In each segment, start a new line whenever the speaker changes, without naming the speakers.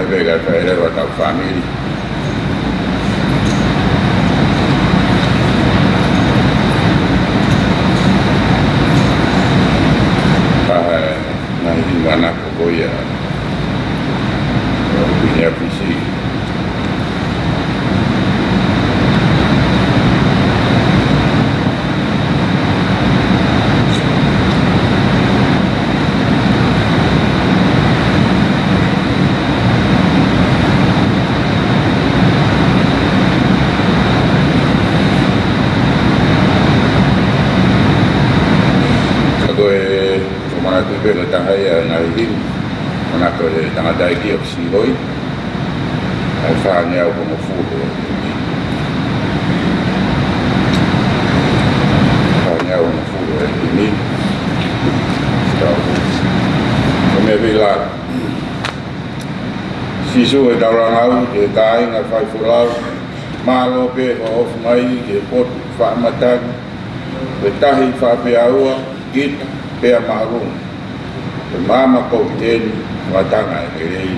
Vega Ferreira da família. Na Rimana Kogoya, punya Apisia. Pela tangaya na him mana ko le tangada ki opsihoi ai fa nya ko mo fudo fa nya ko mo fudo ni sta ko me vela si so e darangau e tai na fai fulau malo pe of mai ke pot fa matan betahi fa pe aua git pe marun mama ko ten watanga kiri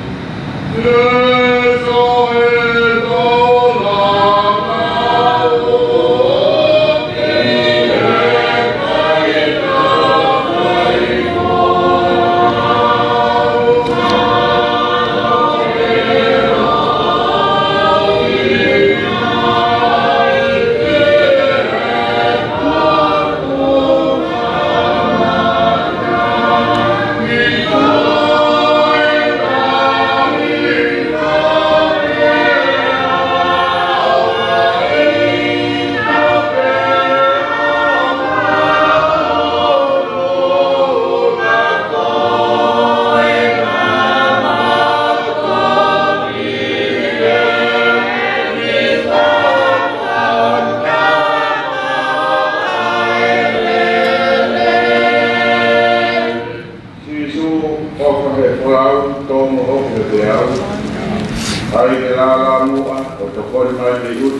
ke la mua o to koi mai te ut.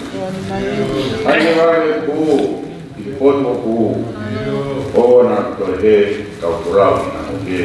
Ai wale ku i poto ku o na to he kau kurau na ke.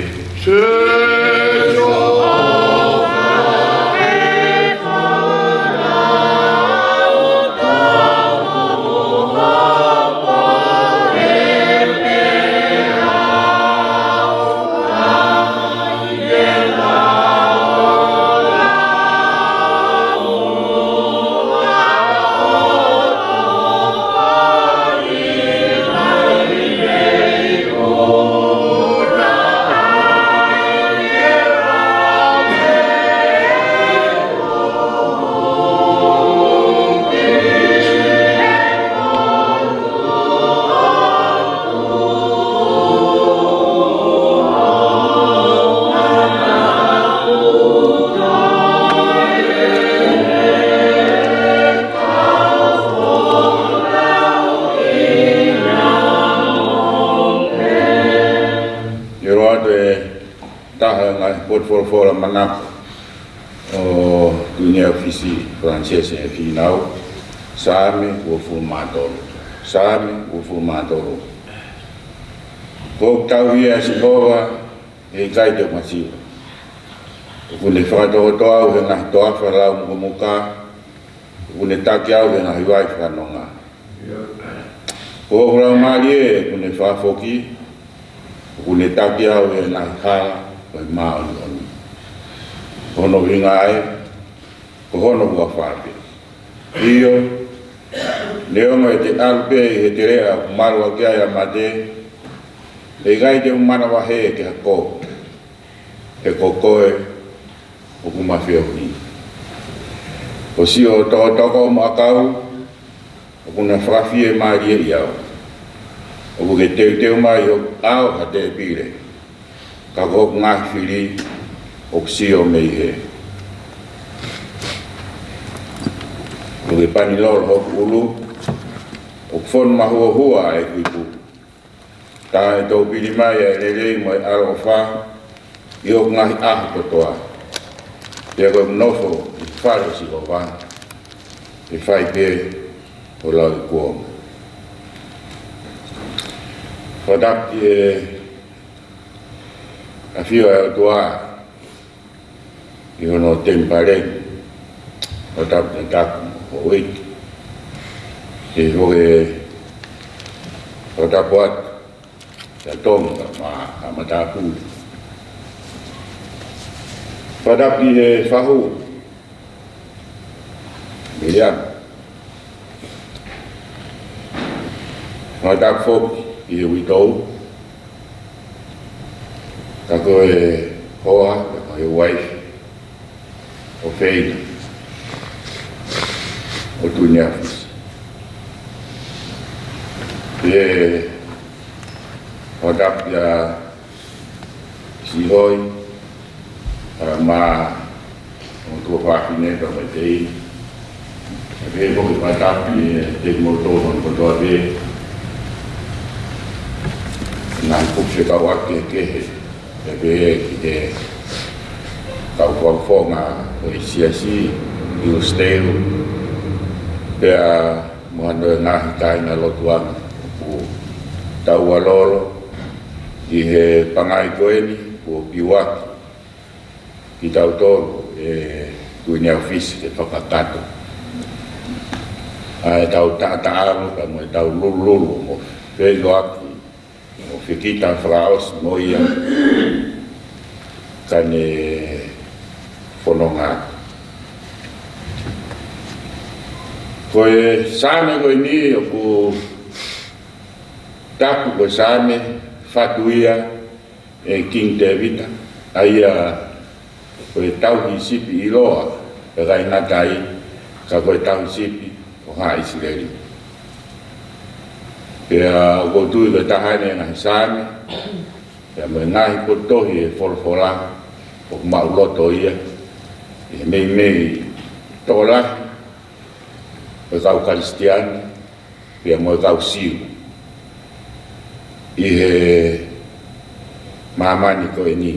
Fora mana o Falanisese Finau Sami o fumador ko tawia se boa e kai de masi ko le fado to au na to fala mo muka ko le takia o na hiwai fanonga ko ra malie ko le fa foki ko le takia o na ha ma kono vingai kono bua fapi io leo mai te alpe e te rea marwa kia ya mate e gai te umana wa he ke hako e kokoe o kuma whiohi o si o toko makau o kuna whawhi e mai e iau o kuke teu mai o au ha te pire ka kok ngā whiri o ksio mei he. O ke pani lor hok ulu, o kwhon mahua hua e kuipu. Tā e tau pili mai e lelei mai aro wha, i hok ngahi ahu kotoa. Pea koe mnofo i whare si ko wha, e whai pe o lau i kuom. Whadapti e a fio e o toa i hono tempareng o tapu ni taku o wiki e hoge o tapu atu e tonga ma matapu whadapi e whahu milian whadapu foki i e witou ka koe hoa, ka koe wife o feina o tuni afis e hodap ya sihoi para ma o tua whakine ka mai tei e pe hoki patapi e te motohon ko toa pe nā kupse kau ake kehe e pe ki te kau whangwhonga o i siasi Hillsdale pea mohano e ngahi kaina lotuanga o tau alolo i he pangai koeni o piwaki ki tau toro e tuini au fisi ke whakakato a e tau tātaaru ka mo e tau lulu mo whelo aki mo whikita whraos mo ia kane whanonga. Koe same koe ni o ku taku koe same whatuia e King David aia koe tauhi sipi i loa e gai natai ka koe tauhi sipi o ha Israeli. Pea o tui koe tahane ngahi same pea me ngahi kotohi e wholwhola o mauloto ia e mei tola o kau Kristiani pea mo kau siu i he mamani ko e ni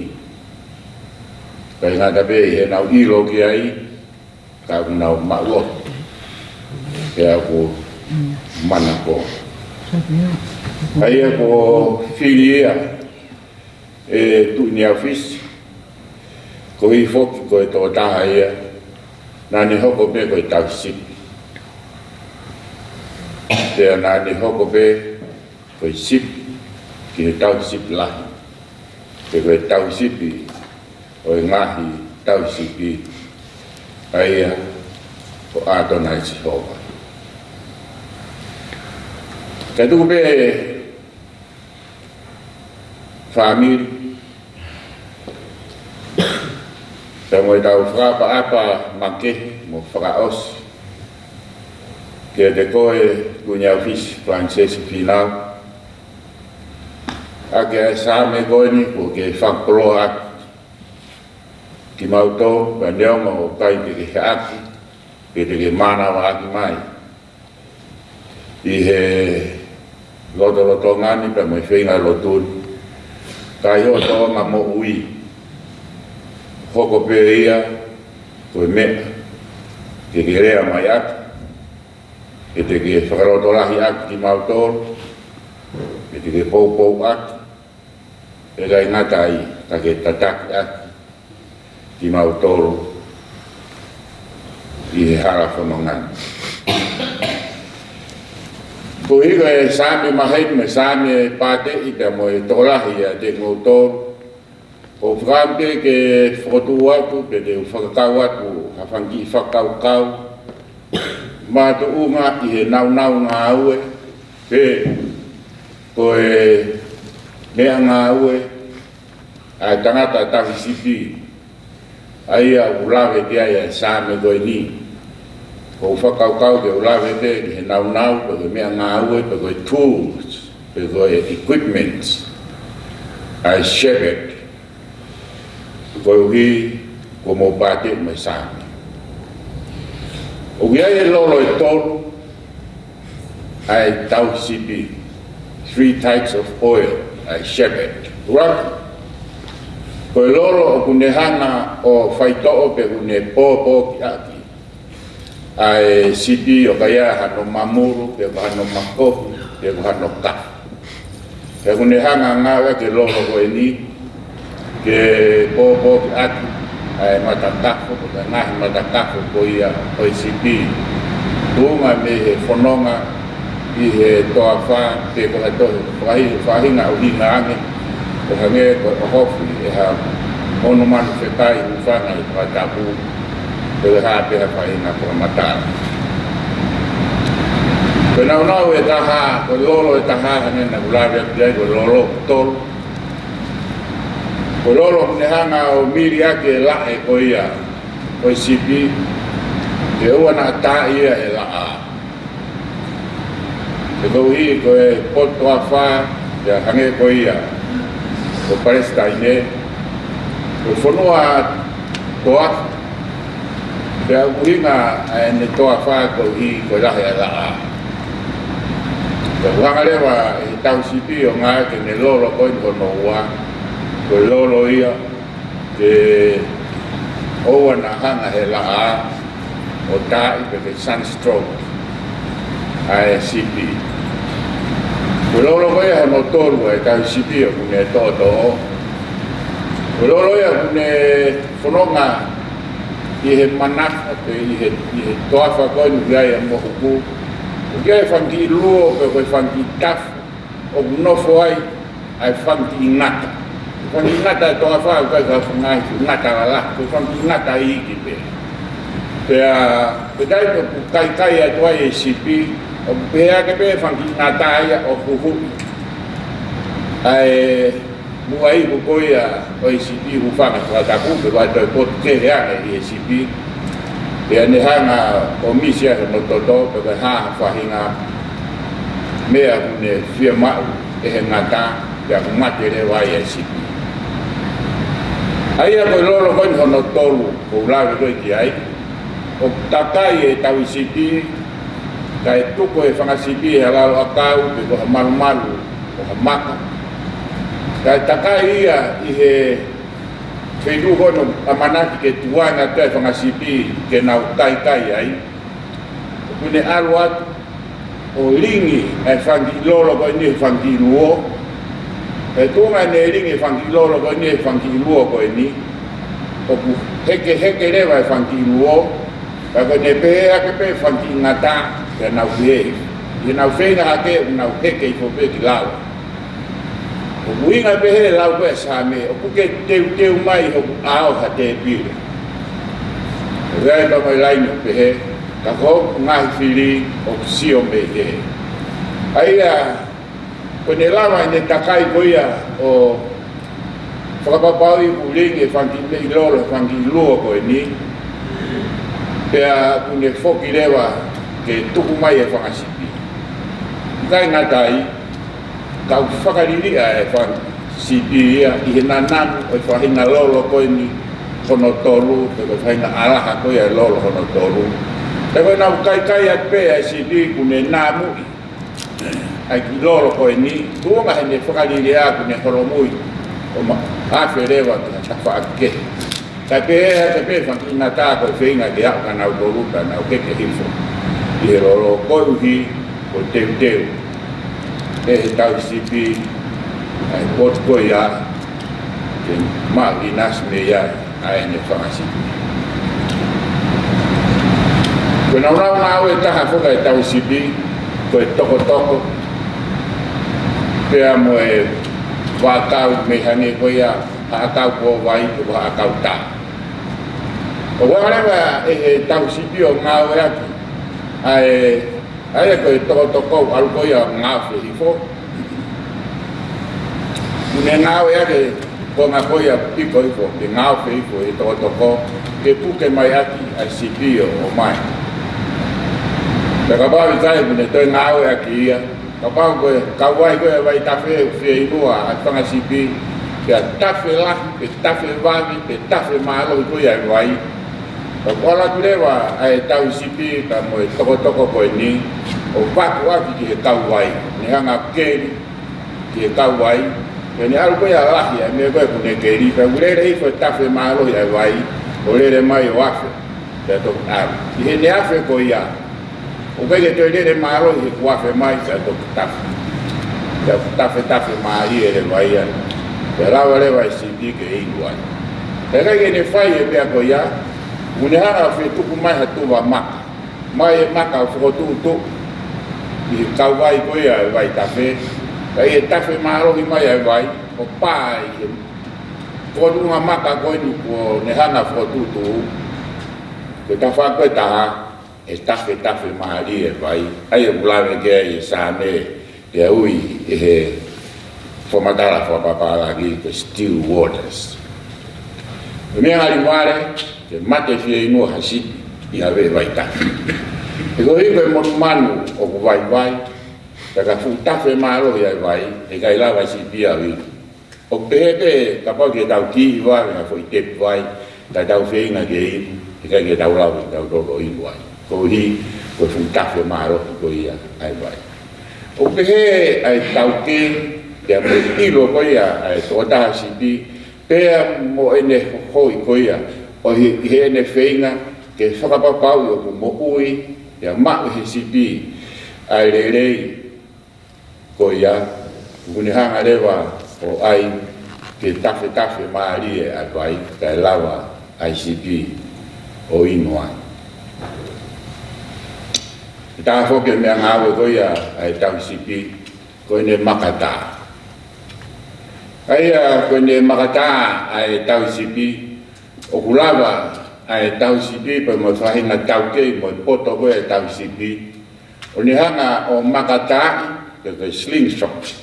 kai ngata pe i he nau ilo ki ai ka unau ma'lo e ako mana ko ai ako filia e tu ni office ko i foki ko e to taha ia nani hoko pe ko i tausip te nani hoko pe ko i sip ki e tausip lahi te ko e tausipi o e ngahi tausipi ai ko Adonai Jehovah ka tuku pe family ta mo tau frapa apa make mo fraos ke de koe punya office Falanisese Finau ake sa me goni ko ke fakpro ak ki mauto bandeo mo kai ke aki ke de mana wa aki mai i he lodo ngani pa mo feinga lotun kai o to nga mo ui hoko pe ia ko me ke rea mai ak e te ke whakarotorahi ak ki mautor e te ke pou ak e gai ngatai ta ke tataki ak ki mautor i he hara whanongan ko higa e same mahai me same pate i te mo e torahi a te mautor o whakampe ke whakotu atu, pe te whakakau atu, hawhangi whakau-kau, mā tu unga i he nau-nau ngā ue, pe ko e mea ngā ue, ai tangata tahi sipi, ai a ulawe te ai a sāme koe ni, ko whakau-kau ke ulawe te ki he nau-nau, pe ko mea ngā ue, pe ko e tools, pe ko e equipments, ai shepherd, ko hi ko mo bate me sa o ia e lolo e tolu ai tau sipi 3 types of oil ai shepherd rock ko lolo o kunehana o faito pe une popo ki aki ai sipi o kaya hano mamuru pe hano mako pe hano ka pe kunehana ngawa ke lolo ko ni ke popo ki aki ai matatako ko nahi matatako ko ia o sipi tunga me he fononga i he toa wha te ko hato whahinga o hinga ange ko hange ko hofi e ha ono manu whekai u whanga i whatapu ko e hape ha whahinga ko matara ko nau e taha ko lolo e taha hange na ulawe apiai ko lolo tolu ko lolo ne hanga o miri ake la e ko ia ko sipi te ua na ta ia e la a te ko hi ko e poto afa te hange ko ia ko Palestine ko fonua toa te uhinga ne toa fa ko hi ko la e la a te hanga lewa e tau sipi o ngā ke ne lolo ko no ua ko lolo ia ke oa na hanga he la a o tai pe ke sunstroke ai sipi ko lolo ko ia no tolu e tai sipi o kune toto ko lolo ia kune fononga i he manaka pe i he toafa ko ni ia mo huku o kia e whanki luo pe ko e whanki tafu o nofo ai whanki ngata Kung ingata ito nga whao kai ka ngata wala, kung ingata i ikipe. Kaya, kaya ito kai ato ay sipi, o kaya kepe whang ingata ay o huhu. Ay, buhay bukoy o sipi hufang at wataku, kaya ito po kaya ay sipi. Kaya nihanga komisya no toto, kaya ha whahinga mea kune firma e ngata, kaya kumate rewa ay sipi. Ai ko lolo ko no tolu ko la ko ki ai o takai e tau sipi kai tuko e fanga sipi hala akau ko malu o maka kai takai ia i he Whenua hono amanaki ke tuanga te whangasipi ke nau kai ai. Kune alu atu o lingi e whangi lolo ko ni whangi luo. E tunga ne lingi whangi lolo ko ni whangi luo ko ni. O ku heke rewa e whangi luo. Kaka ne pehe ake pe whangi ngata ke nau hei. I nau whenga hake u nau heke i whope ki lau. O kuinga pehe lau koe sa me. O kuke teu mai o ao ha te pire. O gai pa mai laino pehe. Ka ko ngai fili o sio me he. Aia kone lava ne takai koia o whakapapau i kulingi e whangi mei lolo whangi luo koe ni. Pea kune whoki rewa ke tuku mai e whangasipi. Kai ngatai kau whakariria e whangasipi ia i he nanamu e whahinga lolo koe ni hono toru e whahinga alaha koe e lolo hono toru. Tapi nak kai apa si di kune namu, ai lolo ko ini, tu nggak hanya fakali dia kune horomui, afere waktu cakap ke. Tapi fakir nata ko feinga dia kan au dulu kan au ke info. Dia lolo ko uhi ko teu. Tahu si di, ai pot ko ya, mak inas meya, ai ni fakasi. Kena orang mau tahu apa kaya tahu sipi, kau toko, dia mau wakau mehani kaya akau kawai, akau tak. Orang apa tahu sipi orang mau lagi, kau toko kalau kaya ngau fihifo, ngau lagi kau ngaku ya piko ifo, ngau fihifo toko, kepuke mai lagi sipi orang mai. Kapau saya punya tu ngau aki ya. Kapau kowe kawai kowe vai tafe fei boa atanga sipi. Ya tafe lah, tafe vami, tafe malo kowe ya vai. Kapau la lewa ai tau sipi ka mo toko koe ni. O paku aki ke kawai. Ni hanga ke ke kawai. Ni alu koe lah ya me koe punya keri. Pa ulere ifo tafe malo ya vai. Ulere mai wafe. Ya tok ar. Ihe ni afe koe ya. O que eu tenho malo e o afe mais é do tafe mais ele vai aí. Ela vai se dizer que é igual. Ela que ne faz é bem apoiar. O ne hara fe tu com mais tu vai maca. Mais maca foto tu. E cauai coia vai tafe. Aí tafe malo e mais vai. O pai. Quando uma maca coi no ne hara foto tu. Que tá faz coita. Tafe mari vai ai bulave que ai same e ui e fomadala papa lagi ke still waters me ali mare que mate fie no hasi e ave vai ta e go i mo manu o vai daga fu tafe malo e vai e kai la vai si pia vi o pepe kapau que tau ki vai na foi te vai da tau feinga que e kai que tau la tau do i vai ko hi ko fu tafe malo ko ia ai vai o pehe ai tau ke ya me ilo ko ia ai to ta si bi pe mo ene hoi ko ia o hi ene feinga ke whakapapau o mo ui ya ma hi si bi ai lele ko ia kune hanga lewa o ai ke tafe mali ai vai ka lawa ai si bi o inoa ta fo ke me ngau ko ya ai tau sipi ko ne makata ai ko ne makata ai tau sipi o kulava ai tau sipi pa mo fahinga tau ke mo poto ko ai tau sipi o ne hanga o makata ke slingshot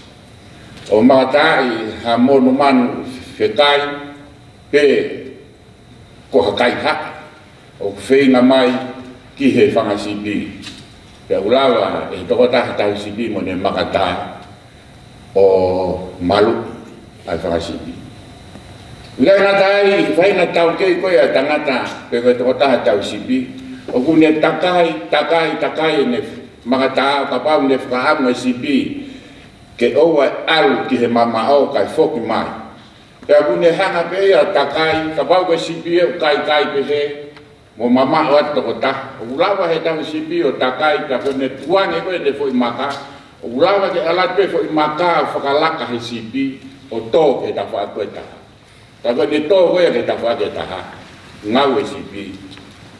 o makata ha mo no man fekai pe ko hakai ha o feinga mai ki he fanga sipi ke ulawa e toko tau sipi mo ne makata o malu ai whakasipi. Ila ngatai, whai na tau kei koe a tangata pe koe toko tau sipi o kune takai ne makata o kapau ne whakaamu e sipi ke oua alu ki he mamao kai whoki mai Pea kune hanga pe ia takai, ka pau ko sipi o kai pe he, mo mama o ato ko ta. O ulawa he tau sipi o takai, ka kone tuane koe ne fo i maka. O ulawa ke alat pe fo i maka, whakalaka he sipi, o tō ke ta wha koe taha. Ka kone tō koe ke ta wha ke taha. Ngau e sipi,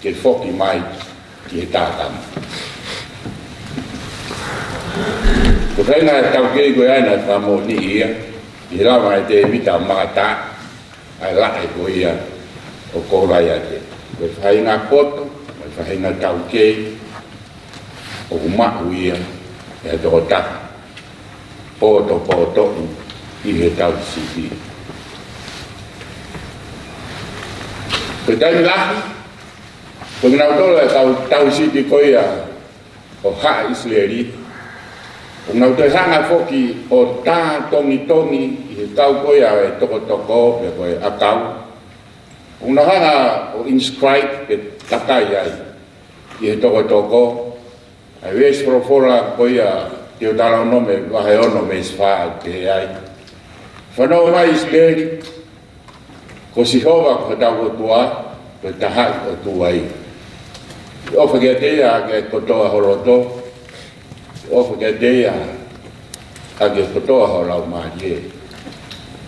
ke foki mai, ki he tātama. Ko kainga tau kei koe aina ka mo ni ia, i rawa e te mita makata, ai lae ko ia o kourai ate. Koe whainga poto, koe whainga tau kei, o umahu ia, e toko taha. Poto i he tau sipi. Koe taimi lahi, koe ngau tola tau sipi ko ia o haa Israeli, o ngau te hanga foki o tā tongi i he tau koe a e toko pe koe a tau. O ngau hanga o inscribe ke takai ai i he toko a wes profora koe a te o tala nome wahe ono me sfaa ke he ai. Whanau mai Israeli, ko si hova ko tau o tua, ko tahai o tuai. O whaketea ke kotoa horoto, o whakatea ake kotoa ho lau marie.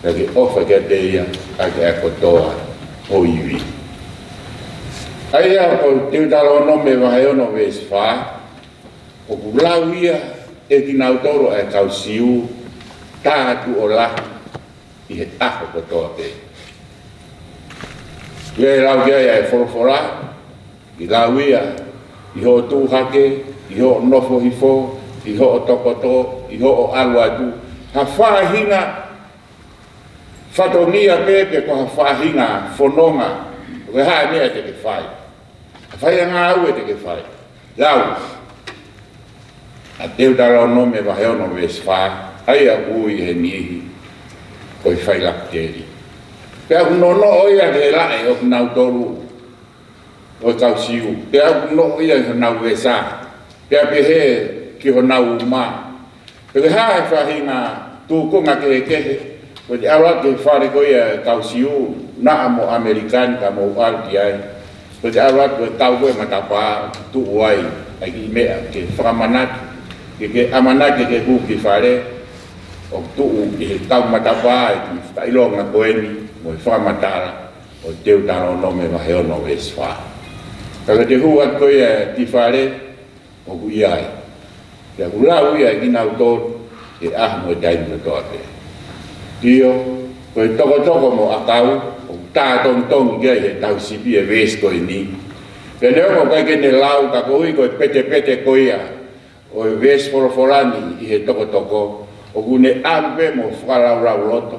Kake o whakatea ake a kotoa o iwi. Aia ko te utaro nome wahe ono wes wha, o ku lau ia e ki nautoro e kau siu, tātu o lahi i he aho kotoa pe. Ia e lau kia ia e forofora, i lau ia i ho tūhake, i ho nofo hifo, i ho o tokoto, i ho o aluatu, ha whahinga, whatongia pepe ko ha whahinga, whanonga, koe hae mea te ke whai. Ha whaia ngā au e te ke whai. Lau, a teo tala no me wahe ono wes wha, ai a ui he mihi, koe whai lakeri. Pea kunono oia ke lae o kunau toru, o kau siu. Pea kunono oia ke nau wesa, pea pehe, ki ho nau ma. Peke hae whahinga tūkonga kehe, ko te awa ke whare koe kau siu, naa mo Amerikan ka mo alti ai. Ko te awa koe tau koe matapa tu uai, ai ki mea ke whakamanaki, ke amanaki ke huki whare, o tuu ki he tau matapa ai ki whailonga koe ni, mo e whakamatara, o teu tano nome wahe ono wes wha. Kaka te huat koe ti whare, o ku iai. Ia ulau ia ki nau tōru, e ahmo e tainu toa pe. Tio, koe toko mo akau, o tā tong kia he tau sipi e wes koe ni. Pea neo ko kai kene lau, ka koe koe pete koe ia, o e wes foroforani i he toko, o kune ampe mo whakalau loto,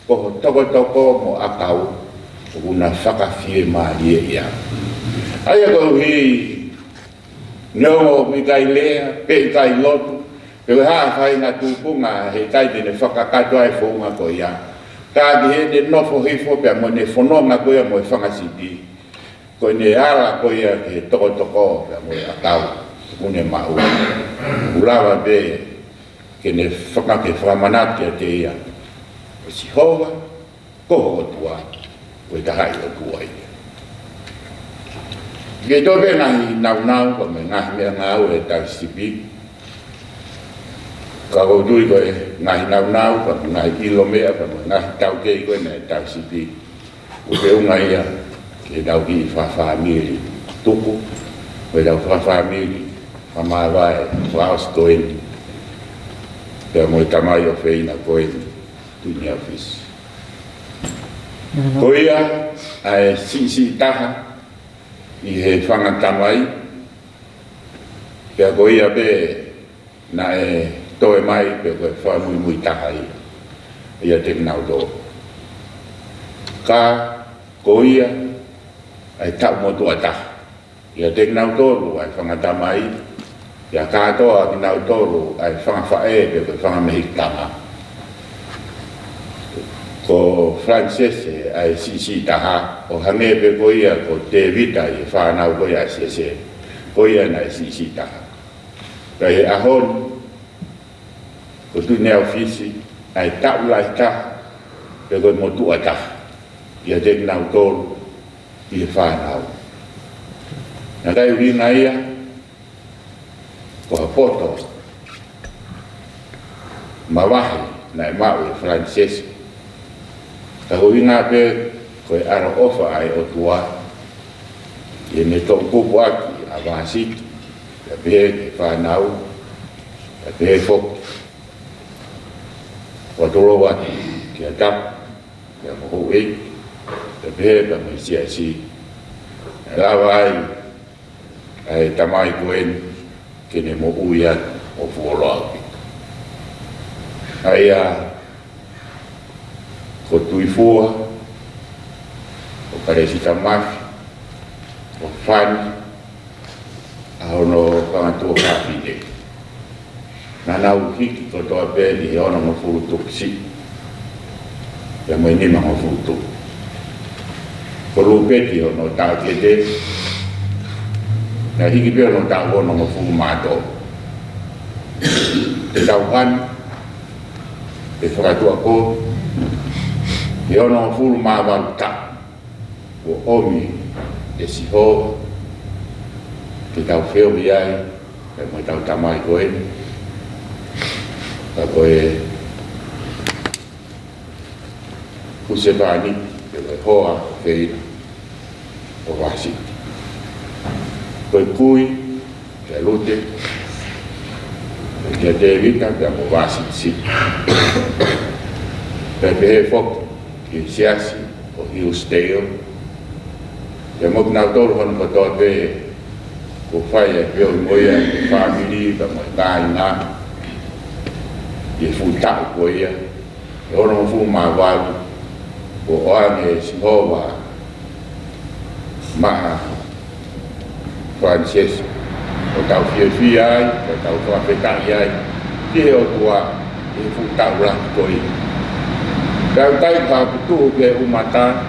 ko toko mo akau, o kuna whakawhie maarie ia. Aia koe hi, neo mi kai lea, pe kai lotu, pe haa whai ngā tūpunga he kai tene whakakato ai whonga ko ia. Ka he ne nofo hifo pia mo ne whanonga ko ia mo e whangasipi. Ko ne ara ko ia ke toko pia mo e akau, kune mau. Ulawa be ke ne whakake whakamanati a te ia. O si hova, koho o tua, o i tahai o tua ia. Ke tobe ngahi nau, ko me ngahi mea ngau e tau sipi. Ka o tui ko e ngahi nau, ko me ngahi ilo mea, ko me ngahi tau kei ko e ne tau sipi. O te unga ia, ke tau ki whawhamiri tuku, ko e tau whawhamiri, whamawai, whaos koeni. Pea mo e tamai o wheina koeni, tuni au fisi. Ko ia, ai si taha, i he whangatamai, pia ko ia be na e toe mai pia koe whamui taha ia te nau do. Ka ko ia ai tau motua taha, ia te nau toru ai whangatamai, ia kātoa ki nau toru ai whangawhae pia koe whangamehitanga. Ko Francese ai si taha o hangepe ko ia ko te vita i whanau ko ia sese ko ia na si taha kai ahon ko tu ne ofisi ai taulai taha pe koe mo tuata ia te nau tolu i whanau. Nā kai uringa ia ko ha poto mawahi na e mau i Falanisese. Ka uringa pe koe ara ofa ai o tua i me tō kupu aki a wāsiti ka pehe ke whanau ka pehe foki o toro wati ki a tapu ki a moho ei ka pehe ka mai sia si e lawa ai tamai koen ke ne mo uia o fuoloa ki ai a ko tui fua o karesi tamafi o whani a hono pangatua kawhine. Nana uhiki ko toa pēni he ona mo furu tuksi ya mo inima mo furu tu ko rupeti ono tau kete na hiki pe ono tau ono mo furu mato te tau kan te whakatua ko he ono mo furu mawaru ta o omi e siho te tau wheo biai e mo tau tamai koeni ka koe kusepani ke koe hoa keina o wasi koe kui ke lute ke te vita ke mo wasi si ke pehe foki ki siasi o Hillsdale ke mo kina toro hono ko toa pehe ko whai e peo moia ke whamiri ka mo kai ngā e futau ko ia e ora mo fu ma walu o ane si hova ma Falanisese o tau fia ai o tau whawhetai ai ki o tua e futau la ko ia kau tai ka putu ke umata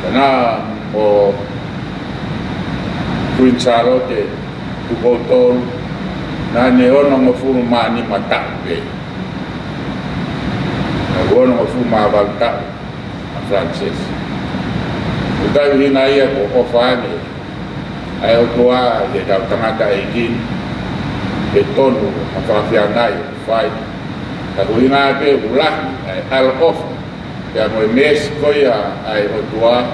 kana o Queen Charlotte tu kotol na ne ono mo fu ma ni mata pe na ono mo fu ma valta a Falanisese o dai hina ia ko ofane ai o toa de tau tangata ekin e tonu a whawhiangai whai ka hina pe ulah ai al off ya mo mes koia ai o toa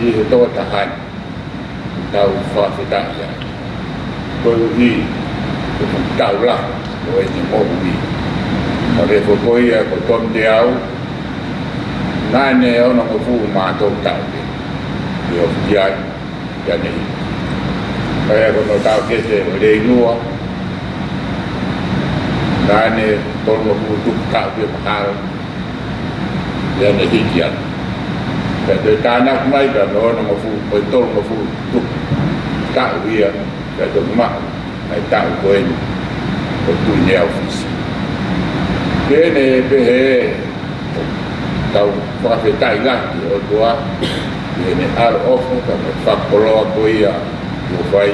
i he toa tahan tau whawhitai ai ko hi tau lah o e ni mobi o re ko koia ko tom te au nane ono ko fu ma to tau e o fiai ya nei kaya ko no tau ke te o le inua nane tono fu tu tau ke mahal ya nei hikian ka te tanak mai ka no ono fu ko tono fu tu tau ia ka to ma ai tau koe o tui ofisi. Kene pehe tau whawhetai laki o tua kene ar ofu ka me whakoloa ko ia o whai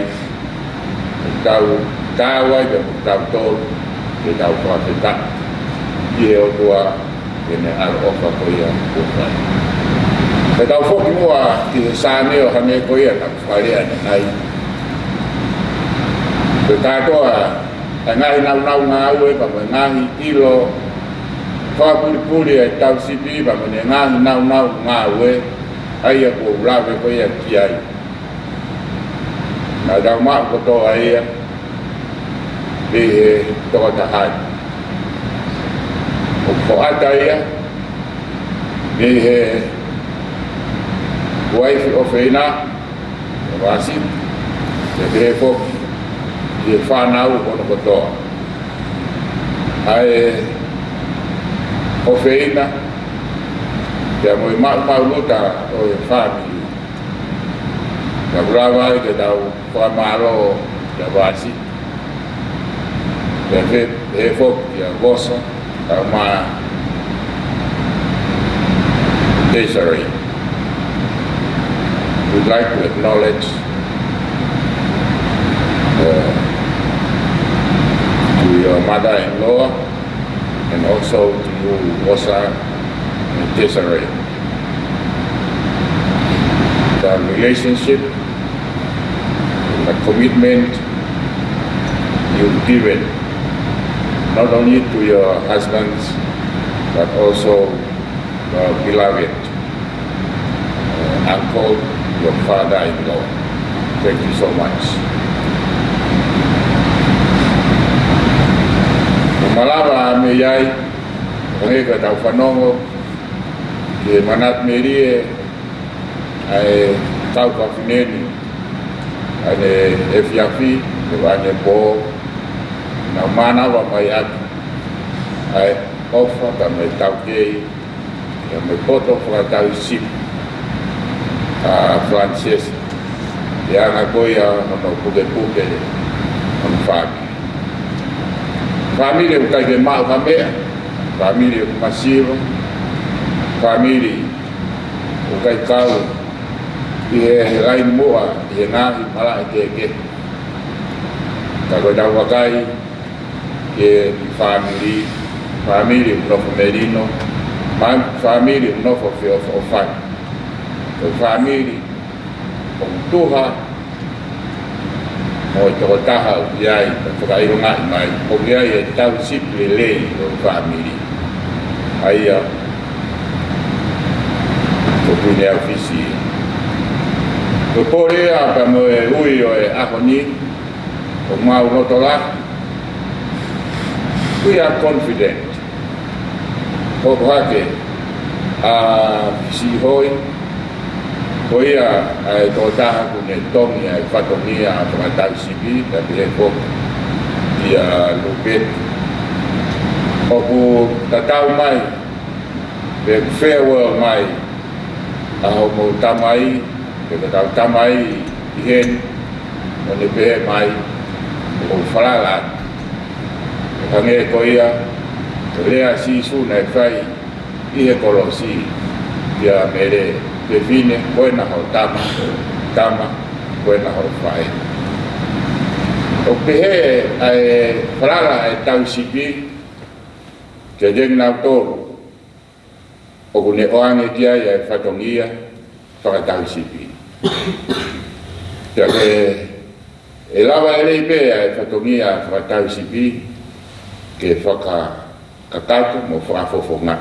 tau tāwai ka me tau tolu ke tau whawhetai ki o tua kene ar ofu ko ia o whai. Ka tau whoki mua ki he sāne o hane ko ia tak wharea nai ke katoa a ngahi nau ngā ue pa me ngahi ilo whakapuripuri ai tau sipi pa me ngahi nau ngā ue ai a kua ulawe ko ia ki ai nā tau maa ko toa ia e he toa tahai o whaata ia e he waifi o whaina o wasi e he foki e whanau ono kotoa. Ai o wheina, kia moi mau luta o e whāmi. Kia urawa ke tau whamaro kia wasi. Kia he fok kia gosa, tau maa Desiree. We'd like to acknowledge to your mother-in-law and also to you, Osa, disarray. The relationship, the commitment you've given, not only to your husbands, but also your beloved uncle, your father-in-law. Thank you so much. Malava me yai, ka tau whanongo, ke manat me rie, ai tau ka whineni, ane e whiawhi, ke wane pō, na manawa mai atu, ai ofa ka me tau kei, ka me poto whakatau sip, Falanisese, e anga koia hono puke hono whaki. Família o kai ke mau kamea, família o masiva, família o kai kau, i he rai mua, i he ngahi mala e ke. Kako tau wakai, ke família o nofo merino, família o nofo o whai. Família o tuha, o toko taha o iai, whakairo ngai mai, o iai e tau sipi lei o whamiri. Aia, o pune au fisi. O porea ka mo e ui o e ahoni, o mau rotola. We are confident. O hake, fisi hoi, ko ia ai tō taha kune tongi ai whatongia a whakatau sipi, tapi he kō ia lupet. O ku tatau mai, pe farewell mai, a ho mo tamai, pe tatau tamai i hen, o ne pehe mai, o whalalat. Hange ko ia, lea si suna e whai, i he kolosi, ia mere, ke fine, koena ho tama, koena ho whae. O pehe ai whalala e tau sipi, ke jeng nau tōru, o kune oange kia i ai whatongia, whakatau sipi. Kia ke e lawa e rei pe ai whatongia whakatau sipi, ke whakakatu mo whakafofonga.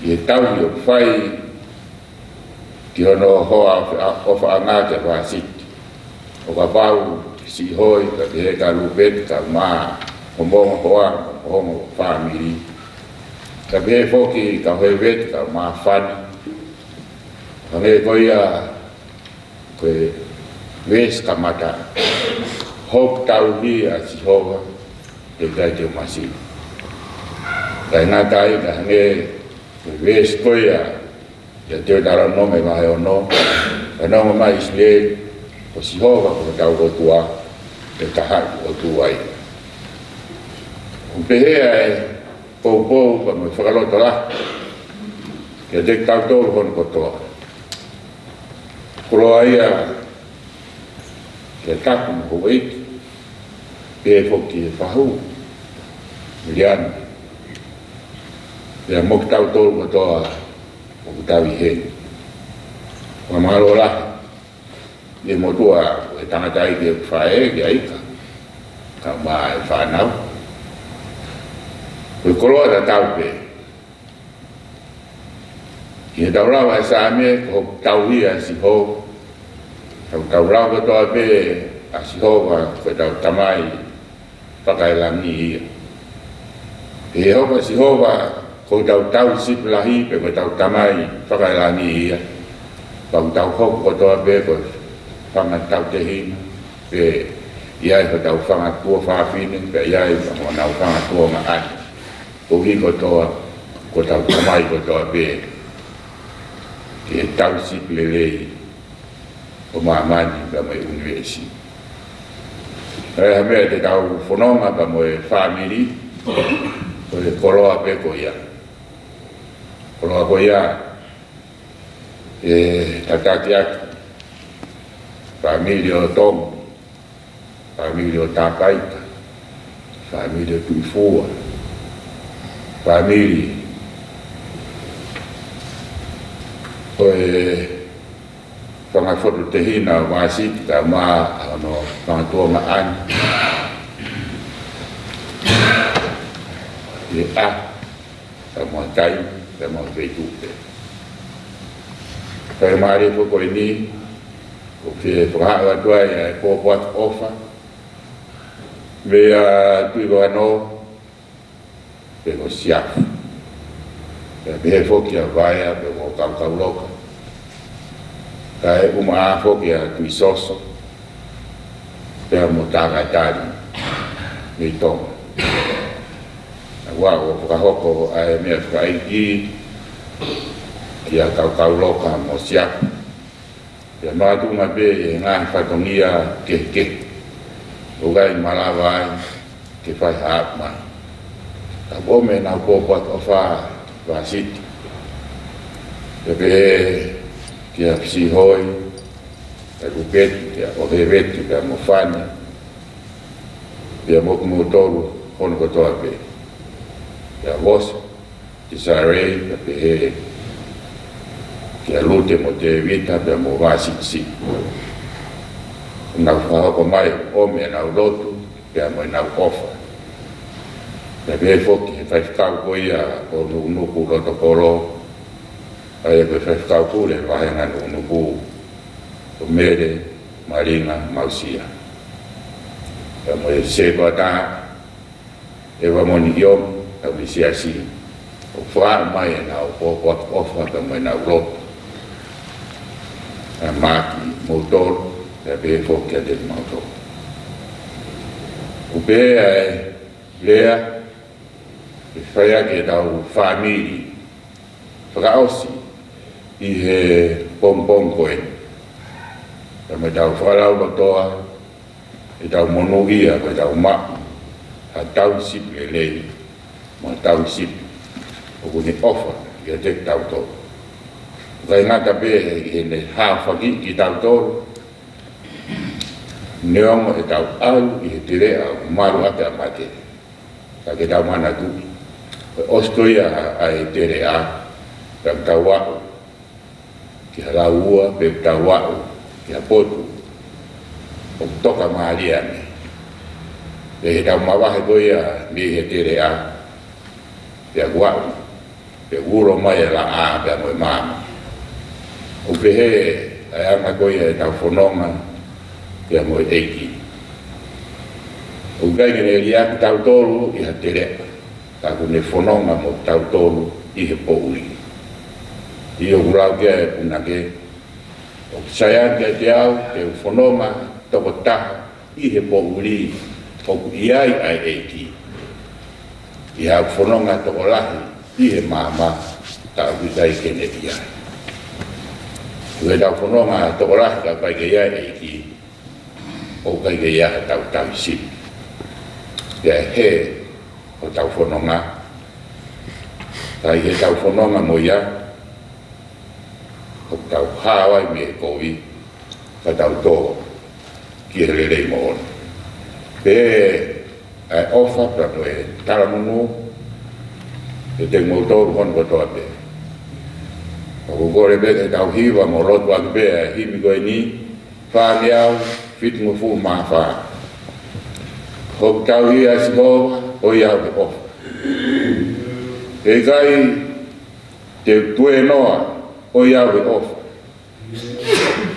I e tau i o whai, ki hono hoa o whaanga te whaasiti. O ka pau si hoi, ka te he ka lupet, ka maa, o monga hoa, o hongo whaamiri. Ka he whoki, ka hoi vet, ka maa whani. Ka he koia, koe wes ka mata. Hop tau hi a si hoa, te kai te masi. Ka ngā tai, ka he wes koia, ia te tara nome mai o no, e nome mai Israel, o si hova ko tau o tua, e tahaki o tua i. O pehea e pou, pa me whakaloto la, kia te tau tōru hono kotoa. Kuroa ia, kia taku mo hova iki, pe whoki e whahu, miliani. Ia mok tau tōru kotoa, o kutawi he. Wa mahalo lahi. E motua e tangatai ke whae ke aika. Ka maa e whanau. Koe koloa ta tau pe. Ki he tau rawa e saame, ko tau hia si ho. Tau rawa toa pe a si ho wa koe tau tamai whakailangi hia. E hopa si ho wa ko tau sip lahi pe ko tau tamai whakailangi ia. Pau tau hoko ko toa pe ko whangat tau te hina. Pe iai ko tau whangat tua whawhine, pe iai ko nau whangat tua ma ai. Ko hi ko toa, ko tau tamai ko toa pe. Ke tau sip lelei, o maamani pa mai universi. Rea mea te tau whanonga pa moe whamiri, ko te koloa pe ko ia. Koloa ko ia, e tatati atu, familia o Tom, familia o Tākaita, familia o Tuifua, familia Oe whangafotu te hina o māsiti ka mā ano whangatua ngā ani. E a, ka mua tai, ka mua veitupe. Kai maare foko e ni, o ke whakaha atua e pōpuat ofa. Mea tui wano, pe ko siafu. Pe foki a vaia, pe ko kau loka. Kai uma a foki a tui soso, pe a mo tāngai tāri, me tonga. Wa o whakahoko ai mea whakaiki, ki a kau loka mo siafu. Pe a mātunga pe e ngā whatongia ke. O gai malawa ai, ke whai haap mai. Ka pome nā pōpuat o whasiti. Pe pe ki a pisi hoi, ka rupeti, ki a oheretu, ki a mofani, ki a moku toru, hono kotoa pe. Ki a wosa, ki sarei, ka pe he, ki a lute mo te vita, pe a mo vasiksi. Nau whahoko mai ome nau lotu, pia moi nau ofa. Pia pia foki he whaifkau koia o nuku roto koro, ai e koe whaifkau kure wahenga nuku o mere, maringa, mausia. Pia moi sekoa tā, e wamoni iom, au ni siasi. O whaa mai e nau pōpuat ofa, pia moi nau lotu. A maki, motor, e pe foki a te mauto. Upe e lea, e whaia ke tau whamiri, whakaosi, i he pompong koe. E me tau whalau lotoa, e tau monu ia, e tau maku, a tau sip le lei, ma tau sip, o kuni ofa, i a te tau tō. Kai ngata pe e ne hawhaki ki tau tōru, neongo e tau au i he tere au maru ate a mate. Ka ke tau mana tu. Ostoia a he tere a, ka tau wau. Ki ha ua, pe tau wau, ki ha potu. O toka maaria me. Pe he tau mawahe koia mi he tere a. Pe a wau. Pe uro mai la a, pe a moe mama. O pe he, a anga koia e tau whanonga, pia moi eiki. O gai gane ria ki tau tōru i ha tere. Tā kune whanonga mo tau tōru i he pōuri. I o kurau kia e punake. O kisaya kia te au, te whanonga toko taha i he pōuri. Toku i ai eiki. I ha whanonga toko lahi i he māma tā kutai kene i ai. Ue tau whanonga toko lahi ka pai ke ai eiki. O kai ke ia tau tau si. Ia he o tau whanonga. Kai he tau whanonga mo ia. O tau hawai me kowi. Ka tau tō ki he rei mo ono. Pe ai ofa prato e taramunu. E te motoru hon kotoa pe. O kukore pe te tau hiwa mo rotu aku pe a himi koe ni. Whāne au. Fitu mo fu ma fa. Ho tau hi a sikoa, o ia ke ofa. E kai te tue noa, o ia ke ofa.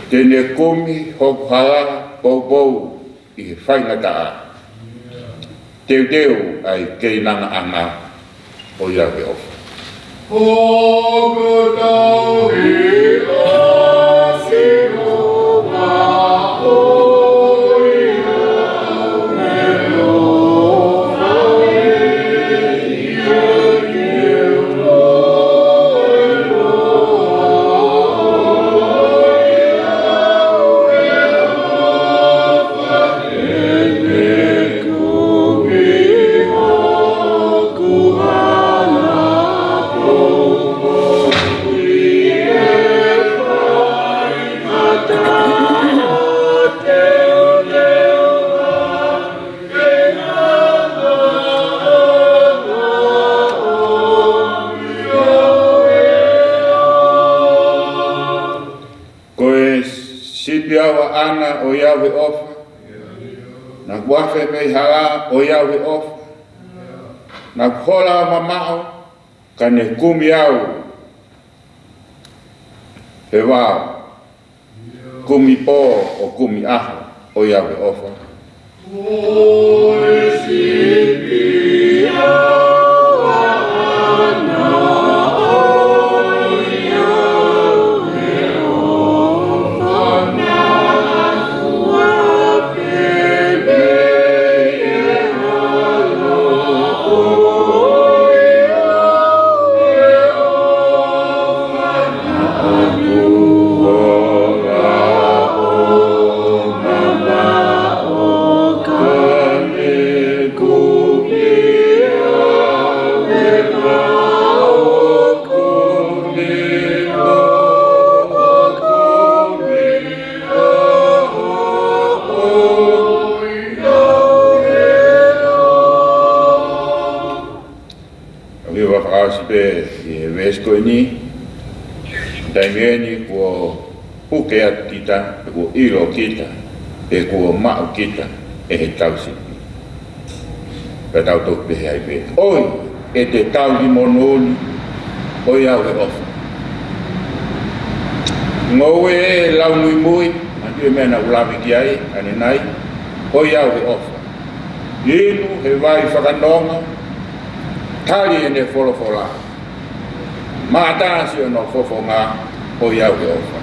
Te ne komi ho haa pou i he whainga taa. Teu ai kei nanga anga, o ia ke ofa.
O tau hi a sikoa,
awa ana o iau he ofa. Na kuafe mei hala o iau he ofa. Na kola mamao ka ne kumi au he wao. Kumi po o kumi aho o iau he ofa. Daimeni ko ukea kita, ko ilo kita, ko mau kita, he tausi. Petau tok be hai be. Oi, te tau di mononi, oi au he ofa. Ngowe lau mui mui, atu mena ulawi ki ai, ane nai, oi au he ofa. Inu he vai whakanonga, tali ene wholofola. Mata si ono fofonga o iau he ofa.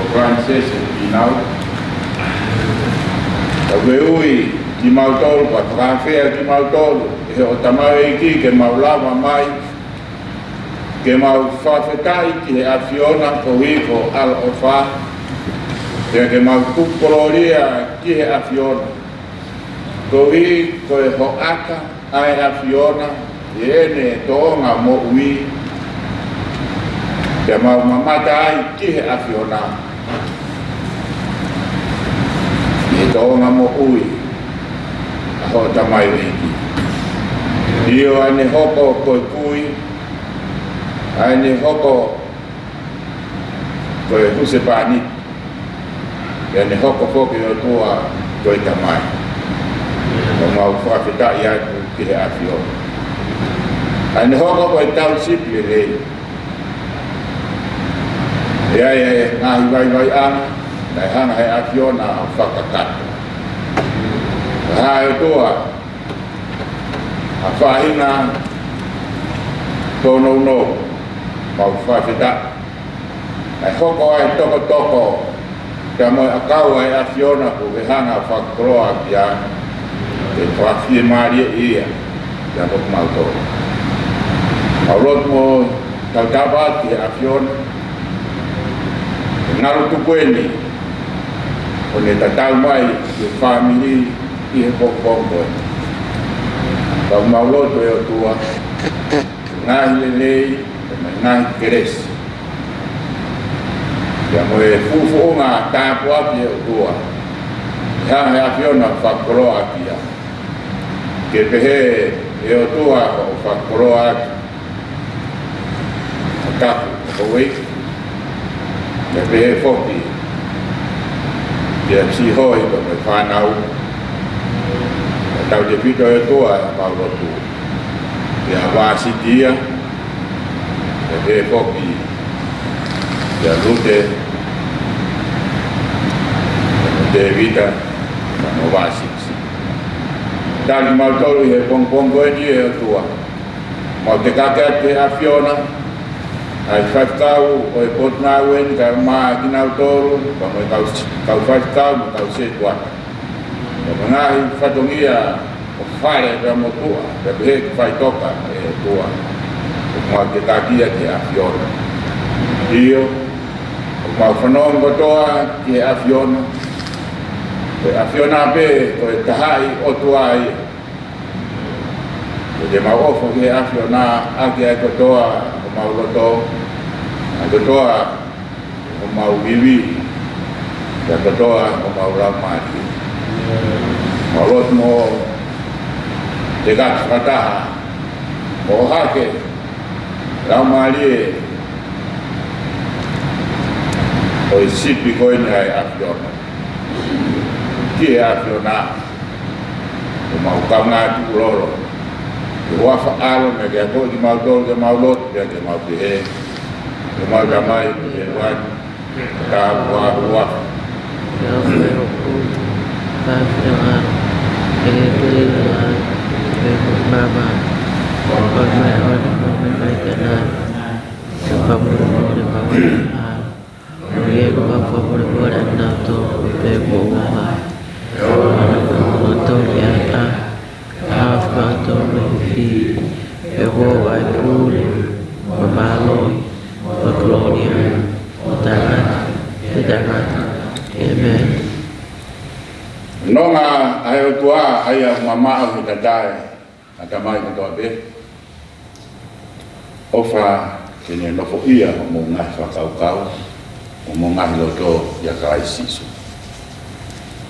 Falanisese Finau. Ouau ki mau tolu pa whakawhea ki mau tolu. He o tamau iki ke mau lava mai. Ke mau whawhetai ki he awhiona ko hiko al o wha. Ke mau kukoloria ki he awhiona. Ko hi ko e ho aka ai awhiona. Ene toonga mo ui. Ke mau mamata ai ki he awhiona. Toonga mo ui ho tamai wiki. Io ane hoko koe kui, ane hoko koe huse pani, ane hoko foki o tua koe tamai. O mau whawhitai atu ki he awhio. Ane hoko koe tau sipi rei. Ia ngahi vai ana, nai hana he awhiona o whakakata. Hai tua a whahina tono no mau whawhita. Ai hoko ai toko kia moe akau ai awhiona ku he hanga whakroa kia ke whawhie maria ia kia mok mau tō. Au lot mo tautawat ki he awhiona ngaru tukueni o ne tatau mai ki whamiri i he pokopoko. Tau mauloto e o tua, ngahi lelei, ngahi keresi. Kia moe fufu ngā tāpu api e o tua. Ia he awhiona whakoroa kia. Ke pehe e o tua o whakoroa aki. Kapu. Oi, ya be foki, ya si hoi ba me Finau, tau de pito e toa Paula tu, ya wasi dia, ya be foki, ya lute, de vida, no wasi. Dali mau tolu he pong koe ni e tua, mau te kakea te awhiona. Ai whaikau o e pot nauen ka maa ki nau tolu, ka mo kau whaikau mo kau se tuata. Ka mangahi whatongia o whare ka mo tua, ka pehe ki whaitoka e tua. O mau te kakia te awhiona. Dio, o mau whanong kotoa ki e awhiona. O e awhiona pe o e tahai o tua ia. O te mau ofo ki e awhiona aki ai kotoa o mau loto. Kotoa o mau vivi, ya kotoa o mau ramati. Malot mo te gats kataha, o hake, ramali o sipi koe ni ai awhiona. Ki e awhiona, o mau kaunga tu loro. O wafa alo me ke ato ki mau tolu ke mau lot, ke mau pihe. Mau damai, Hayward, Ouau, Nonga ai tua ai mama o tadai atamai ko be ofa kene no fo ia mo nga fa kau mo nga loto ya kai sisu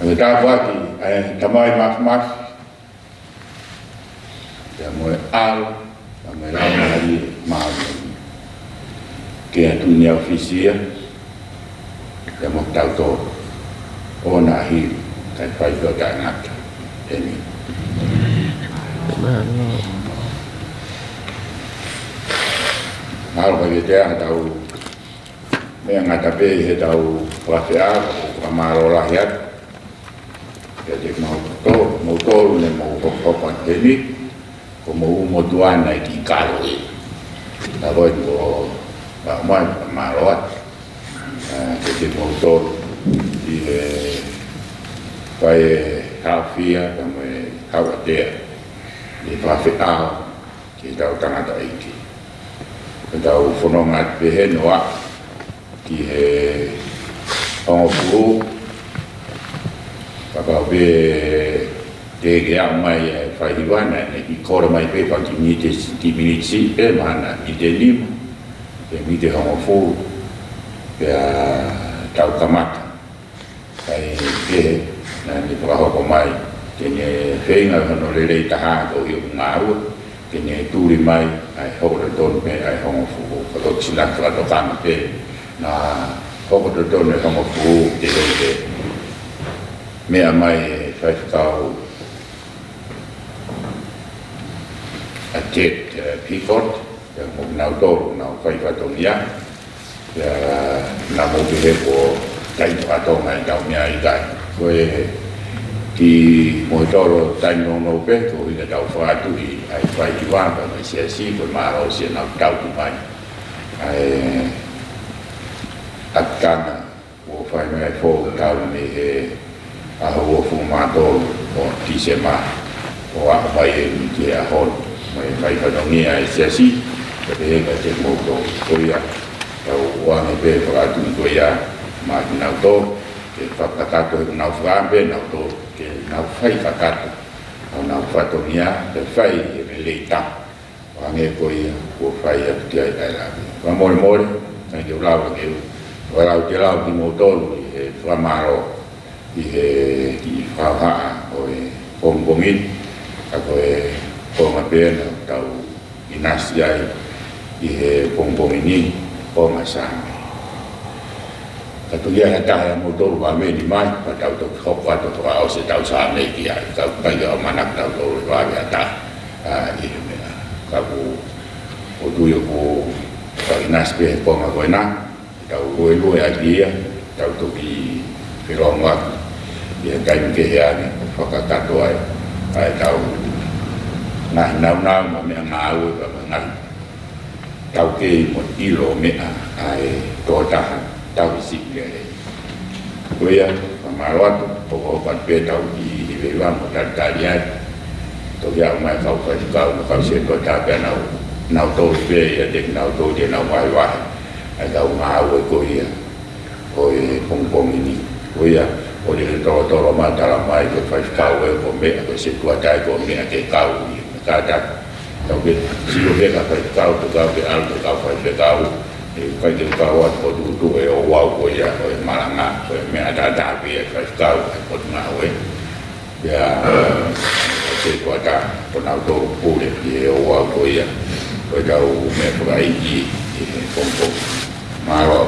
ai ta waki ai tamai mas ya mo al ya mo la ali ma ke atunia ofisia ya mo tauto ona hi tai pai do ngata ini hal bagi dia tahu mengata be he tahu wafia amaro rakyat jadi mau to ne mau kopan ini como mau tuan naik di kalo tahu itu mai marot jadi mau to di pai hafia kami khawatir di wafia kita utang ada iki kita ufonongat behen wa ki he ongu papa be te ga mai fai wana ne ki kora mai pe pa ki mite ti miniti pe mana mite lim pe mite homo ya tau kamata kai ke na ni praho ko mai kene feinga no le taha ko yo ngau kene turi mai ai ho don pe ai homo fu ko silat la to kan pe na ho don ne homo fu de me mai fai kau ajet pivot yang mo nau do nau fai fa to ya ya na mo be ko tai fa to mai dau nya i dai koe ki mo toro tai no no pe ko i dau fa tu i ai fai i wa ba mai sia si ko ma ro sia na dau tu mai ai akana wo fai mai fo dau me he a ho fu ma do o ti se ma o a fai e ki a hon mai fai fa no ni ai sia si pe ga te mo do ko ya tau wa me pe fa tu ko ya ma na do ke whakakato e nau whaambe, nau tō, ke nau whai whakato, au nau whatongia, ke whai e me leita, wange koe ko whai atu tia i tai labi. Wa more more, nai ke ulau a keu, wa lau te lau ki motolu, i he whamaro, i he ki whauhaa, o e pongpongin, a koe ponga pēna, tau i nasi ai, i he pongpongini, ko masami katuya hata mo to ba me ni mai pa tau to ko pa to ka o se tau sa me ki ai ka pa yo manak tau to ba ya ta i me ka bu o tu yo ko ka nas pe ko ma ko na tau ko lu ya dia tau to ki pero ma ya kai ke ya ni ko ka ta to ai tau na ma me ma o ba na tau ke mo ilo me ai to ta tau sik le kuya marawat pokok pan pe tau di vewan motar tarian to ya mai kau kau se ko ta pe nau to pe ya dek nau to dia nau wai wai ai kau ma wo ko ya oi pong ini kuya o de to ma ta mai ko fai kau ko me ko se ko ta ko me ke kau ka ta tau ke si lo ke ka fai kau to ka pe al to ka fai pe kau kai te kawa ko tu e o Ouau ko ya o Malanga ko me ada bi ka kau ko na we ya se ko ta ko na to pu le e o Ouau ko ya ko da u me ko ai ki ko ma ro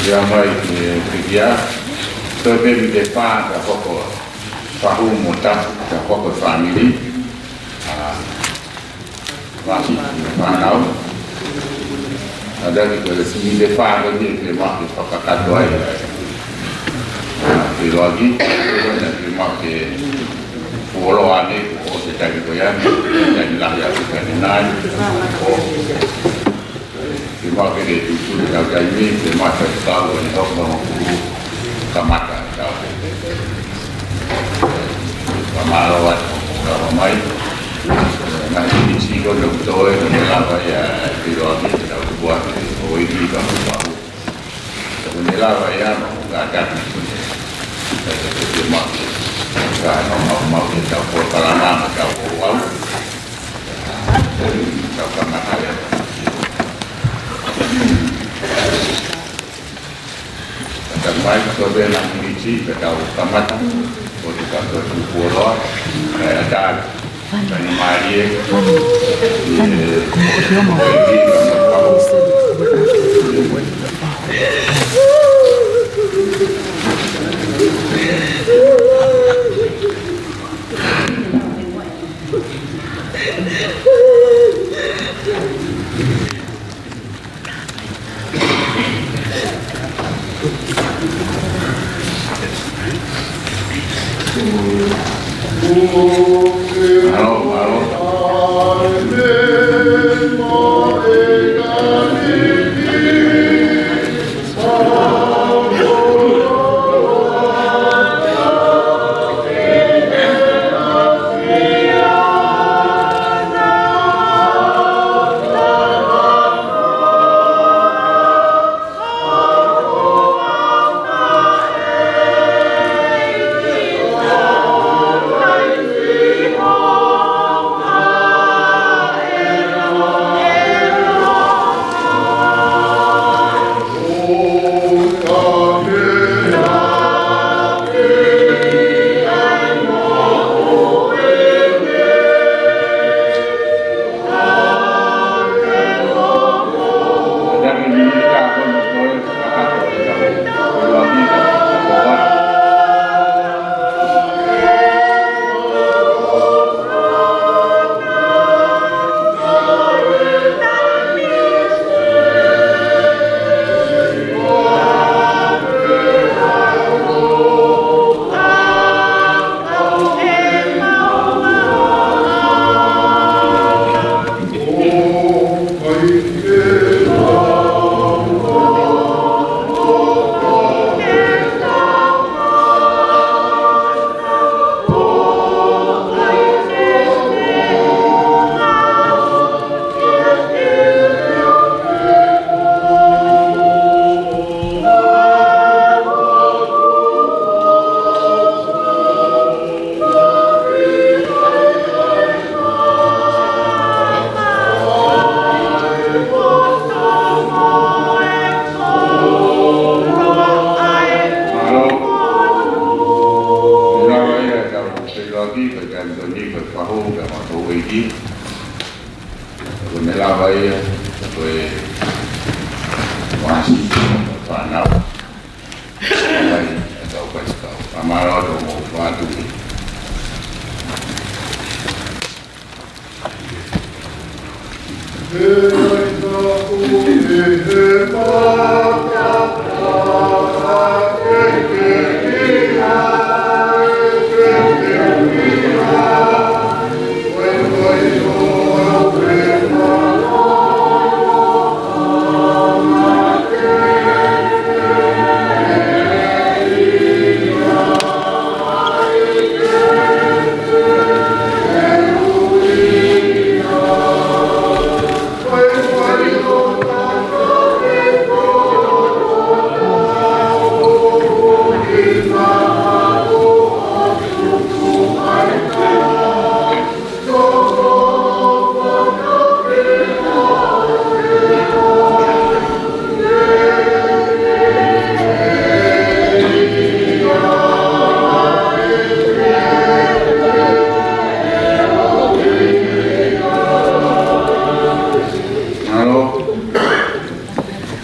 ya mai kia so baby de pa ka hoko pa hu mo ta ka hoko family masih Finau ada di kelas sembilan pa ni ke mak ke pakak doi di lagi di mak ke pulau ani oh sedang itu ya dan lah ya bukan nan oh di mak ke itu sudah jadi di mak tahu ni orang kamata tahu kamalawat kamai nanti di kalau betul itu apa ya di lagi kita buat oh ini kamu tahu sebenarnya apa ya nggak ada cuma kalau mau kita buat lama kita buat kita pernah ada dan baik sebagai nanti di kita tamat untuk kita berpulau ada Pani Maria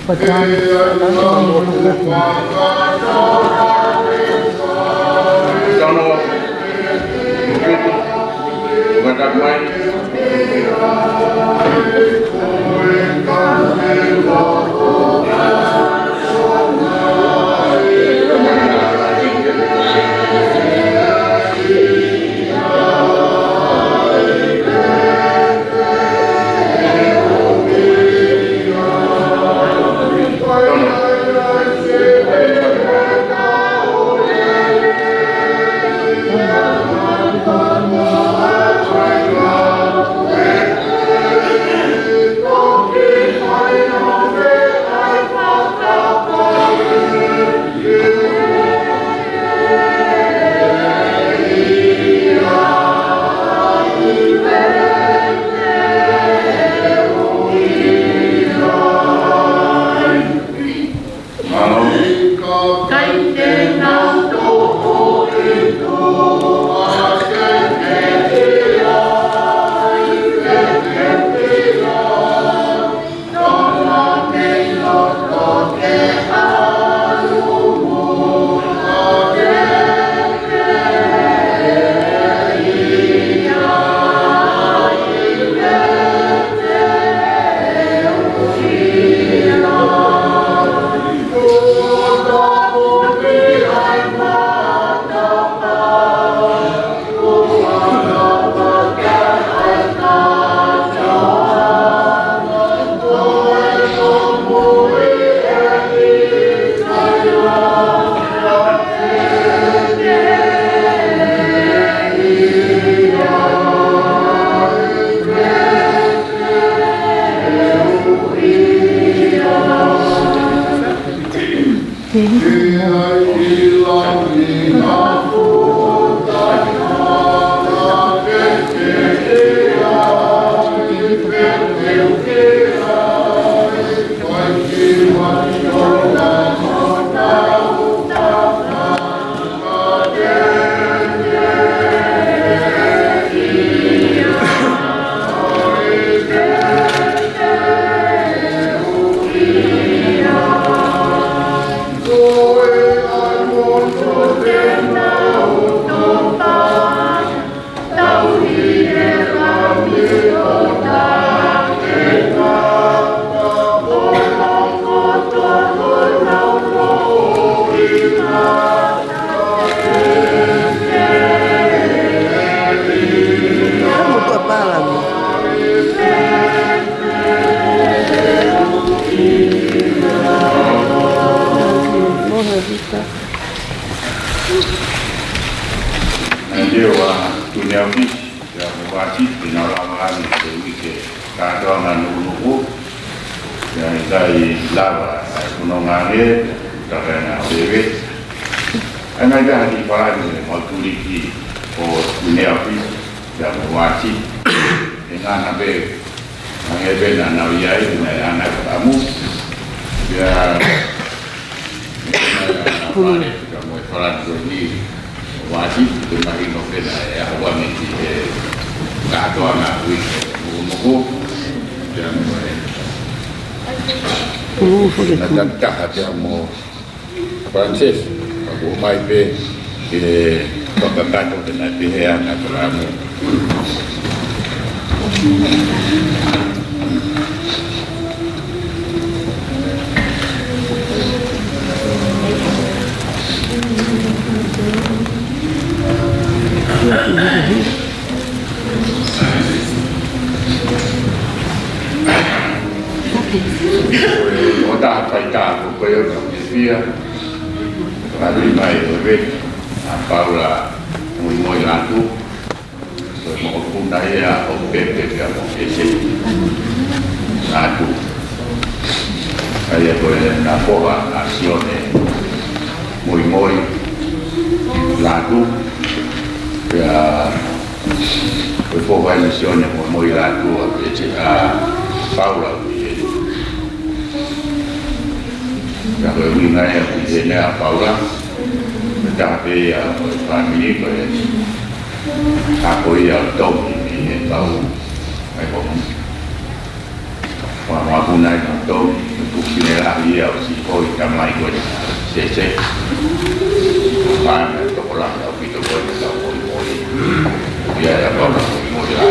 But
Francis, aku mai pe pagkakato na pihean at ramo. Oda faita ko yo Apisia. Lalu mai bebe Paula Moimoi Latu. Mo fundaya o pepe ka mo ese. Latu. Kaya ko na poa azione Moimoi Latu. Ya ko poa azione Moimoi Latu a Paula. Kalau wilayah di Paula, tetapi family aku yang tahu ini tahu, aku Wahuna itu kusinera dia si koi kamai koi sese mana tu orang dah itu koi dah Moimoi dia yang bawa Moimoi lah.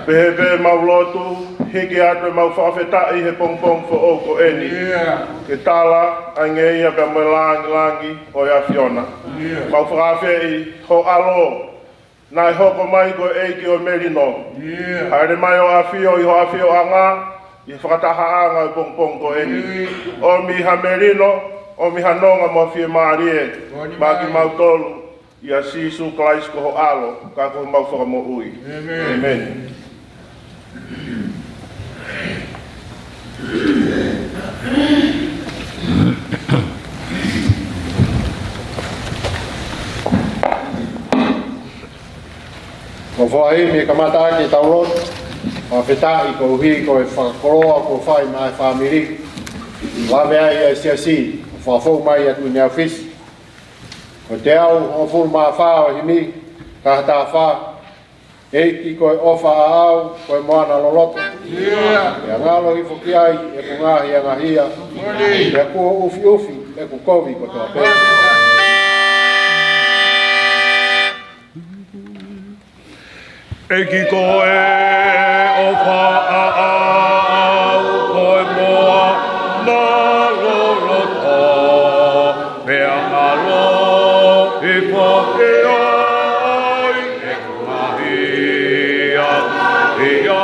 Pehe maulotu, hiki atu mau whawhetai he pongpong fo oko eni. Ke tala, ange ia pe moe langi o ia Fiona. Mau whawhei ho alo, nai hoko mai ko eiki o Merino. Haere mai o awhio i ho awhio anga, i whakataha anga i pongpong ko eni. O mi ha Merino, o mi ha nonga mo fie maarie, maki mau tolu. Ia sisu klais ko ho alo, kako mau whakamo ui. Amen.
Ko whahi me kamata ki taurot, a petai ko hui ko e whakakoroa ko whai mai whamiri, Lawe ai e sia si, whawhau mai atu nea whis. Ko te au, o furu maa whao himi, ka hata wha. Eiki koe ofa a au, koe moana loloto. Ia ngalo i whuki ai, e ku ngahi a ngahia. Ia kua ufi ufi, e ku kovi ko toa pēr.
Eiki koe ofa a au, koe moana loloto. Pea ngalo i whuki ai, e ku ngahi a ngahia.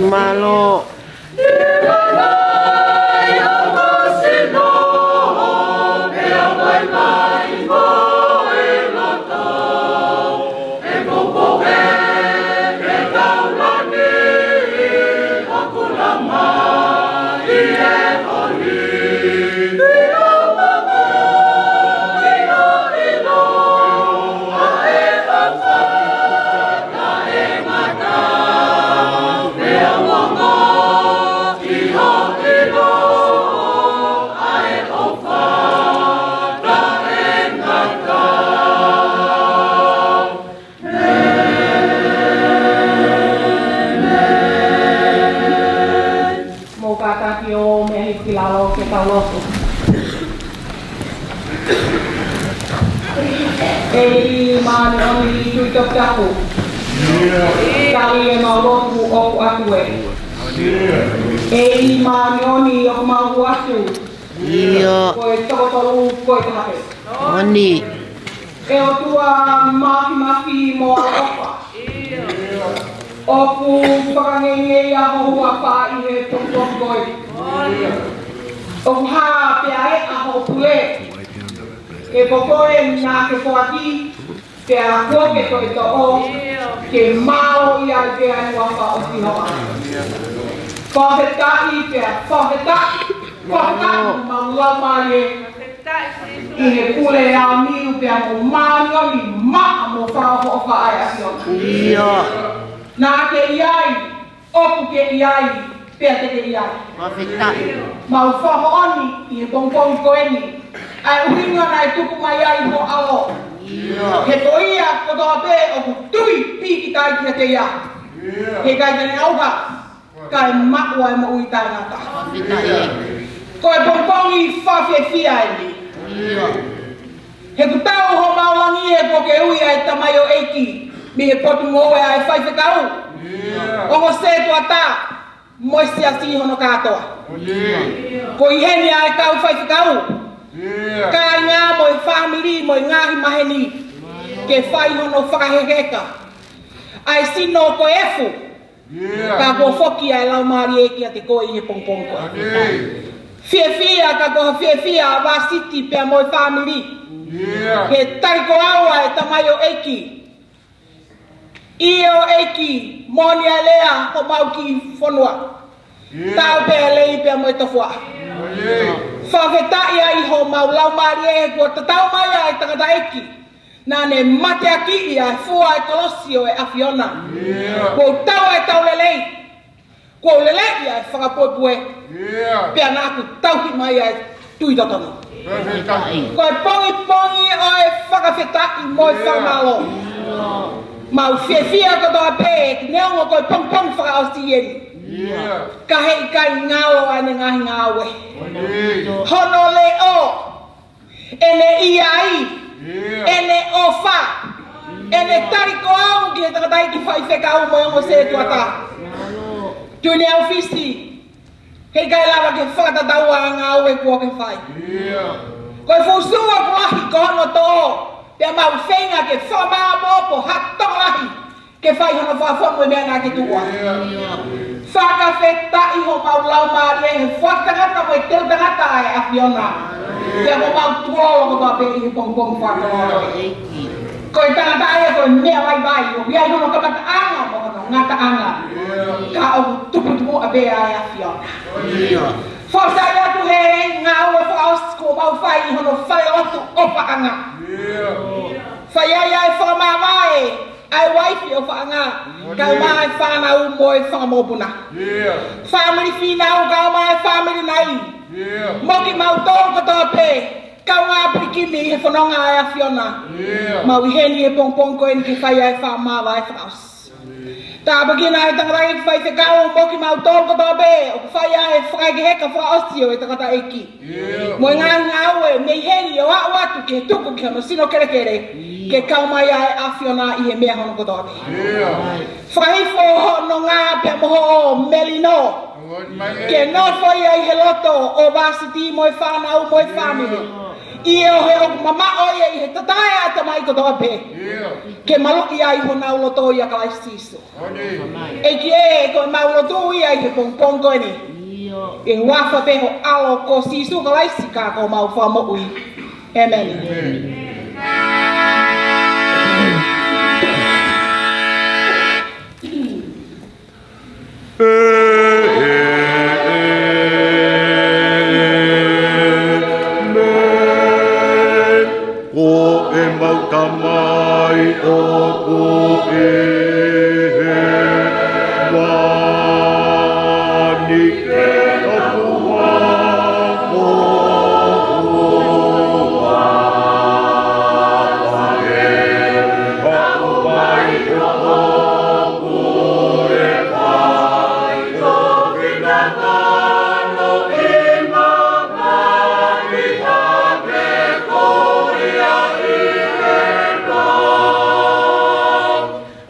Malo.
Ei maani oni tuito tapu. Kali e maulotu o atue. Ei maani oni o mau atu. Koe tokotolu koe tahe.
Oni.
E o tua mafi mo opa. Opu whakangenge a hohua wha i he tokotoi. Opu haa pia e a hopule. Ke pokoe nā ke whaki, te a koke toi to o, ke mao i ai te anua wha o tinoa. Whawhetai te a whawhetai maulau mai e, i he pule a miu te a mo maanio ni maa mo whaho o wha ai asiona. Nā ke iai, opu ke iai, pia te ke iai. Mau whaho oni i he pongpong koeni. Ai uhinga nai tuku mai ai mo alo. He toia ko toa pē o ku tui piki tai kia te ia. He kai tene auka, kai makua e mo ui tai ngata. Koe pongpongi whawhewhia e ni. He ku tau ho maulangi e ko ke ui ai tamai o eiki. Mi he potu ngoe ai whaiwhekau. Ongo se tua tā. Moi sia si hono katoa. Ko I heni ai kau fai fikau. Ka ngā moi family moi ngahi maheni. Ke fai hono whakahekeka. Ai sino ko efu. Ka ko foki ai lau mari eki a te koi he pongpong ko. Fia ka ko fia wa city pe moi family. He tariko aua e tamayo eki. Io eki moni alea ko mauki fonua. Tau pe alei pe moi tofua. Whawhetai ai ho mau lau mari e ko tatau mai ai tangata eki. Nā ne mate aki ia e fua e kolosio e afiona. Ko tau e tau lelei. Ko lelei ia e whakapoepue. Pea nā ku tau ki mai ai tui tatano. Ko e pongi o e whakawhetai mo e whamalo. Mau fia katoa pe, neongo ko e pong whakaosi eri. Ka hei kai ngalo ane ngahi ngawe. Hono le o. Ene iai. Ene ofa. Ene tariko au ki he takatai ki whai wheka au mo yongo se tuata. Tune au fisi. Hei kai lawa ke whakatatau a ngawe kua ke whai. Ko e fusua kulahi ko hono to. Pea mau whenga ke whamaa mopo hatong lahi. Ke whai hono whafongo e mea nā ke tua. Whakawheta I ho mau lau maari e he whakatangata mo e teo tangata e afiona. Pea mo mau tuolo ko toa pe I he pongpong whakatangata. Ko e tangata e ko e mea vai. O biai hono kamata anga mo hono ngata anga. Ka o tupu a bea e afiona. Whakatangata atu he ngā ua whakaosko mau whai I hono whai lotu opa anga. Whai ai whamamae. Ai waifi o whaanga, kau mai whanau mo e whangamopuna. Family Finau, kau mai family nai. Moki mau tōru katoa pe, kau ngā pirikimi he whanonga ai a whiona. Mau I heni he pongpong koe ni ke whai ai whamawa e whaus. Tā pakina e tangarai ki whai whekau, moki mau tōru katoa pe, o ku whai ai whakaike heka whakaosio e takata eki. Mo I ngāhi ngāue, mei heni o au atu ke tuku ki hono sino kere. Ke kau mai ai a whiona I he mea hono kotoa. Whahifo hono ngā pia moho o melino. Ke nofo I ai he loto o vasiti mo I whanau mo I family. I o he o mama oi I he tatae ata mai kotoa pe. Ke maluki ai honau loto I a kalai siso. Eki e ko mau loto I ai he pongpong koe ni. E wafa pe ho alo ko siso kalai sika ko mau whamo ui. Amen.
Ko e mautamai o ko e wani ke apua ko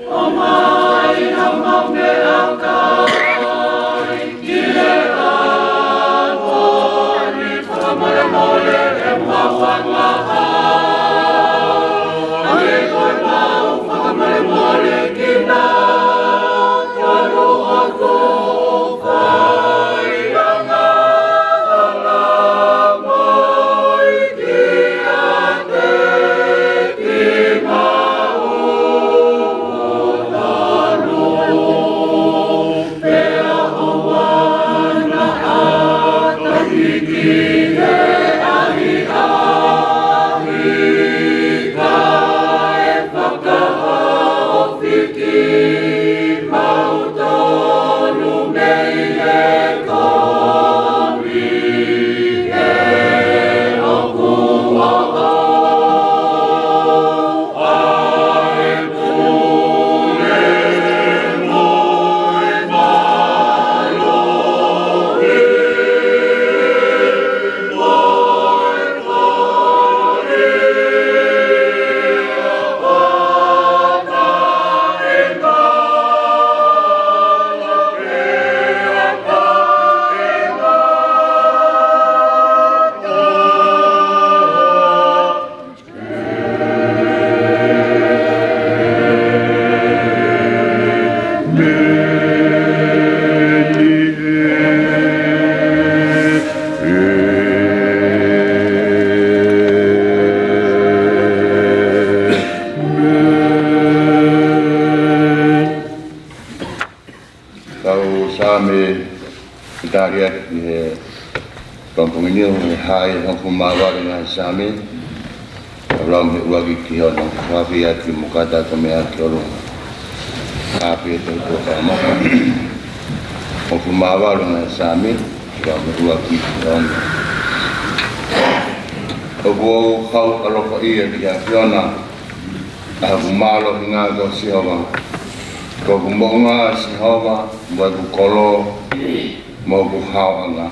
Mama.
me Italia e Pampunginio e hai hoku mawari ngai sami. Ram me wagi ki ho no fafi ati mukata to me aki oro. Api to ko ma. Hoku mawari ngai sami, ram me wagi on. Ogo kau alofa ia ki afiona. Aku malo hinga go sihawa. Ko kumbonga sihawa, mo ku kolo, mo ku hawanga.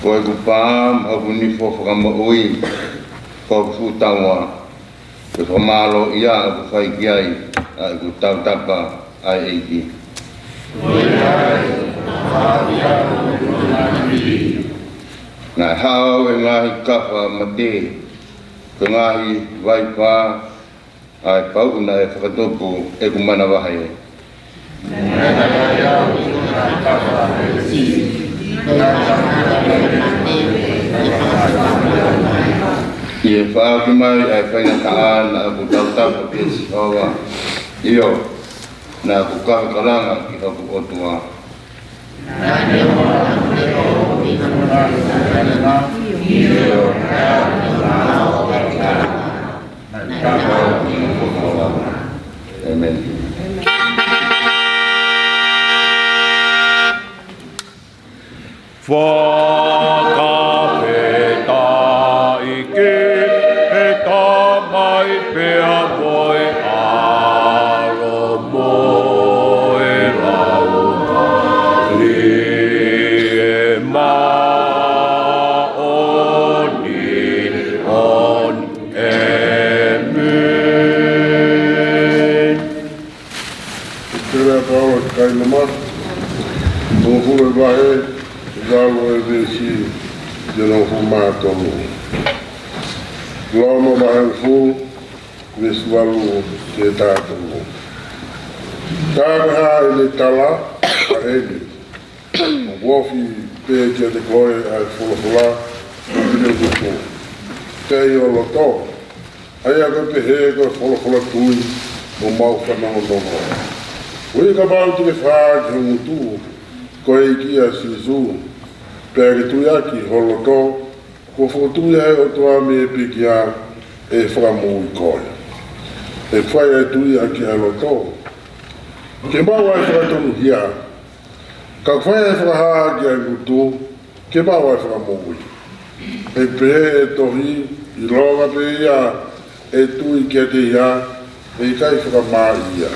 Ko ku pam, aku ni fo fakamoi, ko futawa. Ko malo ia aku fai kiai, aku tau tapa ai iki. Ngai hau e ngahi kapa mate, ko ngahi waipa, ai pau na e whakatopu e kumana wahai. I e whaaki mai ai whaina kaan na aku tautapa pesi hawa. Iyo, na aku kahakaranga ki haku otua. Amen.
Whakawheta ike e tamai pea moi aro moi raunga li e maoni on amen.
Kira Paula kai nama, bungkule bae, Ouau vesi de não fumar como Loma bahanfu visualu kita como Taha ele tala a ele o wofi peja de gloria a fulafula o filho do povo Teio loto aí agora perrega fulafula tui o mal fanão do mal o acabou de fazer um tu coiquia sisu Pere tu yaki holoto, ko fotu ya o toa me pikia e whakamu I koe. E whai e tu yaki holoto. Ke mawa e whakatonu hia, ka whai e whakaha ki a ngutu, ke mawa e whakamu I. E pe e tohi, I longa pe ia, e tu I kia te ia, e I kai whakama ia.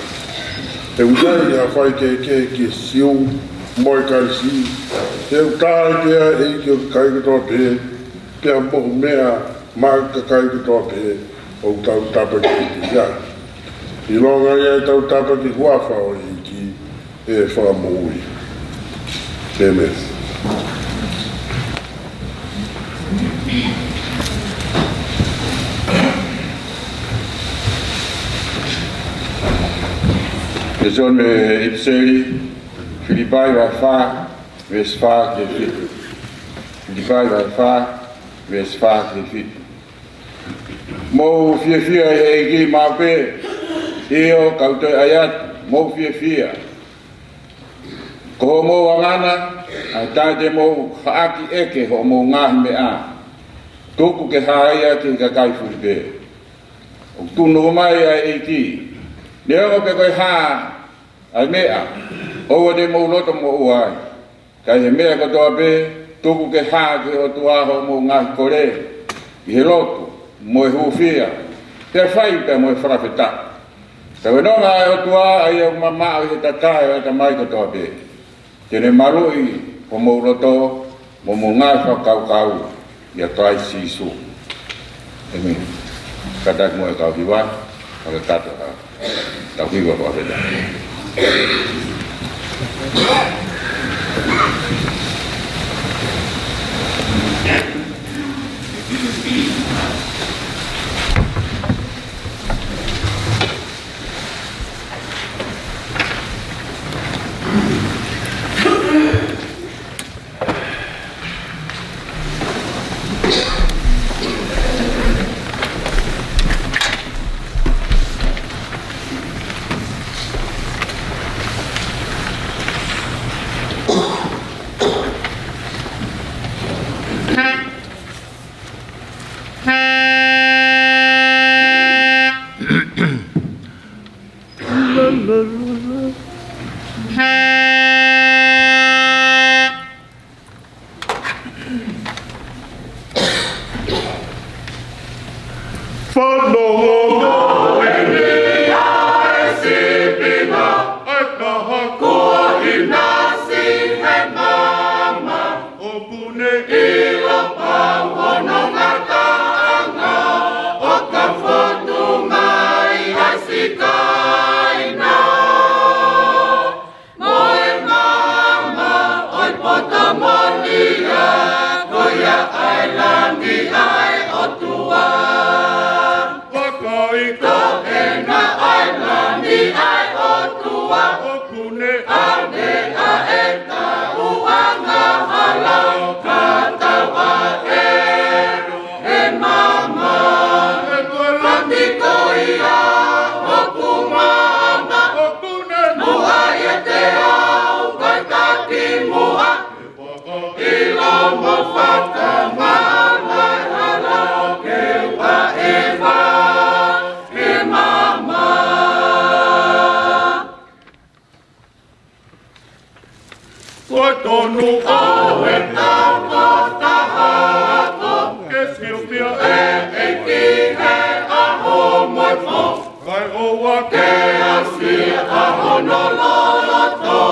E usai ia whai ke siu, moi kai si, e o tāi pia e ki o kai katoa pe, pia mohu mea maa ka kai katoa pe, o tau tapa ki te ia. I longa ia e tau tapa ki huafa o I ki e whakamoui. Amen.
E son me ipseri, Filipai vai fa, ves fa de fit. Filipai vai fa, ves fa de fit. Mo fia e ki ma pe, io kaute ayat, mo fia. Ko mo wangana, a tate mo haaki eke ho mo ngahi me a. Tuku ke haia ki ka kai fulipe. O tunu mai e ki. Leo pe koe ha, ai mea. Owa de mo loto mo uai. Kai he mea katoa pe, tuku ke haa ke o tuaho mo ngahi kore. I he loto, mo e hufia. Te whai pe mo e whakawheta. Ka wenonga e o tua ai e mama au he tatai e tamai katoa pe. Tene marui po mo loto, mo ngahi whakau i a tai sisu. Amen. Katak mo e kau hiwa, waka kato ha. Tau hiwa po aweta.
Tonu awe tamo tahako Keskilpia e kihe aho moifo Kai oa ke asi aho no loloto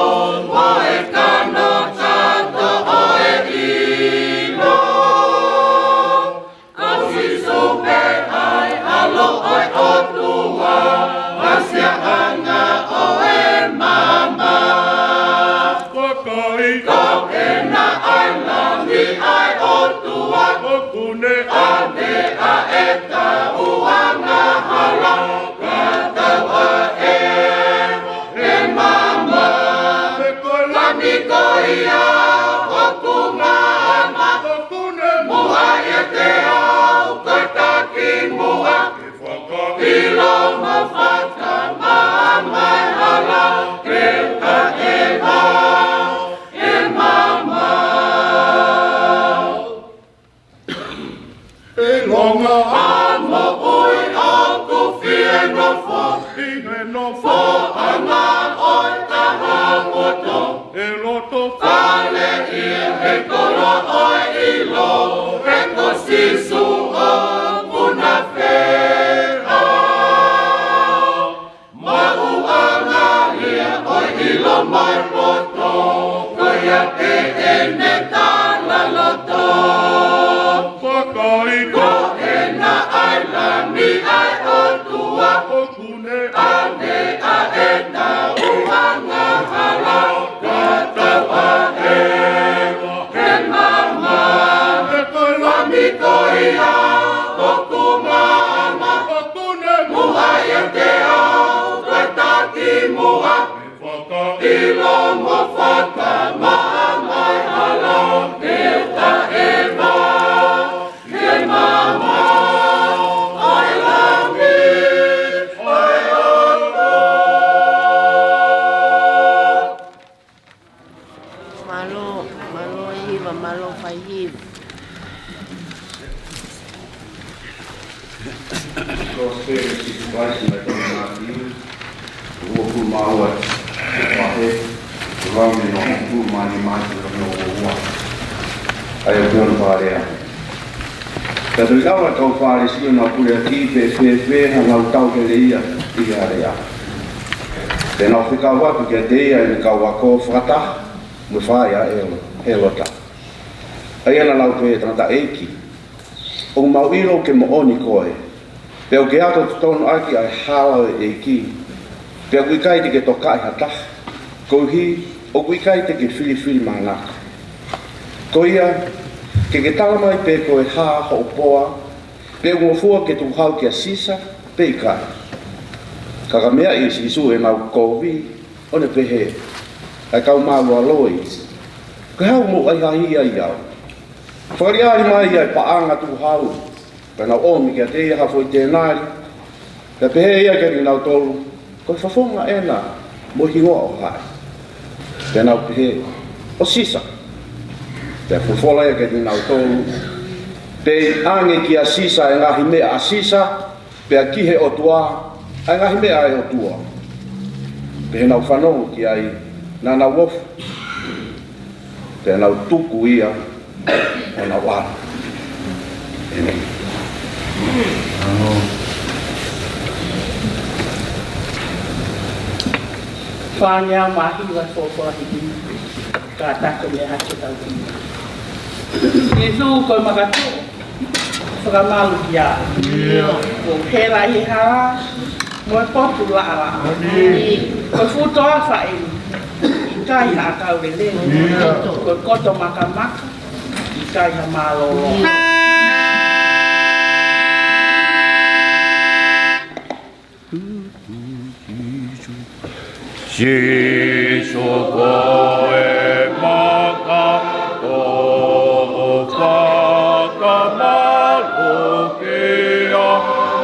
Oe kano tato oe ilo Kasi supe ai alo oe otua Asia anga oe mama Kau ena ai langi ai otua Okune ane a eta uanga hala Katau a e mama Lami koia okuma ama Mua e te au kataki mua Ilo mawhaka mamai hala Keta e Longa amo ui aku fieno fo Ino fo ana oi tahangoto E loto fale e kolo oi ilo E ko sisu o kuna fea Mau anga hia oi ilo mai poto Koia te ene tala loto Ko ena ai lami ai otua Okune ane a eta uanga hala Katau a he mama Lami koia okuma ama Muhai e te au kataki mua Ilo mo whaka mamai hala Keta e
Malo fai
Tapi kau kau faham sih nak kuliah PPP hang tahu ke dia dia. Dan aku kau waktu ke dia kau aku fata mufaya elota. Ayana lau pe tanta eki. O mau ilo ke mo oni koe. Peo ke ato tono aki ai hala eki. Peo kui kai te ke tokai hata. Kohi o kui kai te ke fili manaka. Koia ke tala mai pe koe ha ho poa. Peo mo fua ke tu hau ke sisa pe kai. Kaka mea isi su e mau kovi one pe he. Ai kau mau aloi. Ko hau mo ai ai au. Whakariari mai ai paanga tu hau. Pena omi kia te ha foi tēnari. Te pehe ia ke nau tolu. Ko whawhonga ena mo hingoa o hai. Pena pehe o sisa. Te whawhola ia ke nau tolu. Pe ange ki a sisa e ngahi mea a sisa. Pe a kihe o tua. A ngahi mea e o tua. Pehe nau whanongu ki ai nana wofu. Te nau tuku ia. Ona wala.
Whāngia mahi wa sōpōhi ka tako me hake tau e sū koe makato whakamalu ki a ko hera i hara mo e potu lara ko futoa whae i kai ha kau le le ko koto makamaka i kai ha malolo
Shiso koe maka o whakamalu kia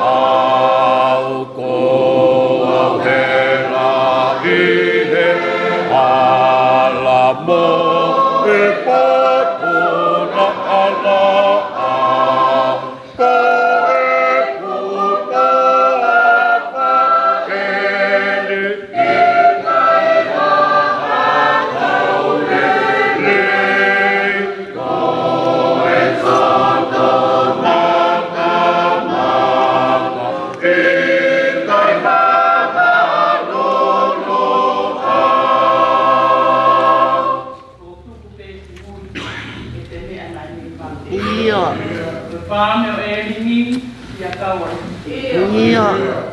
au ko au hera ihe ala mo e potu na ala Yeah.
whāmeo e ringi ia kaua. Ia.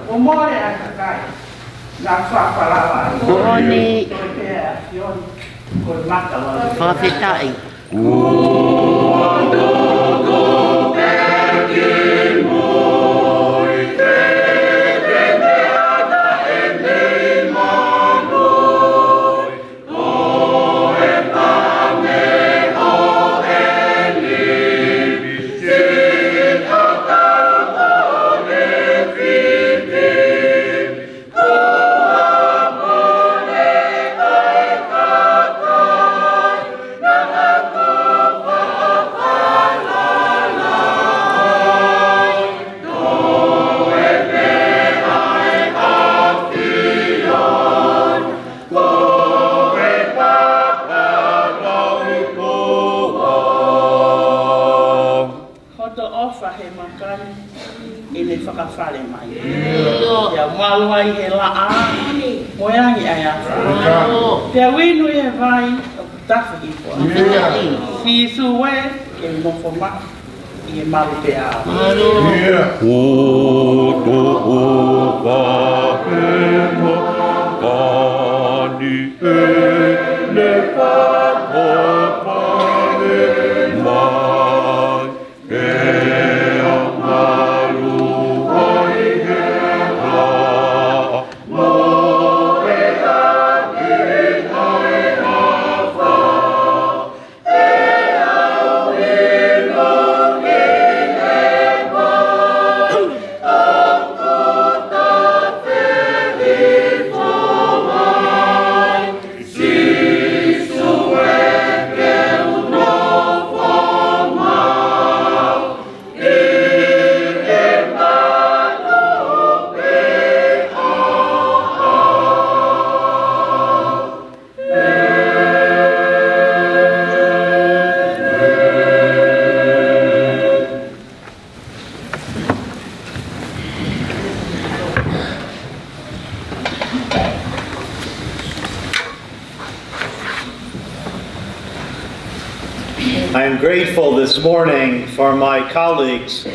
O more a kakai. Nā whakarawa.
Oni.
Koe pēa fioni. Koe makawa.
Whawhetai.
Whakawhare mai. Ia maluai he laa, moeangi ai awha. Pea winu e vai, o kutafu i poa. Si suwe, e mofo ma, i e malu pea au.
O to o whahemo, kani e le whakawhare mai. Pea malu ai he rā, mo e tangi ai awha. E au ino ki he mai, tōku tā whiri whomai. Si sue ke uno whomau, I e manu pe
I am grateful this morning for my colleagues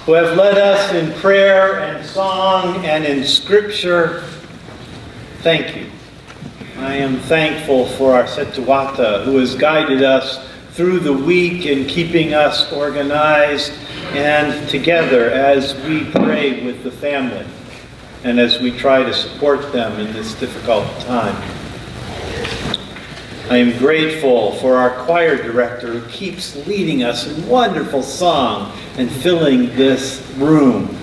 who have led us in prayer and song and in scripture. Thank you. I am thankful for our Setuata who has guided us through the week in keeping us organized and together as we pray with the family and as we try to support them in this difficult time. I am grateful for our choir director who keeps leading us in wonderful song and filling this room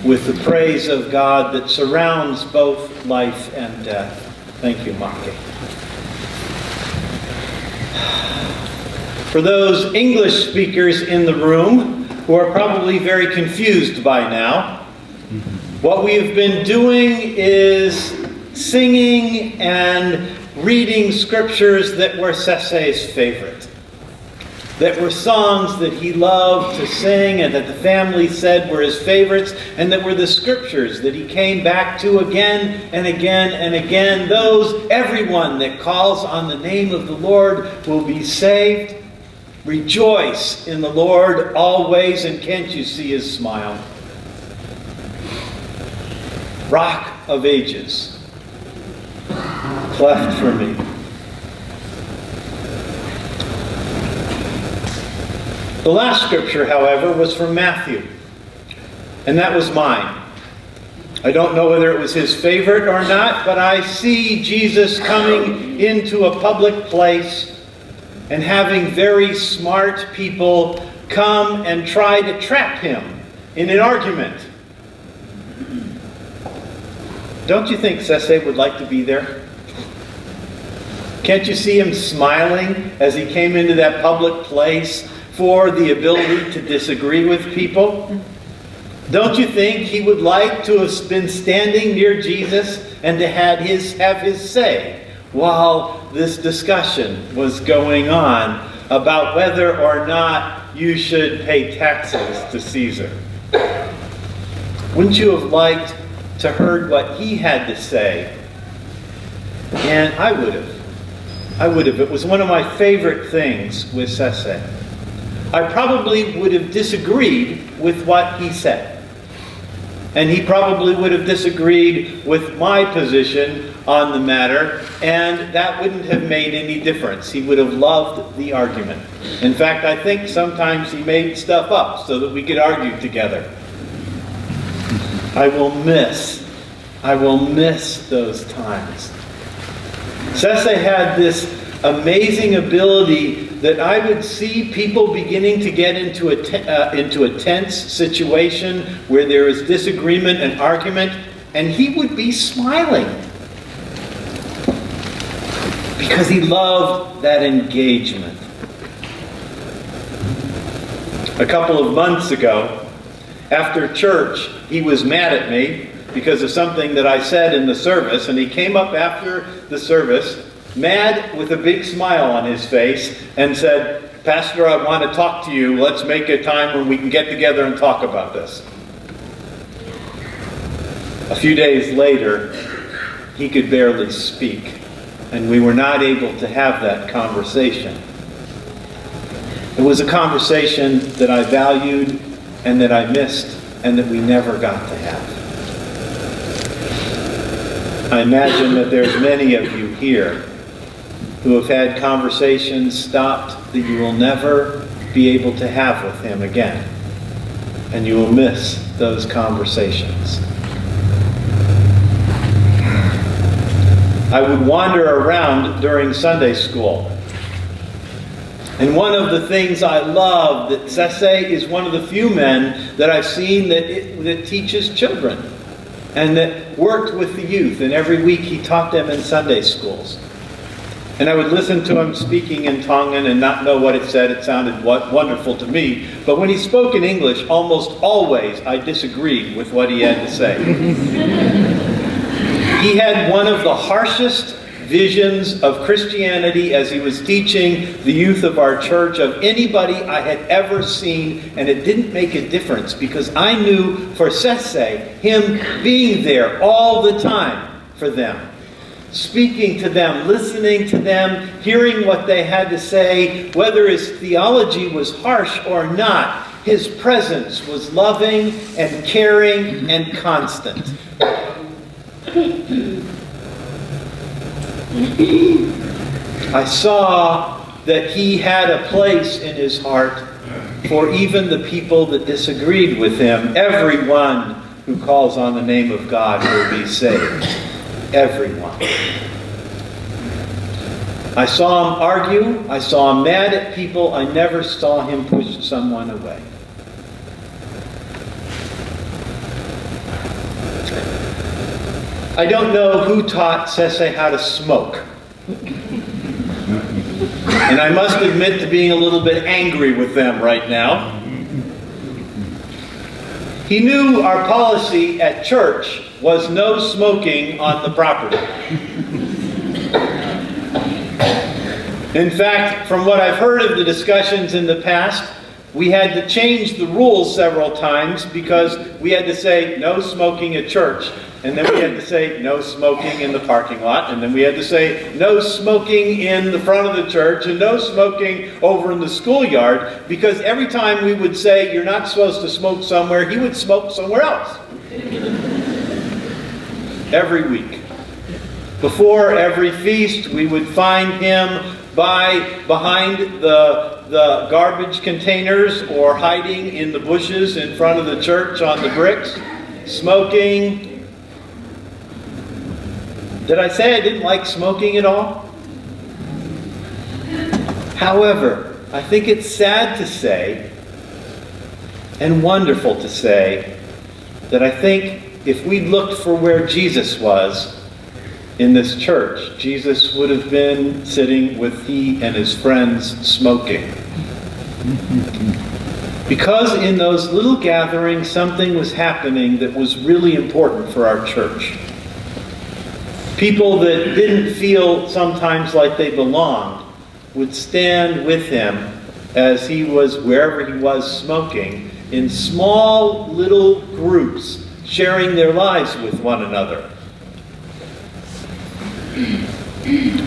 with the praise of God that surrounds both life and death. Thank you, Make. For those English speakers in the room who are probably very confused by now, what we have been doing is singing and reading scriptures that were Sese's favorite, that were songs that he loved to sing and that the family said were his favorites, and that were the scriptures that he came back to again and again and again. Those, everyone that calls on the name of the Lord will be saved. Rejoice in the Lord always, and can't you see his smile? Rock of Ages, cleft for me. The last scripture, however, was from Matthew, and that was mine. I don't know whether it was his favorite or not, but I see Jesus coming into a public place and having very smart people come and try to trap him in an argument. Don't you think Sese would like to be there? Can't you see him smiling as he came into that public place for the ability to disagree with people? Don't you think he would like to have been standing near Jesus and to have his say while this discussion was going on about whether or not you should pay taxes to Caesar? Wouldn't you have liked to heard what he had to say? And I would have. It was one of my favorite things with Sese. I probably would have disagreed with what he said. And he probably would have disagreed with my position on the matter, and that wouldn't have made any difference. He would have loved the argument. In fact, I think sometimes he made stuff up so that we could argue together. I will miss those times. Sese had this amazing ability that I would see people beginning to get into a tense situation where there is disagreement and argument, and he would be smiling because he loved that engagement. A couple of months ago, after church, he was mad at me because of something that I said in the service, and he came up after the service mad with a big smile on his face and said, "Pastor, I want to talk to you. Let's make a time when we can get together and talk about this." A few days later, he could barely speak, and we were not able to have that conversation. It was a conversation that I valued and that I missed and that we never got to have. I imagine that there's many of you here who have had conversations stopped that you will never be able to have with him again. And you will miss those conversations. I would wander around during Sunday school. And one of the things I love, that Sese is one of the few men that I've seen that teaches children and that worked with the youth. And every week he taught them in Sunday schools. And I would listen to him speaking in Tongan and not know what it said. It sounded wonderful to me. But when he spoke in English, almost always I disagreed with what he had to say. He had one of the harshest visions of Christianity as he was teaching the youth of our church of anybody I had ever seen, and it didn't make a difference because I knew for Sese, him being there all the time for them, speaking to them, listening to them, hearing what they had to say, whether his theology was harsh or not, his presence was loving and caring and constant. I saw that he had a place in his heart for even the people that disagreed with him. Everyone who calls on the name of God will be saved. Everyone. I saw him argue. I saw him mad at people. I never saw him push someone away. I don't know who taught Sese how to smoke. And I must admit to being a little bit angry with them right now. He knew our policy at church was no smoking on the property. In fact, from what I've heard of the discussions in the past, we had to change the rules several times because we had to say no smoking at church. And then we had to say no smoking in the parking lot. And then we had to say no smoking in the front of the church and no smoking over in the schoolyard. Because every time we would say you're not supposed to smoke somewhere, he would smoke somewhere else. Every week. Before every feast, we would find him behind the garbage containers or hiding in the bushes in front of the church on the bricks, smoking. Did I say I didn't like smoking at all? However, I think it's sad to say and wonderful to say that I think if we looked for where Jesus was in this church, Jesus would have been sitting with he and his friends smoking. Because in those little gatherings something was happening that was really important for our church. People that didn't feel sometimes like they belonged would stand with him as he was wherever he was smoking in small little groups sharing their lives with one another.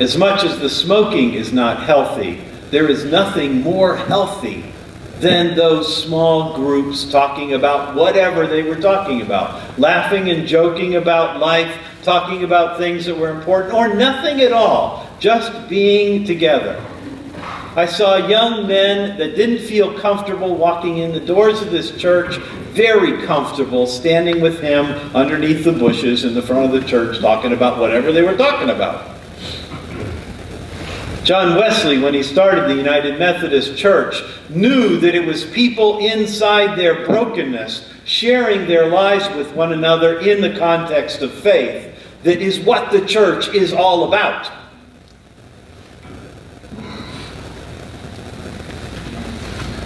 As much as the smoking is not healthy, there is nothing more healthy than those small groups talking about whatever they were talking about. Laughing and joking about life, talking about things that were important, or nothing at all, just being together. I saw young men that didn't feel comfortable walking in the doors of this church, very comfortable standing with him underneath the bushes in the front of the church talking about whatever they were talking about. John Wesley, when he started the United Methodist Church, knew that it was people inside their brokenness sharing their lives with one another in the context of faith that is what the church is all about.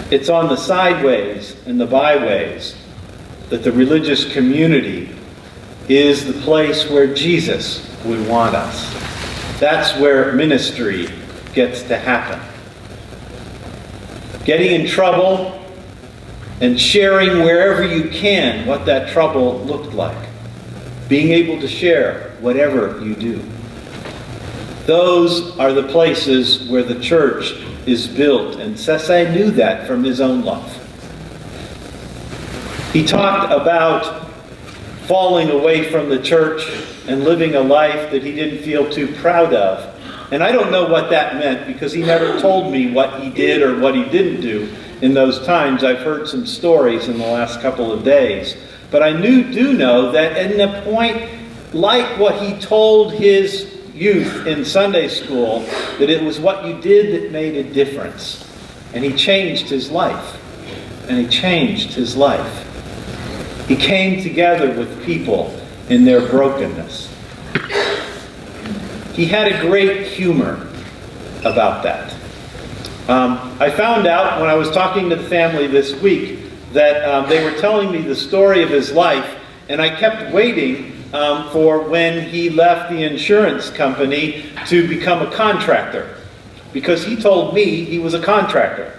It's on the sideways and the byways that the religious community is the place where Jesus would want us. That's where ministry gets to happen. Getting in trouble and sharing wherever you can what that trouble looked like. Being able to share whatever you do. Those are the places where the church is built, and Sese knew that from his own life. He talked about falling away from the church and living a life that he didn't feel too proud of. And I don't know what that meant, because he never told me what he did or what he didn't do in those times. I've heard some stories in the last couple of days. But I do know that in a point like what he told his youth in Sunday school, that it was what you did that made a difference. And he changed his life. And he changed his life. He came together with people in their brokenness. He had a great humor about that. I found out when I was talking to the family this week that they were telling me the story of his life, and I kept waiting for when he left the insurance company to become a contractor, because he told me he was a contractor.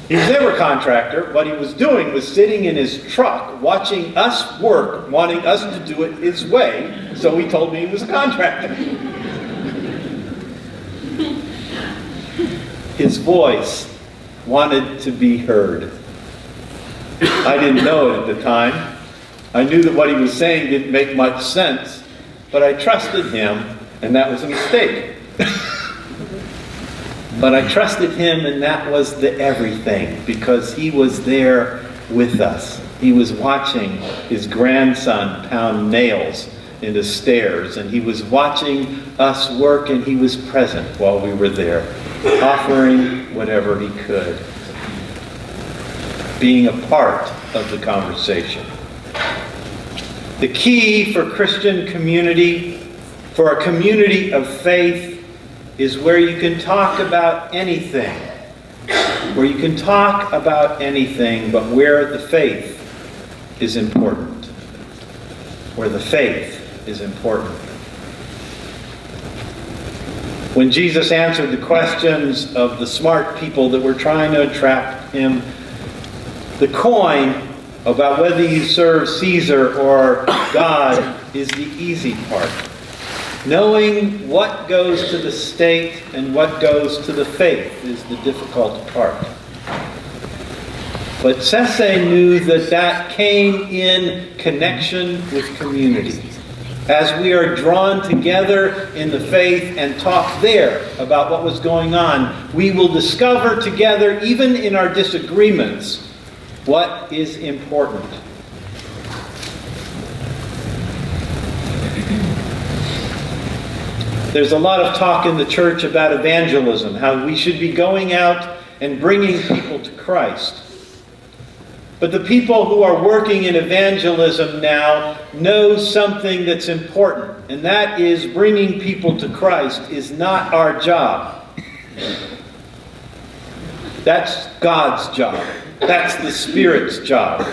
He was never a contractor. What he was doing was sitting in his truck, watching us work, wanting us to do it his way, so he told me he was a contractor. His voice wanted to be heard. I didn't know it at the time. I knew that what he was saying didn't make much sense, but I trusted him, and that was a mistake. But I trusted him, and that was the everything, because he was there with us. He was watching his grandson pound nails into stairs, and he was watching us work, and he was present while we were there, offering whatever he could, being a part of the conversation. The key for Christian community, for a community of faith, is where you can talk about anything. Where you can talk about anything, but where the faith is important. Where the faith is important. When Jesus answered the questions of the smart people that were trying to attract him, the coin about whether you serve Caesar or God is the easy part. Knowing what goes to the state and what goes to the faith is the difficult part. But Sese knew that that came in connection with community. As we are drawn together in the faith and talk there about what was going on, we will discover together, even in our disagreements, what is important. There's a lot of talk in the church about evangelism, how we should be going out and bringing people to Christ. But the people who are working in evangelism now know something that's important, and that is bringing people to Christ is not our job. That's God's job. That's the Spirit's job.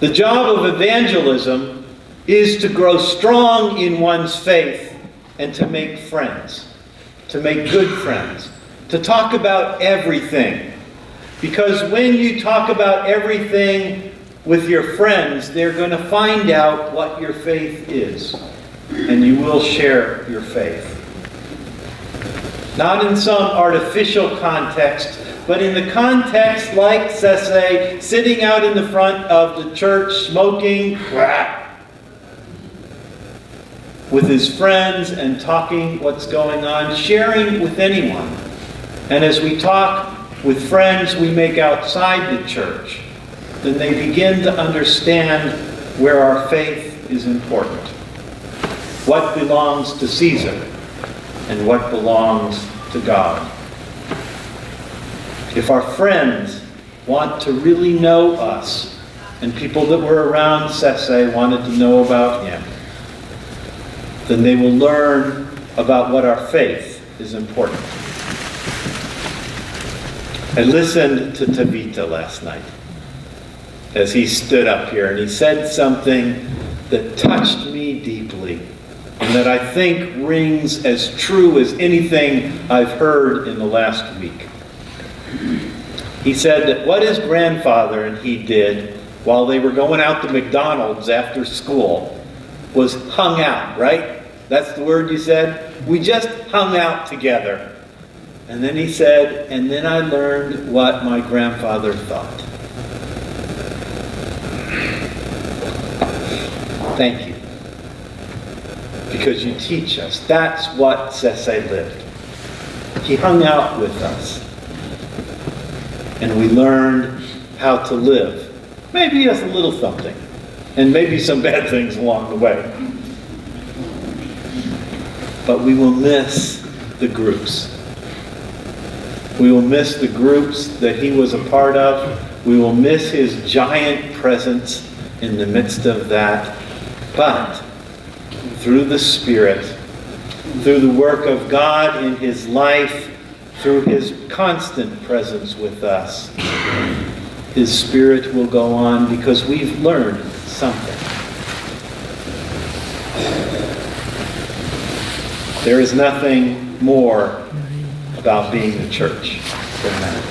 The job of evangelism is to grow strong in one's faith and to make friends, to make good friends, to talk about everything. Because when you talk about everything with your friends, they're going to find out what your faith is, and you will share your faith. Not in some artificial context, but in the context like Sese, sitting out in the front of the church, smoking crack with his friends and talking what's going on, sharing with anyone. And as we talk with friends we make outside the church, then they begin to understand where our faith is important. What belongs to Caesar and what belongs to God. If our friends want to really know us, and people that were around Sese wanted to know about him, then they will learn about what our faith is important. I listened to Tavita last night as he stood up here, and he said something that touched me deeply and that I think rings as true as anything I've heard in the last week. He said that what his grandfather and he did while they were going out to McDonald's after school was hung out, right? That's the word you said? We just hung out together. And then he said, and then I learned what my grandfather thought. Thank you. Because you teach us. That's what Sese lived. He hung out with us. And we learned how to live. Maybe just a little something. And maybe some bad things along the way. But we will miss the groups. We will miss the groups that he was a part of. We will miss his giant presence in the midst of that. But through the Spirit, through the work of God in his life, through his constant presence with us, his Spirit will go on because we've learned something. There is nothing more about being the church than that.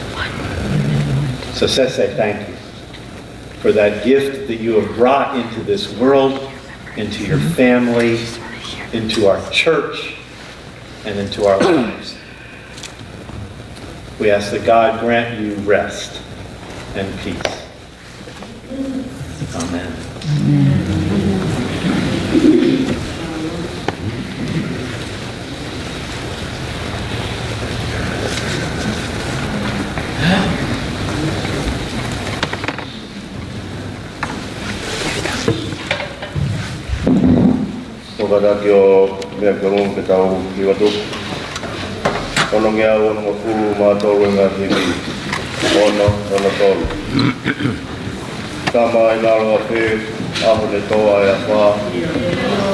So Sese, thank you for that gift that you have brought into this world, into your family, into our church, and into our lives. We ask that God grant you rest and peace. Amen.
Pada kyo mea kerong ke tau ki watu. Kono ngea ono mafu ma tolu ngā tiki. Ono tolu. Kama i naro a whē, aho ne toa e a whā.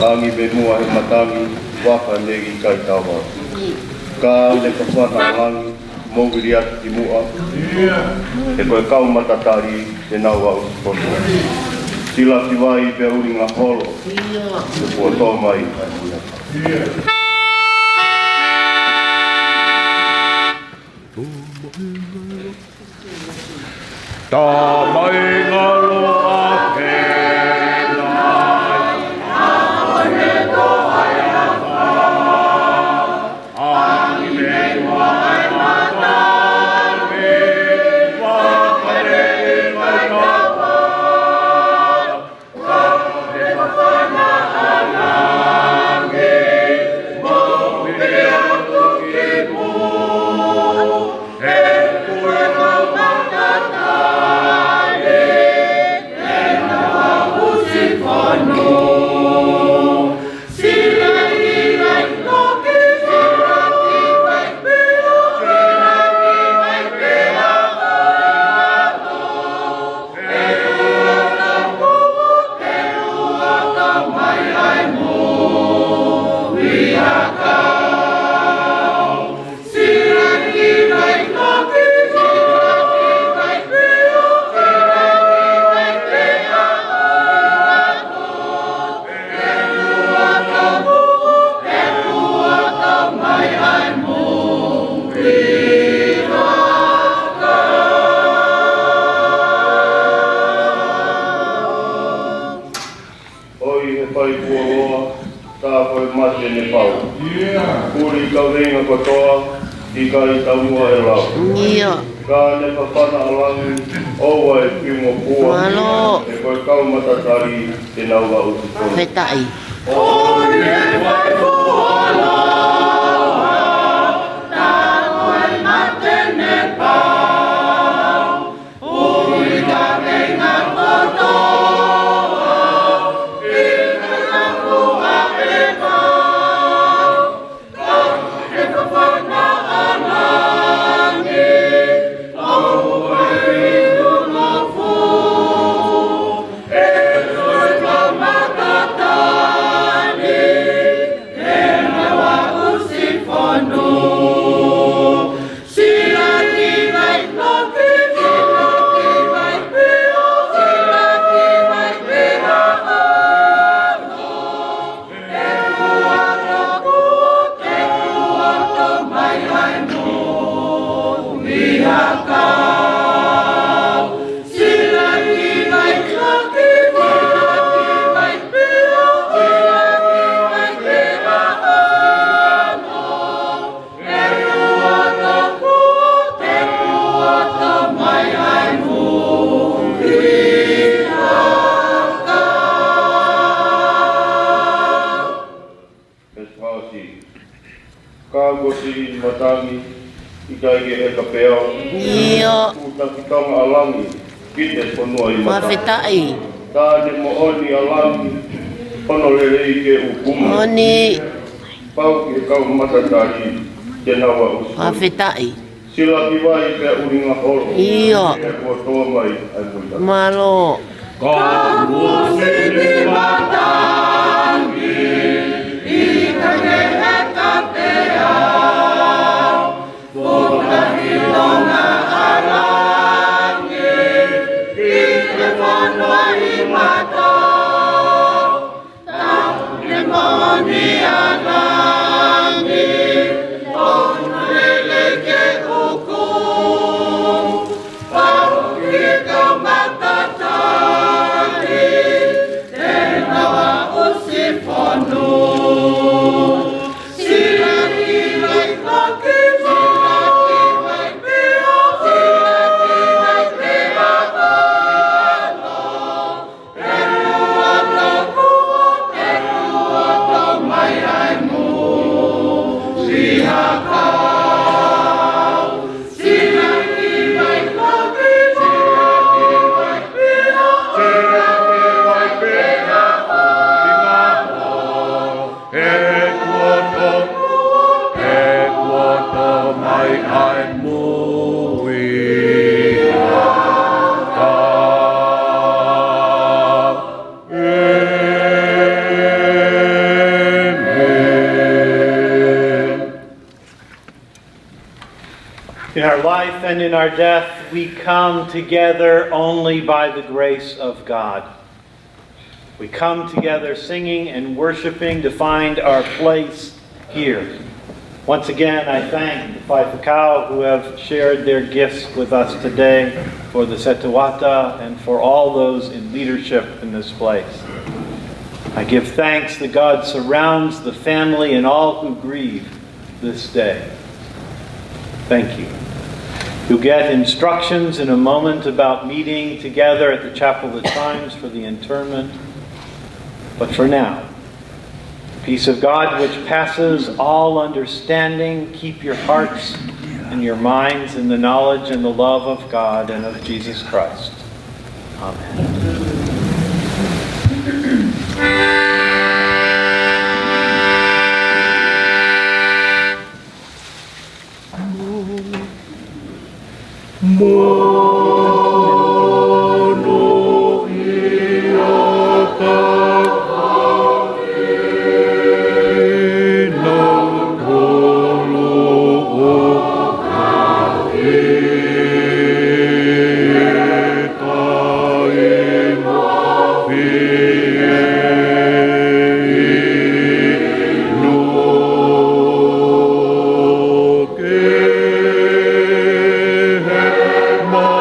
Tangi me mua he matangi, waka negi kai tawa. Ka ne ka whana langi, mongiri atu ki mua. E koe kau matatari te nau au kono. Sila ki wai pe uri ngā holo, te pua tō mai. Tā mai ngā loa whenai, āhone tō ai a whā, āngi me mua ai matāme, wākare e mai ngā I ka I taunua e lau.
Ia.
Ka ne papana alangi owa e pimo kua.
Malo.
E koe kau matatari e nau wa uti kona.
Whetai. Whetai.
Ka ne mo oni alangi ono lele I ke ukumu.
Oni.
Pau ke kau matatari te nawa usi.
Whetai.
Sila ki wai pe uringa holo.
Ia.
E kua toa mai ai muita.
Malo.
Ka musi matangi I ka ne he ka pea. Fuka hilonga alangi I te whanua I mata. Tau ne moni alangi Ono lele ke uku. Pau ki ka matatari te nawa usi whanu. Sila ki mai paki sila ki mai pia. Sila ki mai pia alo. Te ruata kua, te ruata mai ai mu. Siha kau. Sila ki mai paki, sila ki mai pia. Sila ki mai pia alo. E kuoto mai ai mui.
In our life and in our death, we come together only by the grace of God. We come together singing and worshiping to find our place here. Once again, I thank the Faifakau who have shared their gifts with us today, for the Setawata, and for all those in leadership in this place. I give thanks that God surrounds the family and all who grieve this day. Thank you. You'll get instructions in a moment about meeting together at the Chapel of Chimes for the interment. But for now, the peace of God which passes all understanding, keep your hearts and your minds in the knowledge and the love of God and of Jesus Christ. Amen.
Ma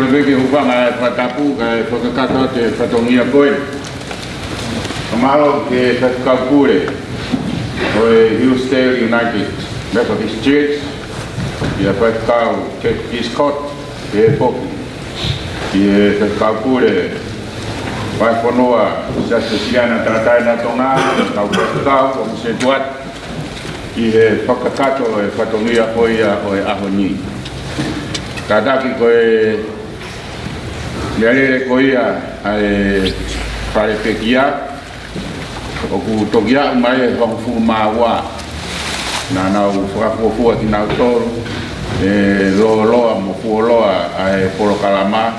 Ko le veke upanga e whatapu ka e whakakata te whatongia koe. Kamaro ke whakakapure o e Hillsdale United Methodist Church. Ia whakakau Church Eastcott e poki. Ia whakakapure vai whanua sa se siana tātai na tonga, tau whakakau o se tuat. I he whakakato e whatongia koea o e ahoni. Tātaki koe Niarere koia ai pare pekia o ku tokia mai e fu mawa na na u fu ki na toru e lo mo fu loa ai polo kalama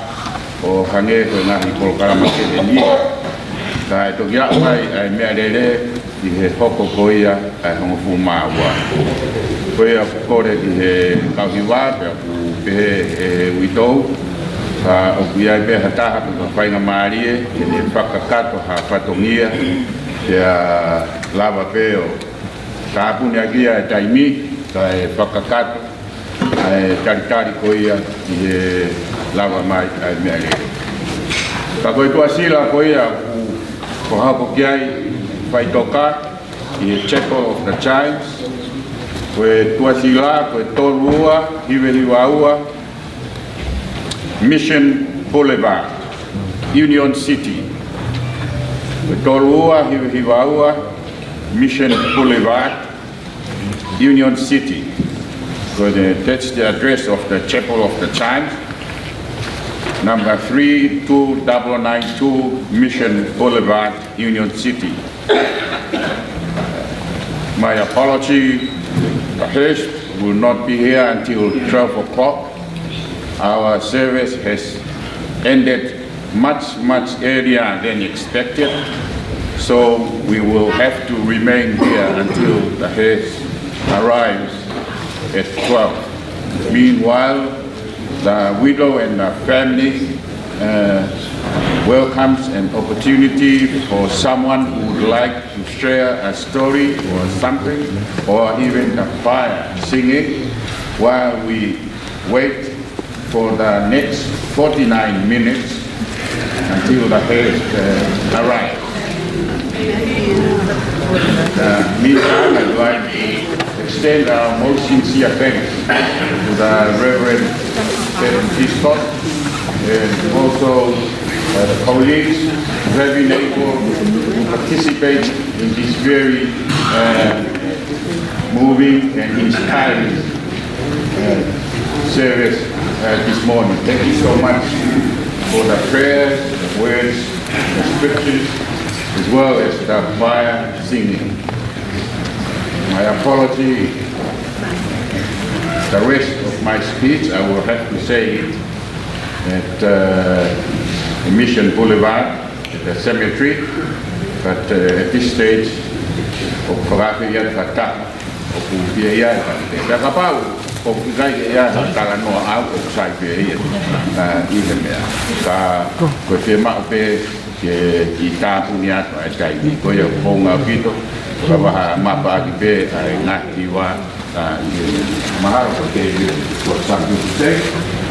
o hange ko na ni polo kalama ke ni ka tokia mai ai mearere i he hoko koia ai fu mawa koia kore ki he kauhiwa pe ku pe e witou ka o kuia be hataha pe whainga maarie ke ne whakakato ha whatongia te a lava peo ka apune agia e taimi ka e whakakato e taritari koia i e lava mai ai mea lere ka koe tua sila koia ko hako kiai whaitoka i e Chapel of the Chimes koe tua sila koe tolua hiwe hiwa ua Mission Boulevard, Union City. Tolua Hiwaua, Mission Boulevard, Union City. So that's the address of the Chapel of the Chimes. Number 32992 Mission Boulevard, Union City. My apology, the host will not be here until 12 o'clock. Our service has ended much earlier than expected, so we will have to remain here until the host arrives at 12. Meanwhile, the widow and the family welcomes an opportunity for someone who would like to share a story or something, or even a choir singing, while we wait for the next 49 minutes until the host arrives. Meantime, I'd like to extend our most sincere thanks to the Reverend Eastcott and also the colleagues who have been able to participate in this very moving and inspiring service this morning. Thank you so much for the prayers, the words, the scriptures, as well as the choir singing. My apology, the rest of my speech I will have to say it at Mission Boulevard, at the cemetery, but at this stage, o whakawhia whata, o kuhia ia e whakapau, o kai ia tala noa au o sai pe ia i he mea ka ko te mao pe ke i tāpuni atu ai kai ni ko ia honga pito ka waha mapa aki pe ai ngati wa i maharo ko te ko sangu te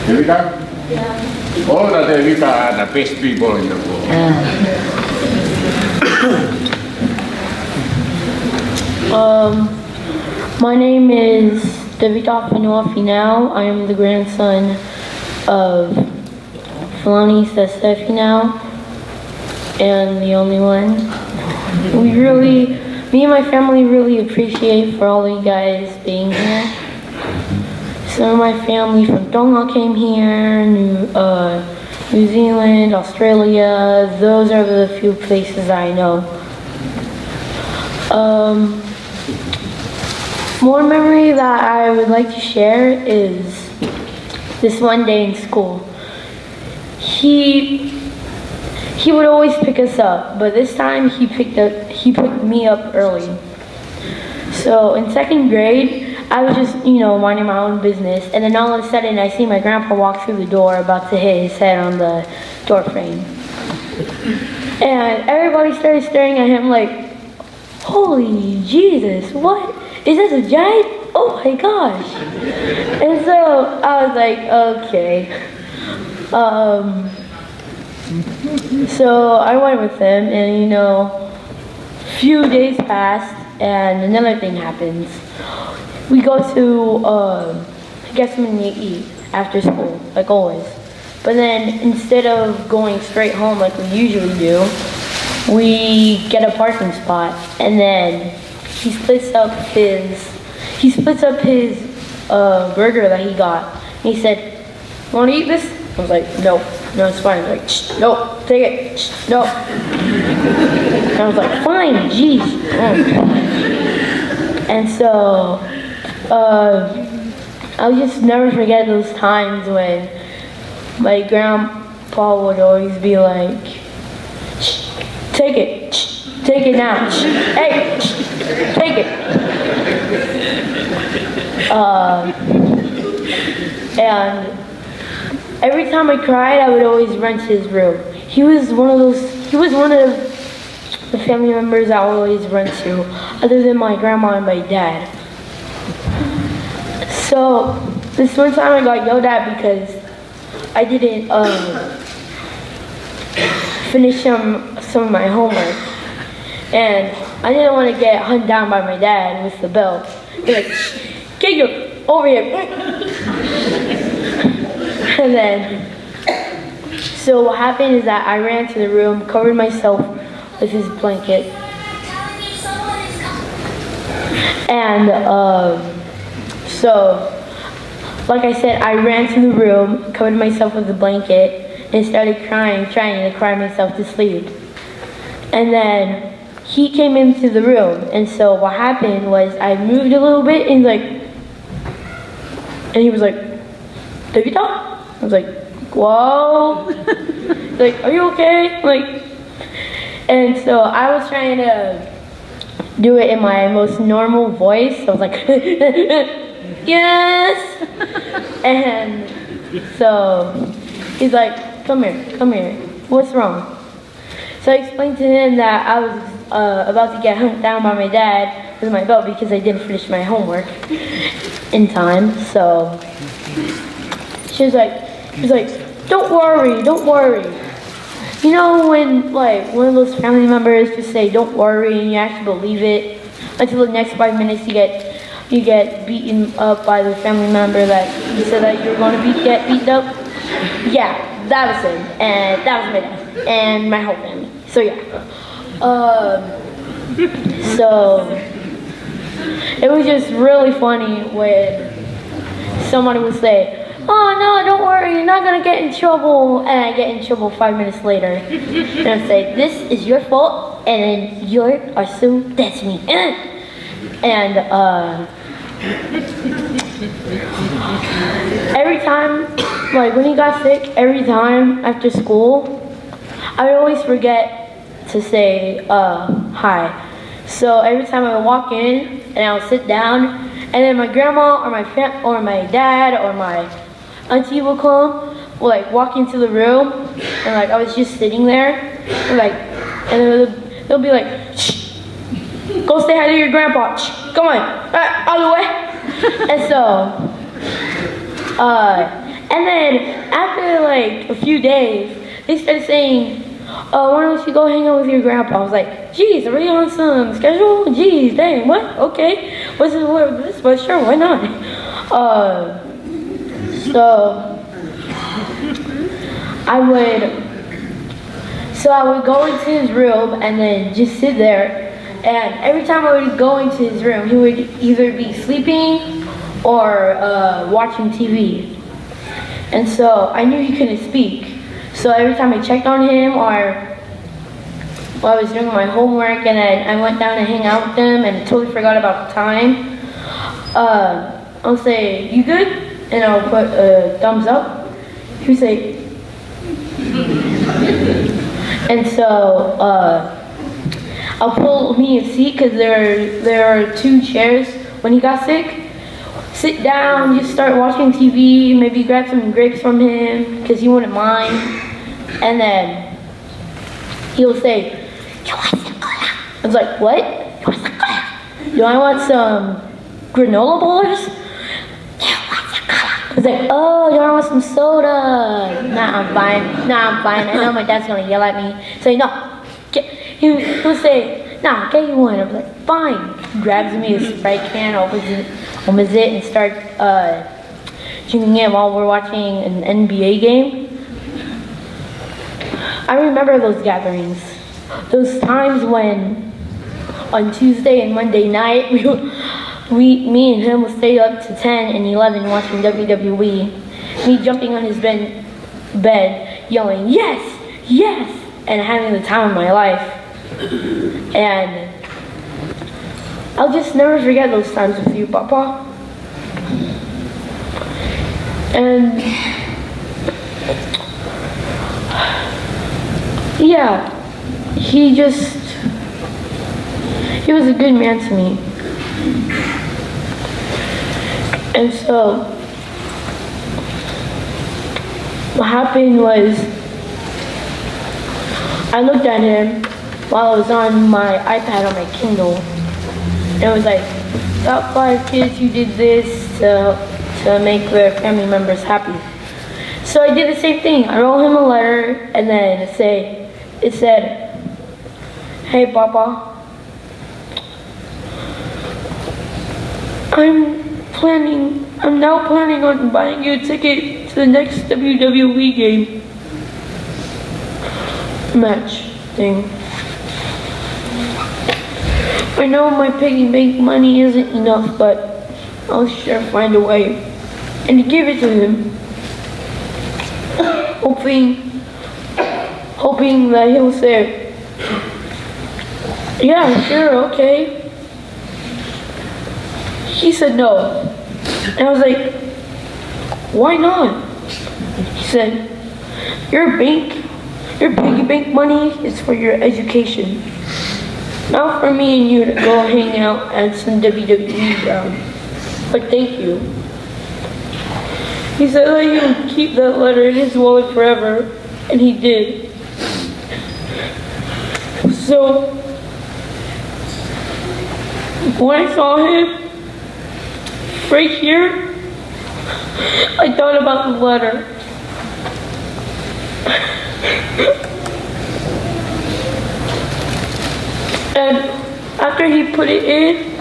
Evita? All the Evita are the best people in the world.
My name is Ouau Malanga Finau. I am the grandson of Falanisese Finau and the only one. Me and my family really appreciate for all of you guys being here. Some of my family from Tonga came here, New Zealand, Australia. Those are the few places I know. More memory that I would like to share is this one day in school. He would always pick us up, but this time he picked me up early. So in second grade, I was just, minding my own business, and then all of a sudden I see my grandpa walk through the door about to hit his head on the door frame. And everybody started staring at him like, holy Jesus, what? Is this a giant? Oh my gosh. And so I was like, okay. So I went with him, and a few days passed, and another thing happens. We go to get something to eat after school, like always. But then instead of going straight home like we usually do, we get a parking spot, and then he splits up his burger that he got. And he said, "Want to eat this?" I was like, "No, it's fine." He's like, "Shh, no, take it, shh, no." And I was like, "Fine, jeez." And so, I'll just never forget those times when my grandpa would always be like, "Shh, take it, shh, take it now, shh, hey, shh, take it." And every time I cried, I would always run to his room. He was one of the family members I always run to, other than my grandma and my dad. So this one time I got yelled at because I didn't finish some of my homework, and I didn't want to get hunted down by my dad with the belt. He's like, "Get you over here." And then, so what happened is that I ran to the room, covered myself with his blanket, and so, like I said, I ran to the room, covered myself with the blanket, and started crying, trying to cry myself to sleep. And then he came into the room, and so what happened was I moved a little bit, and he was like, "Davida?" I was like, "Whoa." He's like, "Are you okay?" And so I was trying to do it in my most normal voice. I was like, "Yes." And so he's like, come here, what's wrong?" So I explained to him that I was about to get hunted down by my dad with my belt because I didn't finish my homework in time. So he was like, don't worry. You know when one of those family members just say "don't worry" and you have to believe it until the next 5 minutes you get beaten up by the family member that you said that you were going to get beaten up? Yeah, that was him, and that was my dad and my whole family. So yeah. So it was just really funny when somebody would say, "Oh no, don't worry, you're not gonna get in trouble," and I get in trouble 5 minutes later. And I say, "This is your fault, and then you are so dead to me." And every time, when he got sick, every time after school, I would always forget to say hi. So every time I would walk in and I would sit down, and then my grandma or my dad or my auntie will come, walk into the room, and I was just sitting there, and they'll be like, "Shh, go say hi to your grandpa. Shh, come on, out of the way." And so, and then after a few days, they started saying, "Why don't you go hang out with your grandpa?" I was like, "Geez, are we on some schedule? Geez, dang, what? Okay, what's this? But sure, why not?" So I would go into his room and then just sit there. And every time I would go into his room, he would either be sleeping or watching TV. And so I knew he couldn't speak. So every time I checked on him or while I was doing my homework and then I went down to hang out with him and totally forgot about the time, I'll say, "You good?" And I'll put a thumbs up. He would say, and so I'll pull me a seat because there are 2 chairs when he got sick. Sit down, just start watching TV, maybe grab some grapes from him because he wouldn't mind. And then he'll say, "You want some cola?" I was like, "What? You want some cola? Do I want some granola bars?" "You want some cola?" I was like, oh, y'all want some soda? Nah, I'm fine. Nah, I'm fine. I know my dad's gonna yell at me. So no, he'll say, nah, get you one. I was like, fine. He grabs me a Sprite can, opens it, and starts drinking it while we're watching an NBA game. I remember those gatherings. Those times when on Tuesday and Monday night, me and him would stay up to 10 and 11 watching WWE. Me jumping on his bed yelling, yes, yes, and having the time of my life. And I'll just never forget those times with you, Papa. And yeah, he was a good man to me. And so what happened was I looked at him while I was on my iPad on my Kindle, and it was like, top 5 kids who did this to make their family members happy. So I did the same thing. I wrote him a letter, and then it said, hey Papa, I'm now planning on buying you a ticket to the next WWE game match thing. I know my piggy bank money isn't enough, but I'll sure find a way. And he gave it to him, hoping that he'll say, yeah, sure, okay. He said no. And I was like, why not? He said, your piggy bank money is for your education. Not for me and you to go hang out at some WWE ground. But thank you. He said that he would keep that letter in his wallet forever, and he did. So, when I saw him, right here, I thought about the letter. And after he put it in,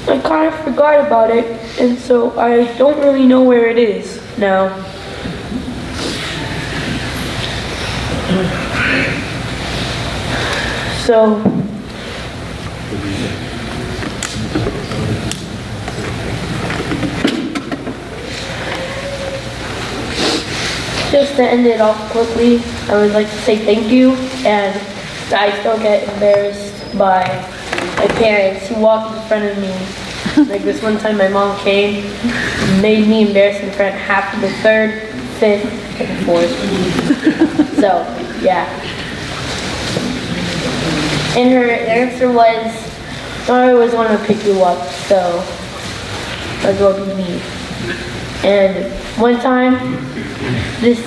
I kind of forgot about it, and so I don't really know where it is now. So, just to end it off quickly, I would like to say thank you, and I still get embarrassed by my parents who walk in front of me. Like this one time my mom came and made me embarrassed in front of half of the 3rd, 5th, and 4th. So, yeah. And her answer was, I always want to pick you up, so let's go be me. And one time, this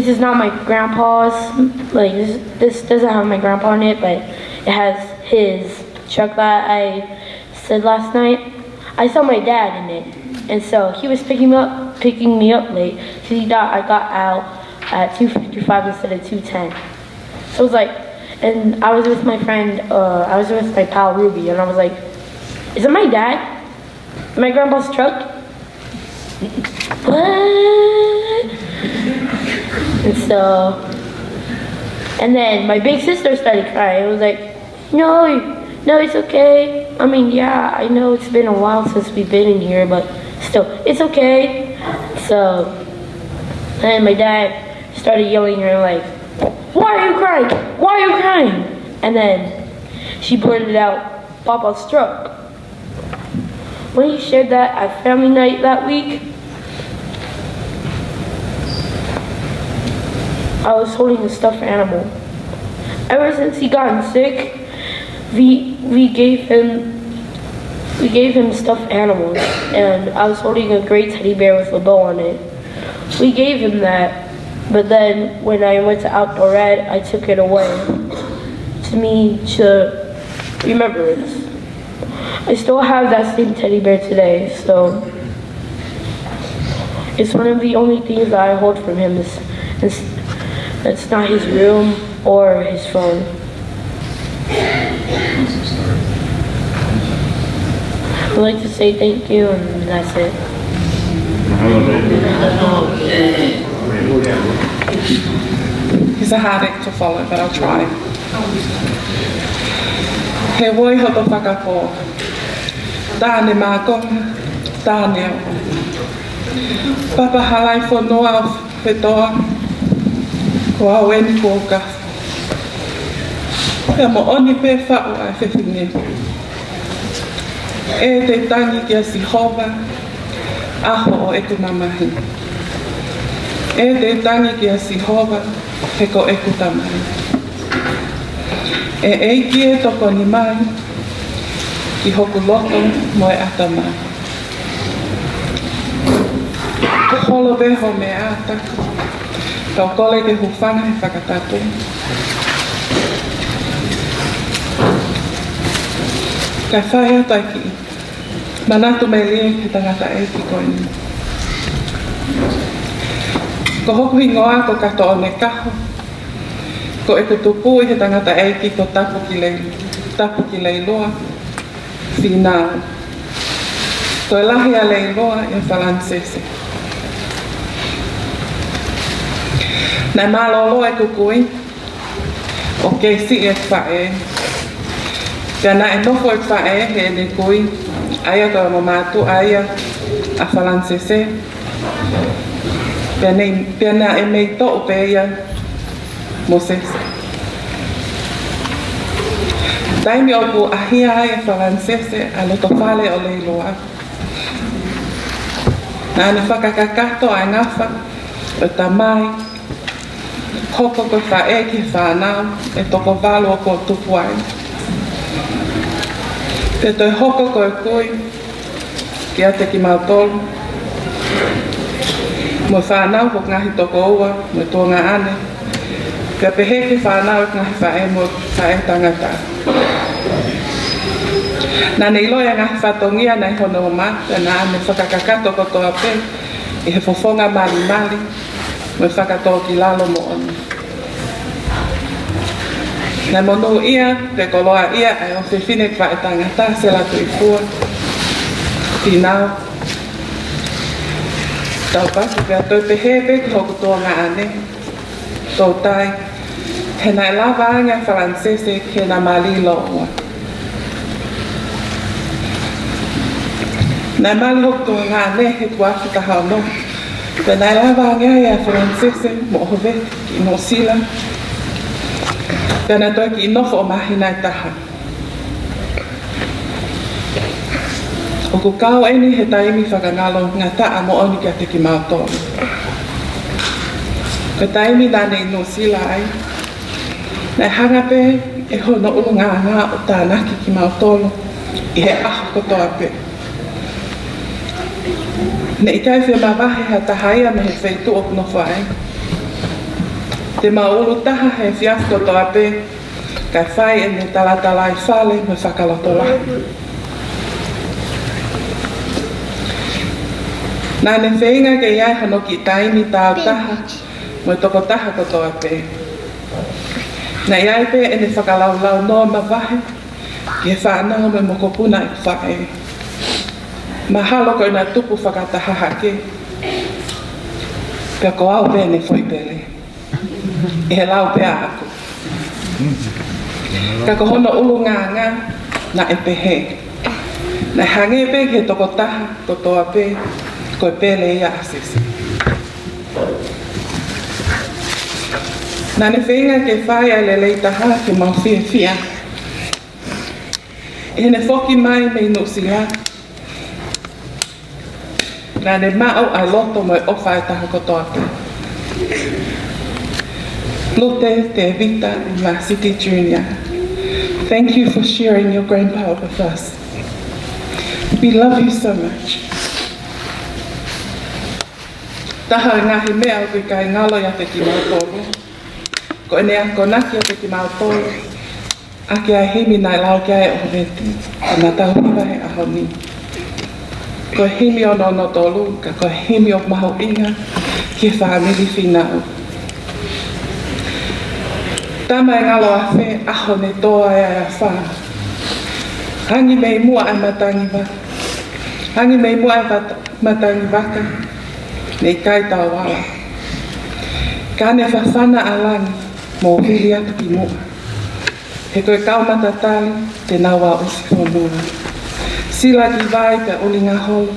is not my grandpa's, like this doesn't have my grandpa on it, but it has his truck that I said last night. I saw my dad in it, and so he was picking me up late because he thought I got out at 2:55 instead of 2:10. So it was like, and I was with my friend, I was with my pal Ruby, and I was like, is it my dad? My grandpa's truck? What? And so, and then my big sister started crying. It was like, no, it's okay. I mean, yeah, I know it's been a while since we've been in here, but still, it's okay. So, and my dad started yelling at her like, why are you crying? Why are you crying? And then she blurted out, Papa's truck. When he shared that at family night that week, I was holding a stuffed animal. Ever since he got sick, we gave him stuffed animals, and I was holding a gray teddy bear with a bow on it. We gave him that, but then when I went to Outdoor Ed, I took it away to remembrance. I still have that same teddy bear today, so It's one of the only things that I hold from him. It's not his room or his phone. I'd like to say thank you, and that's it.
He's a heartache to follow, but I'll try. He voi hoto whakapo. Tāne mākonga, tāne au. Papa halai whanua au whetoa. Ko au eni ko kafu. Pea mo oni pe whau ai whewhine. E te tangi kia sihova, aho o eku mamahi. E te tangi kia sihova, he ko eku tamahi. E eiki e toko ni mai, ki hoku loto mo e atama. Holo beho me ata, tau kole ke hufanga he whakatatu. Kai whai atai ki, manatu me lia he tangata eiki koini. Ko hoku hingoa ko kato o ne kaho, ko e tupu i he tangata eiki ko tapu ki leiloa, Finau. Ko e lahi a leiloa i Falanisese. Nai malolo e kukui, o keisi e whae. Pea na e nofo e whae he ne kui, aia koe mo mātu aia a Falanisese. Pea na e mei to upeia mo sese. Taimi opu ahia ai e Falanisese a loto whale o leiloa. Na ane whakakakato ai ngafa o tamai, hoko koe whae ki whanau e toko walo o ko tupu ai. Pe toi hoko koe kui ki ate ki mautolu. Mo whanau ho ngahi toko ua, mo tōnga ane. Pea pehe ki whanau e ngahi whae mo whae tangata. Nā nei loia ngahi whatongia nei hono o mata, nā ane whakakakato ko toa pe, i he fofonga mali mali, mo whakatoa ki lalo mo onu. Nā monu ia, te koloa ia, ai o whiwhine kwa e tangata, se Latu i fua, Finau. Tau pasi pia toi pehepe ki hoku tōnga ane, tō tai, he nai lava anga Falanisese he nā mali loa. Nai mali hoku tōnga ane he tuafi ka hao no, pe nai lava anga ia Falanisese mo hove ki no sila, pe nai toi ki inofo o mahi nai taha. O ku kau eni he taimi whakangalo ngā taa mo oni kia te ki mautolu. Ko taimi nane i no sila ai. Nai hanga pe e hono ulu ngā o tānaki ki mautolu i he aho kotoa pe. Ne i kai whia mawahe ha tahaia me he wheitu o kuno whae. Te maulu taha he whiaf kotoa pe, kai whai e me talatala i whale me whakaloto laku. Nā ne whenga ke iai hano ki taimi tāu taha, mo toko taha kotoa pe. Nā iai pe e ne whakalaulau noa mawahe, ki he whanau me mokopuna i whae. Mahalo koe nā tupu whakataha hake. Pea ko au pe ne whoi pele. I he lau pe aku. Ka ko hono ulu ngā na e pehe. Nā hange pe he toko taha kotoa pe, koe pele ia asese. Nā ne whenga ke whae ai le leitaha ke mau whia. E ne whoki mai me ino sila. Nā ne mao ai loto mo e ofa e taha kotoa pe. Lote te Vita Ma City Junior. Thank you for sharing your grandpa with us. We love you so much. Taha ngahi mea o kai ngalo ia te ki mautolu. Ko e nea konaki o te ki mautolu. Ake ai himi nai lau kia e o veti. Ka nā tau hiwa he aho ni. Ko himi o no tolu, ka ko himi o maho inga ki Falanisese Finau. Tama e ngalo a whe aho ne toa e a wha. Hangi mei mua ai matangi waka. Hangi mei mua ai matangi waka. Nei kai tau wala. Kane whawhana a langi mō hiri atu ki mua. He koe kau matatali te nawa o si whanua. Sila ki vai ka uli ngā holo.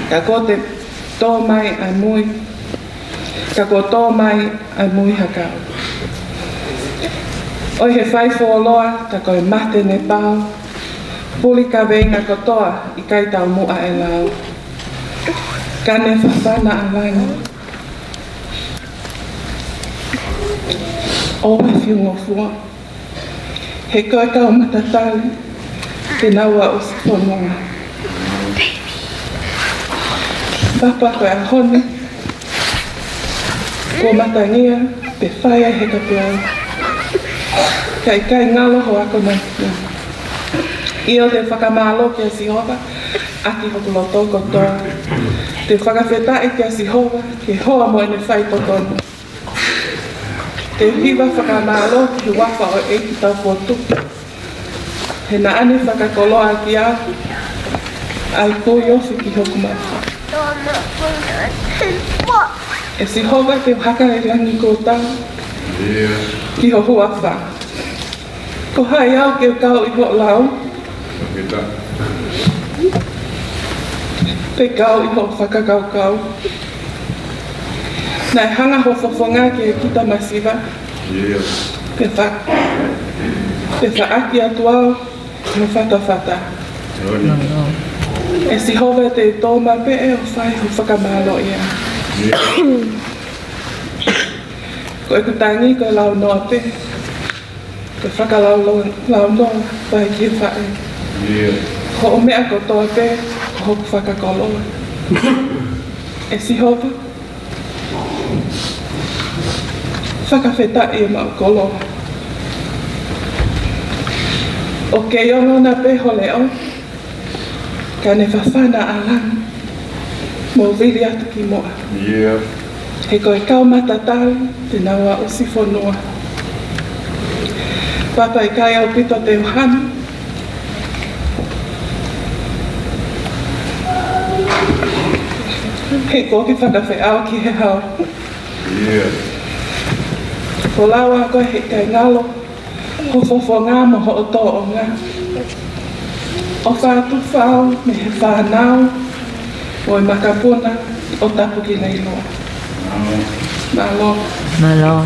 Ka ko te tō mai ai mui. Ka ko tō mai ai mui hakau. Oi he whai wholoa, ta koe mate ne pau. Puli ka venga kotoa i kai tau mua e lau. Kane whawhana a langi. O me whiungo fua. He koe kau matatali, te naua o si whanonga. Papa koe a hone. Ko matangia, pe whaia he ka peau. Kai kai ngalo ho ako na. Io te whakamalo kia Sihova, aki hokulo toko toa. Te whakawhetai kia Sihova, ke hoa mo ene whai totono. Te hiwa whakamalo ki wafa o eiki tau potuki. He na ane whakakoloa ki a, ai koi ofi ki hoku mawha. E Sihova te haka e langi kōtau, ki ho hua wha. Ko hai au ke kau i ho lau. Te kau i ho whakakau. Nai hanga ho whawhonga ke kita masiva. Te wha aki atu au, ke ho whata. E Sihova te tōma pe e o whai ho whakamalo ia. Ko e kutangi ko e lau noa pe. Ko whakalau noa pai ki whae. Ko o mea ko toa pe, ko hoku whakakoloa. E Sihova. Whakawhetai e mau koloa. O ke iongo na pe ho leo. Ka ne whawhana a langi. Mō vili atu ki moa. He koe kau matatali, te naua o si whanua. Papa i kai au pito te uhana. He koki whakawhe au ki he hao. Ko lawa koe he kai ngalo, ho fofo ngā moho o tō o ngā. O whātu whao me he whānau, o i makapuna o tapu ki nei loa. Malo.
Malo.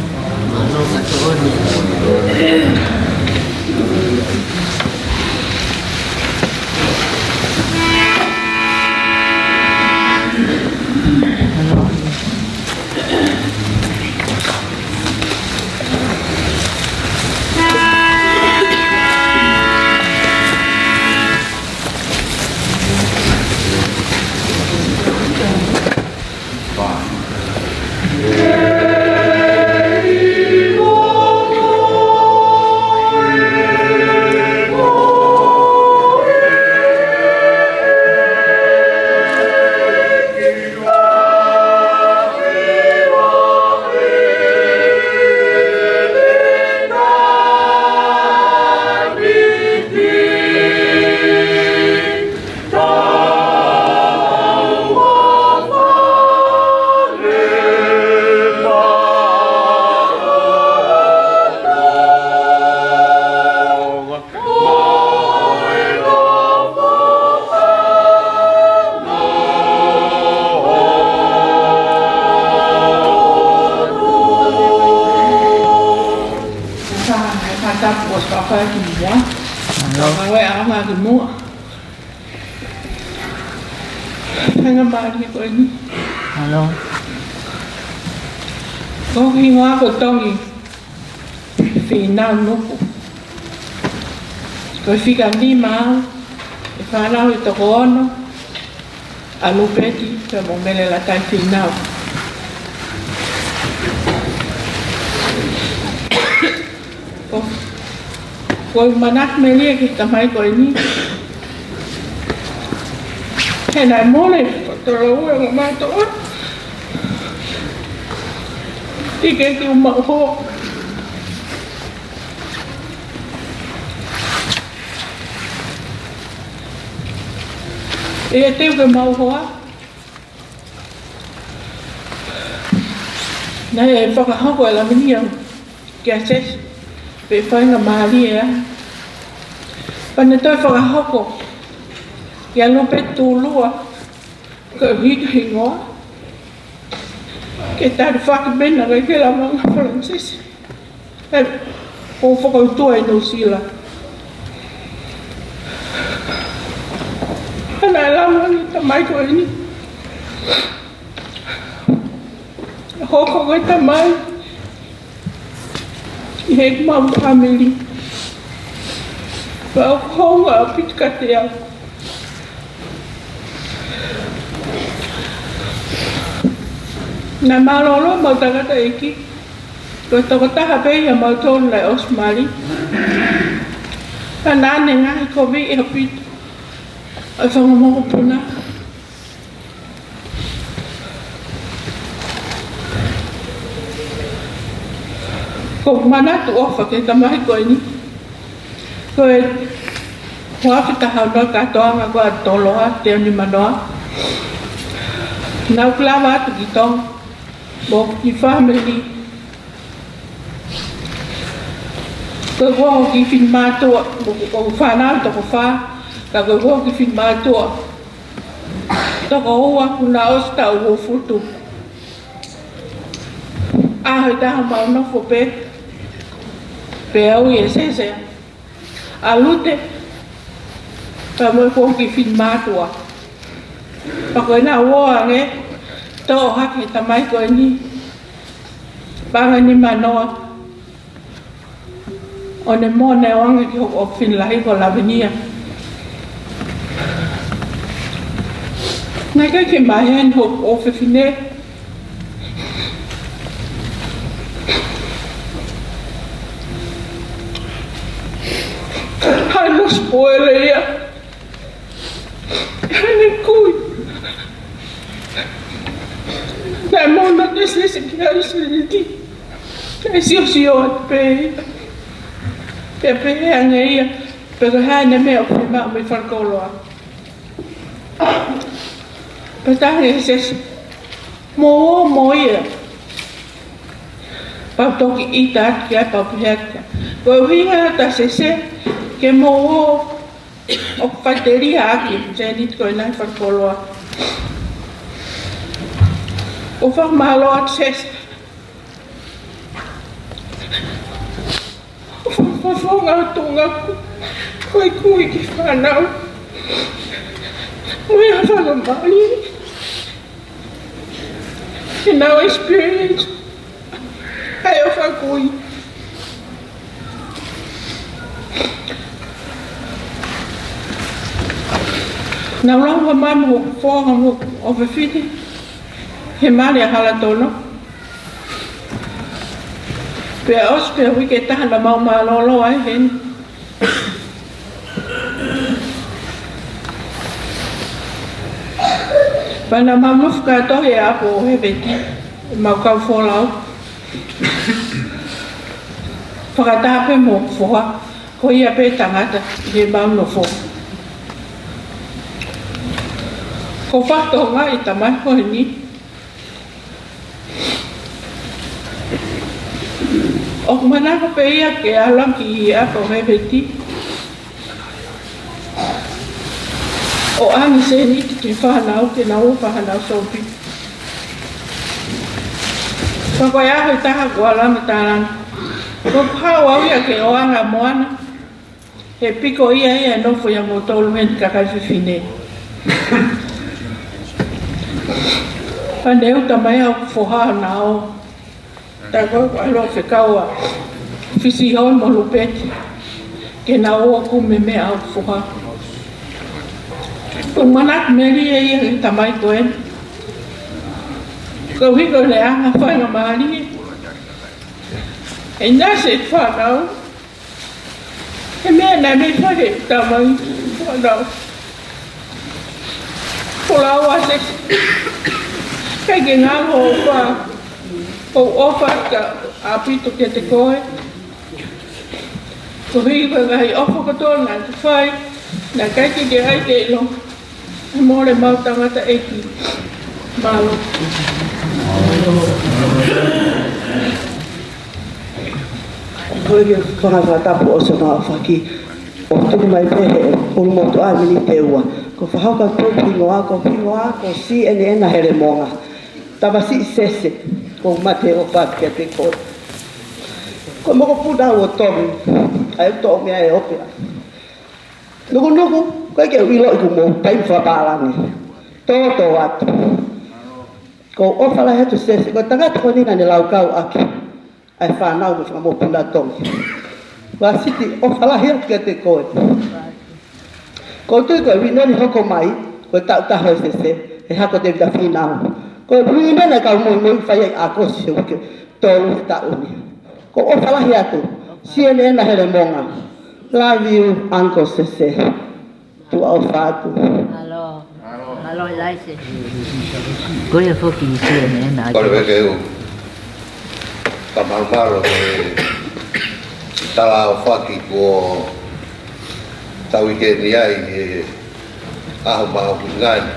Hello.
Có khi hóa của tôi vì nào nó có khi cảm đi mà phải nào thì tôi nó alo peti cho bọn mình là tại vì nào Koi manat melia kita mai koi ni. He nai mole tolo ue ngā mātoa. Tike ki umau ho. E teo ke mau hoa. Nei e whakahoko e la minia kia ses. Pe whainga maari ea. Pane toi whakahoko. Kia lope tūlua. Ka hika hingoa. Ke tāre whakibena kai ke la mga Falanisese. E o whakautua e New Zealand. Ana e lawa ni tamai ko e ni. Hoko koe tamai. I hek mau family. Pau honga a pitkate au. Nā malolo mau tagata eki. Koe toko taha pei a mau tōnu lai osmari. Ana ane ngahi ko vei e hapita. Ai whangamoko puna. Ko manatu ofa ke tamahi koe ni. Koe huawhita haunua katoanga koe toloa, teo ni manoa. Nau klawa atu ki tonga. Mo ki family. Koe woho ki fin mātua, mo whanau toko whaa. Ka koe woho ki fin mātua. Toko hoa kuna osta uho futu. Ahoi taha maunofo pe. Pe au i e sese. A lute. Ka moe woho ki fin mātua. Pa koe nā woa nge. Tō hake tamai koe ni. Panga ni manoa. O ne mōne oanga ki hoko o Finlahi ko Lavinia. Nai kai ke mahen hoko o Whiwhine. Hai no spoiler ia. Hane kui. Nai mōna nesese ki hauseriti. Kai sio at pe. Pe anga ia. Pe ka hane mea o whima o me wharkoloa. Pe tahe e sese. Mo ia. Pau toki ita atu ki ai pau pihatka. Koe uhinga ta sese. Ke mo o whaiteria aki. Se nit koe nai wharkoloa. O whakmahalo atu sese. O whonga tunga koe kui ki whanau. Moe a whakamali. Ke nau experience. Hai o whakui. Nau lau mamu o whonga o Whiwhine. He mare a hala tono. Pea os pea wike tahana mau malolo ai hen. Pana mamuf ka tohe apo o heweti. Mau kau wholau. Whakatape mo whoha. Ko ia pe tangata. He mau no who. Ko whaktonga i tamai koe ni. O manaka pe ia ke alam ki ia ko heweti. O angi se ni ki whanau ke nau whanau sopi. Whako ia hoi taha kua lama tāran. Ko pāu au ia ke oanga moana. He piko ia nofo ia mo tolu hen kakai Whiwhine. Pane uta mai au whoha nao. Ta koe koe alo whekaua. Whisi hoi mo lupeti. Ke na oa kume mea au whoha. Kung manak meri e ia ki tamai koen. Kau hiko le anga whainga maari. E nase whanau. He mea na me whare tamai whanau. Pula wase. Kai ke ngalo pa. O ofa ka apito ke te koe. Ko hiwa ngai ofa katona te whai. Na kai ke ai te ilo. More mau tangata eki. Malo.
Koe ke whakatapu o sana whaki. O tuku mai pehe o motu a mini te ua. Ko whahauka tō pingo a ko si ene ena here monga. Tawa si sese ko Mateo whaki te koe. Ko moko puta o tomi. Ai tō mea e opea. Nuku, koe ke wilo i ku mō kai whapalangi. Tō atu. Ko ofala hetu sese, ko tangata ko nina ni lau kau aki. Ai whanau mi whamamo puna tongi. Wa siti ofala hea kia te koe. Ko tui koe winoni hoko mai, koe tau taho sese, he hako te vita Finau. Koe winona kau Moimoi whai ai akosi uke, tōru tauni. Ko ofala hea tu, siene ena here monga. Love you, Uncle Sese. Tua o whātu.
Alo, laise. Koe foki i siene ena.
Kore weke u. Tamarumaro koe. Tala o whaki ko tau ike ni ai e aho maho ki ngani.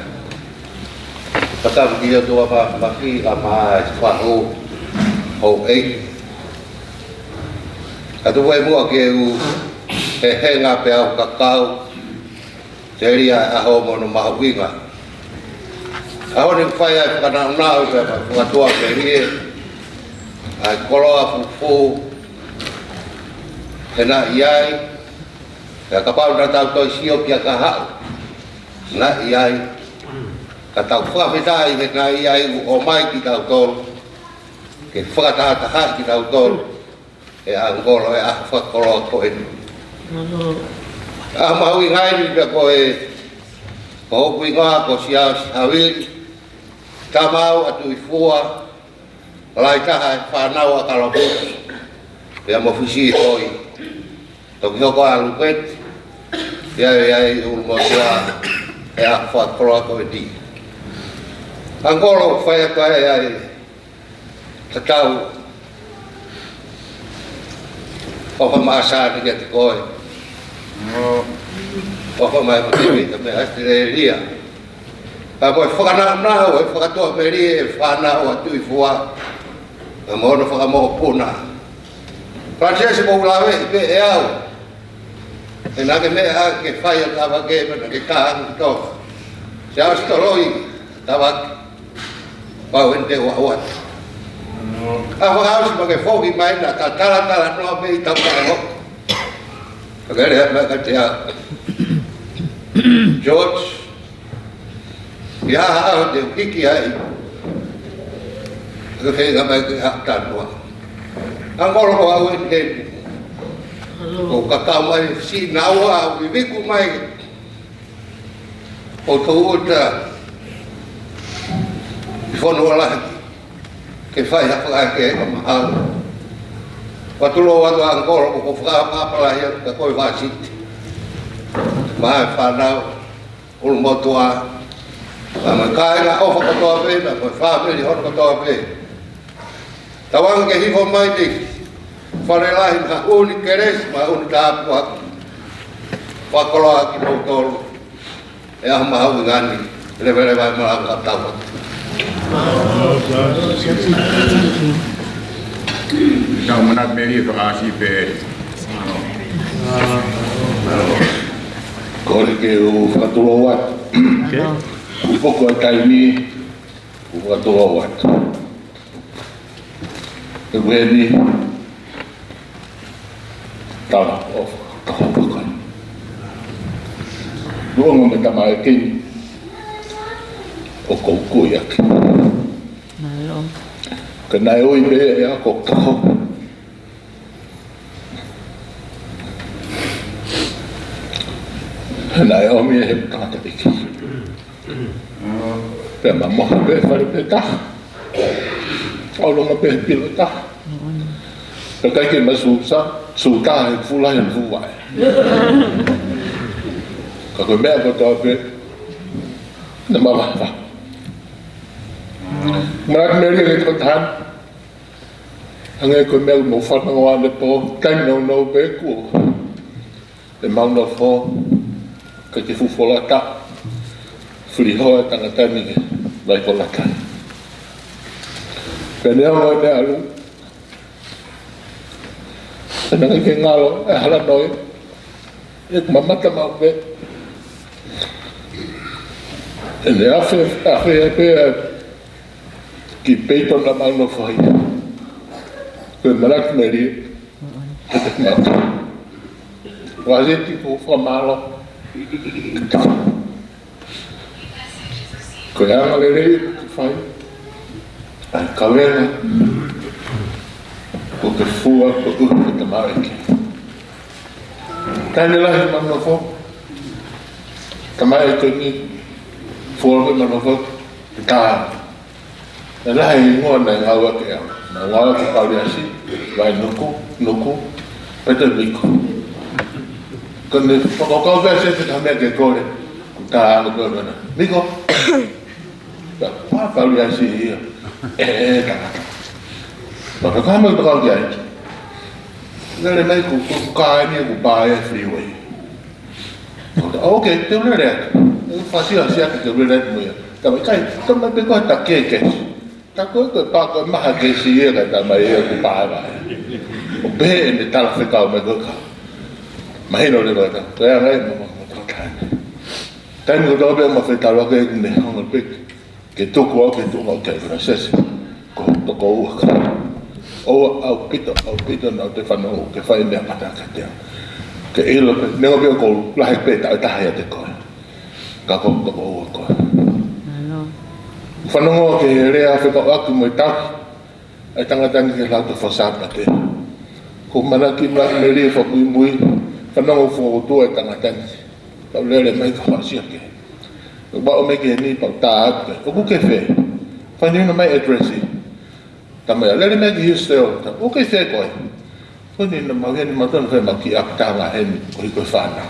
Patamu ki o tua maki a maa e whaho ho eiki. Atu wai mua ke u he henga pe au kakau te ria aho mono maho winga. Aho ni whai ai whakanau nau pe whakatua pe rie. Ai koloa fufu. Hena iai, ya kapau na tau toi sio kia ka hau. Na iai, ka tau whawhetai he na iai o mai ki tau tolu. Ke whakatata hai ki tau tolu. E a ngolo e a whakoloa koe. A maui ngai ni pia koe, ko hoku ingoa ko siau si hawiri. Tamau atu i fua, lai taha e whanau a kalabuki. Pea mo fisi hoi. Toki hoko a lupet, iai ulmotua e a whakoloa koe di. Angolo whai ato ai tatau ofa maasani kia te koe. Ofa mai matiwi, ka me hasti re ria. Ka moe whakanau nau, e whakatoa me ria e whanau atu i fua. Ka mono whakamoho puna. Francese mo ulawe i pe e au. E nake mea ke whai a tawa ke mana ke kāngu toka. Se au stoloi tawa pau ente ua uat. A whakausi ma ke whoki mai na ta tala noa pe i tau kare hoko. Ka kere hea mea ka te au. George, i haha au te ukiki ai. Ka whenga mai ke haka noa. Angolo ko au ente. O kakau mai si naua au i wiku mai. O tau uta. I whono alaki. Ke whai hapa ke eka mahau. Watulo watu angolo ko whakapapala hia ka koe whasiti. Mai whanau. Ulmotua. Mai kāinga ofa katoa pe. Mai whamiri hono katoa pe. Tawanga ke hifo mai te. Whanelahi na uni keres, ma uni tāpu aku. Whakoloa ki mautolu. E aho mahau ngani. Rewere vai malanga tawa.
Tau manat meri ko asi pe.
Kore ke u whakatulo wat. Upoko e taimi, u whakatulo wat. Te weni, tala of kahopakan. Luongo me tama e kini o koukui aki. Ka nai oi me e ako kaho. Nai omi e he tata iki. Pea ma moha me whare pe taha. Aulonga pe pilo taha. Ka kaike ma suta e fulai an fuwai. Ka koe mea ko toa pe.
na mawawak. Marat meri ke kotan. Angai ko mel mo fat ng wan po kan no be ko. Le mau no fo ka ki fu fola ta. Fli ho ta na tani vai ko la ka. Pene ho ne alu. Nang ke ngalo hala noi. Ek mamata mau be. Ene afe pe ki peito na mau no fo. Ke marak meri ke mata wazi tipo famalo ko ya malere fai ai kavena ko ke fua ko ke tamareke kanela hi manofo tamareke ni fua ke manofo ta la hi ngona ngawa ke na ngawa ke Pauliasi vai nuku pete biko kone pokoknya versi itu kami agak kore kita agak mana biko apa Pauliasi tak maka kami itu kau jadi dari mai ku kaya ni ku bayar freeway oke itu udah deh fasilitasi kita udah deh mu ya tapi kai teman biko tak kekes Tako ko pa ko mahagesi ka ta mai ko pa ba. O be ni tal fe ka me ko ka. Mai no le ba ta. Ya ngai mo ko ka. Tan ko do be mo fe ta lo ke ne ho pe ke to ko ke francês. Ko to ko ka. O au pito na te fano ke fai me pata ka te. Ke elo ne o be ko la he pe ta ya te ko. Ka ko to ko. Whanongo ke rea wheka aku mo i tahi, ai tangatani ke Latu whasapate. Ko manaki mlaki me rea whakui mui, whanongo whakatua e tangatani. Tau lere mai ka whasia ke. Ko bao me ke ni pau tā atu ke. Ko ke whe, whanina mai adressi. Ta mea lere me ke Hillsdale, ta ke whe koe. Whanina mau heni matana whe maki apitanga heni ko hiko whanau.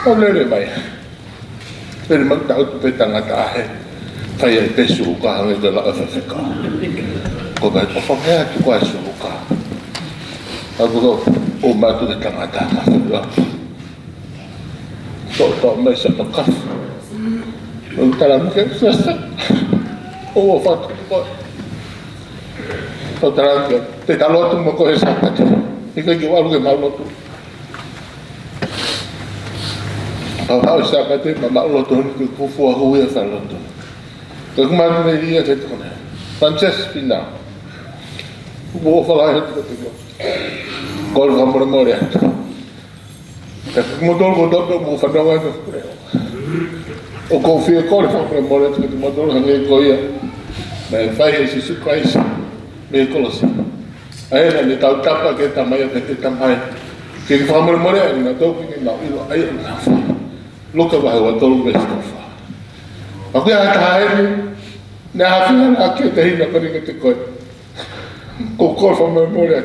Tau lere mai. Lere mau tau tu pe tangata he. Fai ai pesu ka hangi ka laa whewheka. Ko kai ofa mea ki koe su ka. Aku ko o matu ke tangata ka whiua. So mai sa no kafu. O tala muke sasa. O whatu koe. So tala muke te talotu mo koe sapate. Ika ki walu ke maulotu. Pau sapate ma maulotu honi ke kufua hui e whalotu. Ko kuma me ria te tone. Falanisese Finau. Wo fala he te ko. Ko ko mo mo ria. Te mo dol ko do mo fa do ko. O ko fi ko fa mo ria te mo dol hange ko ia. Me fai ese su Christ. Me ko losi. Ai na ni tau tapa ke tamai te tamai. Ke fa mo ria na to ki na ilo ai na fa. Loka ba wa tolu be sto. Aku yang tahu ni, ni hafian aku tahu nak pergi ke tekoi. Kokol family mula.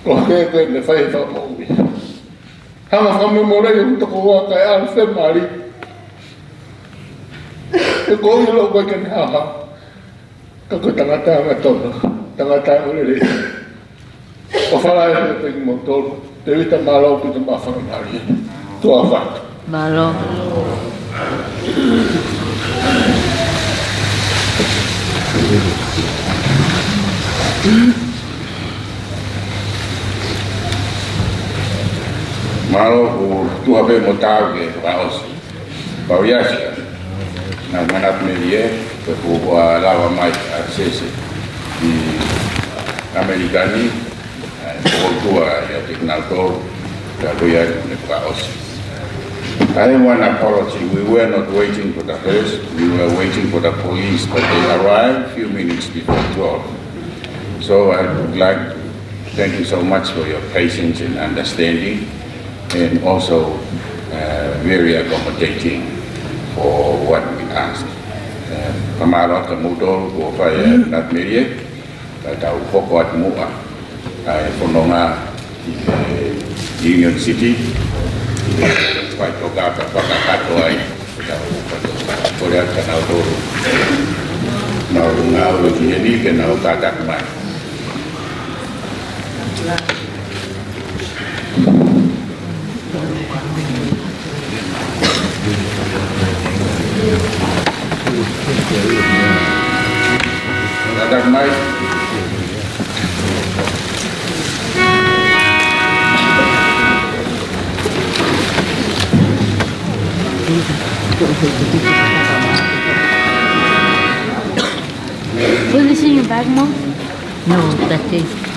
Okey, kau ni faham tak mau ni. Hang family mula yang tu kau kaya alfe mari. Kau yang lo kau kan ha. Kau tengah-tengah tengah boleh. Kau faham yang penting motor. Tapi tak malu kita maafkan mari. Tu apa?
Malu.
Malo tu habe mo tau ke raos. Pauliasi. Na manat me die ke po lava mai access di Amerikani. Po tua ya teknaltor ka ya ne raos. I want an apology. We were not waiting for the hearse. We were waiting for the police, but they arrived a few minutes before 12. So I would like to thank you so much for your patience and understanding, and also very accommodating for what we asked. Pamalo kamuto ko fai nat merie, tau pokot mua, fononga Union City. Vai tocar para pagar ai Korea ka nau toro. Nau ngau e ki heni ke nau katak mai. Katak mai.
Was this in your bag, Mom?
No, that is.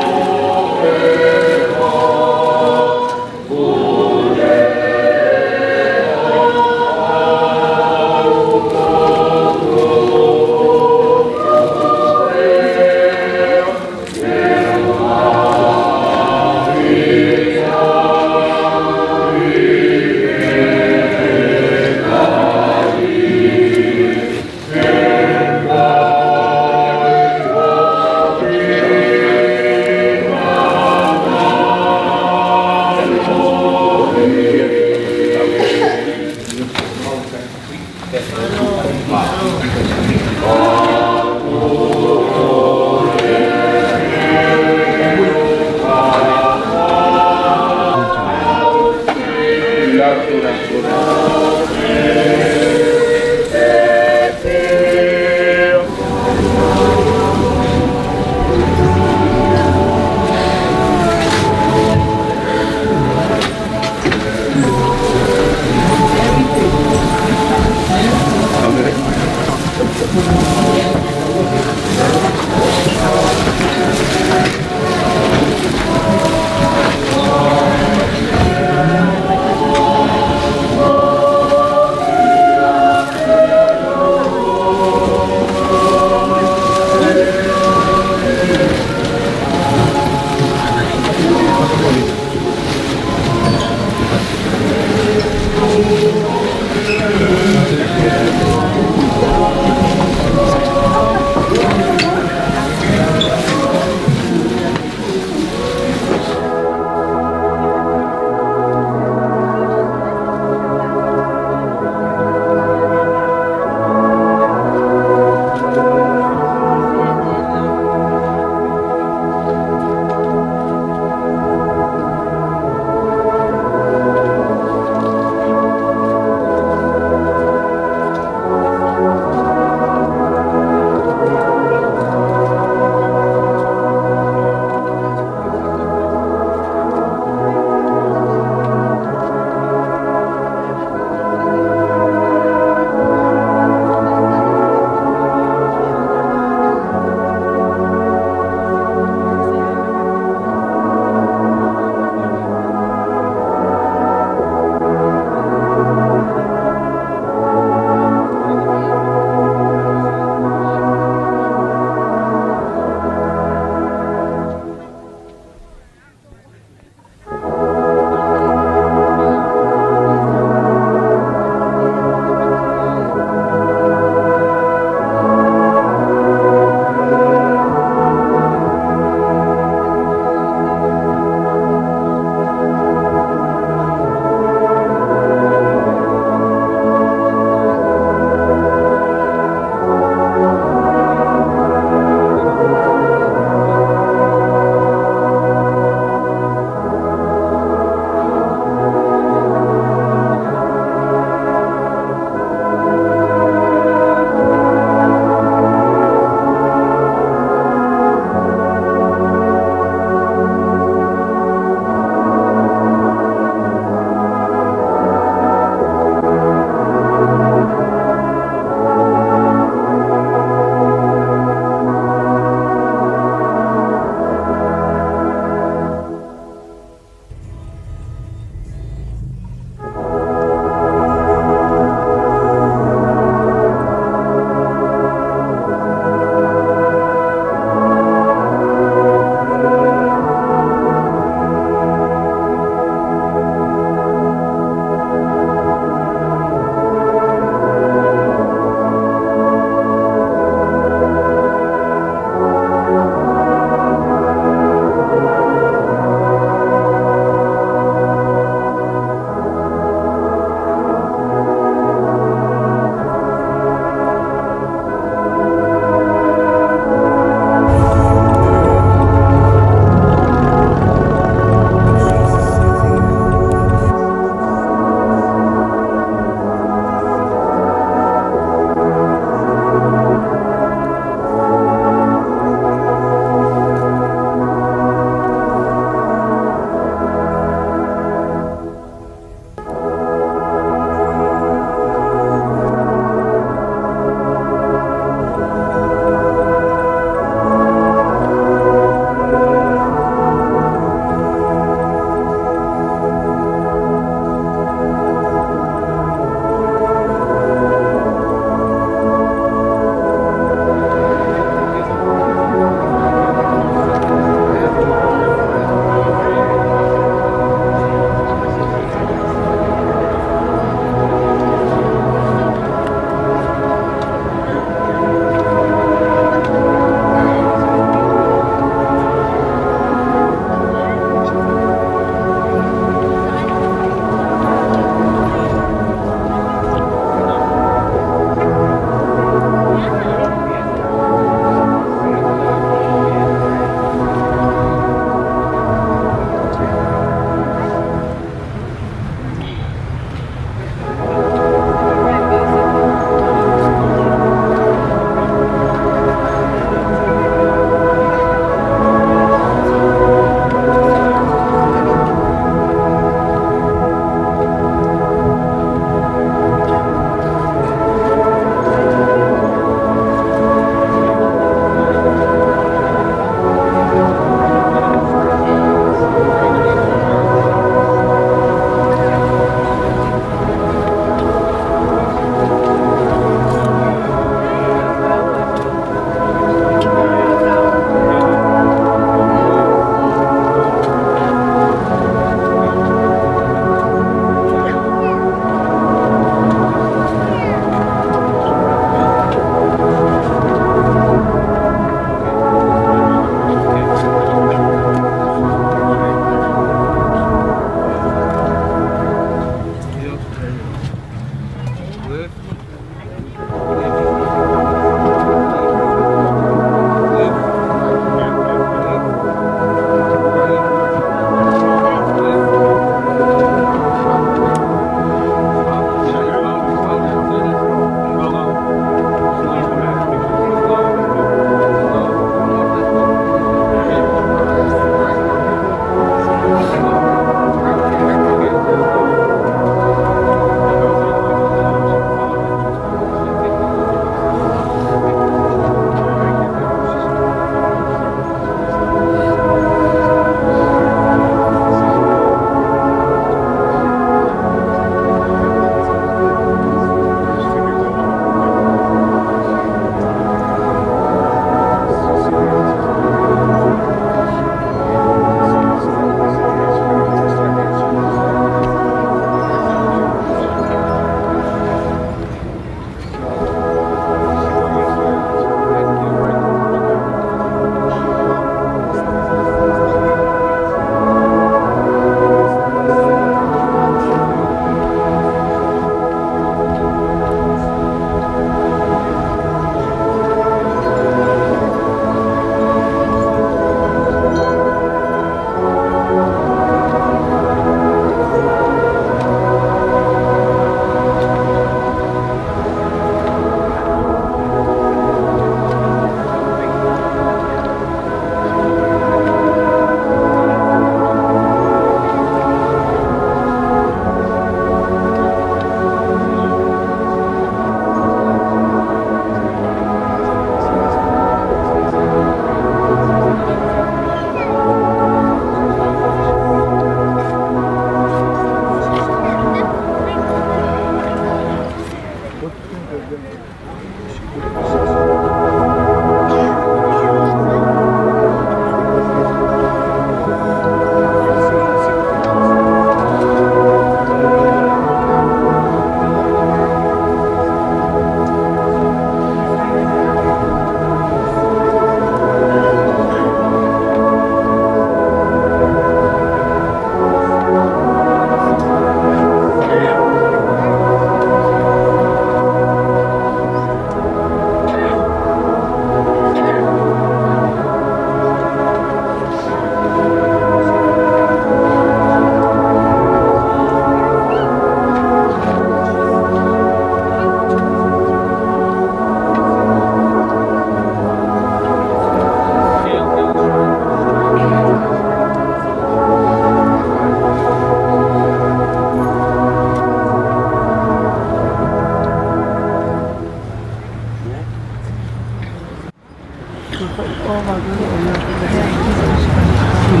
Oi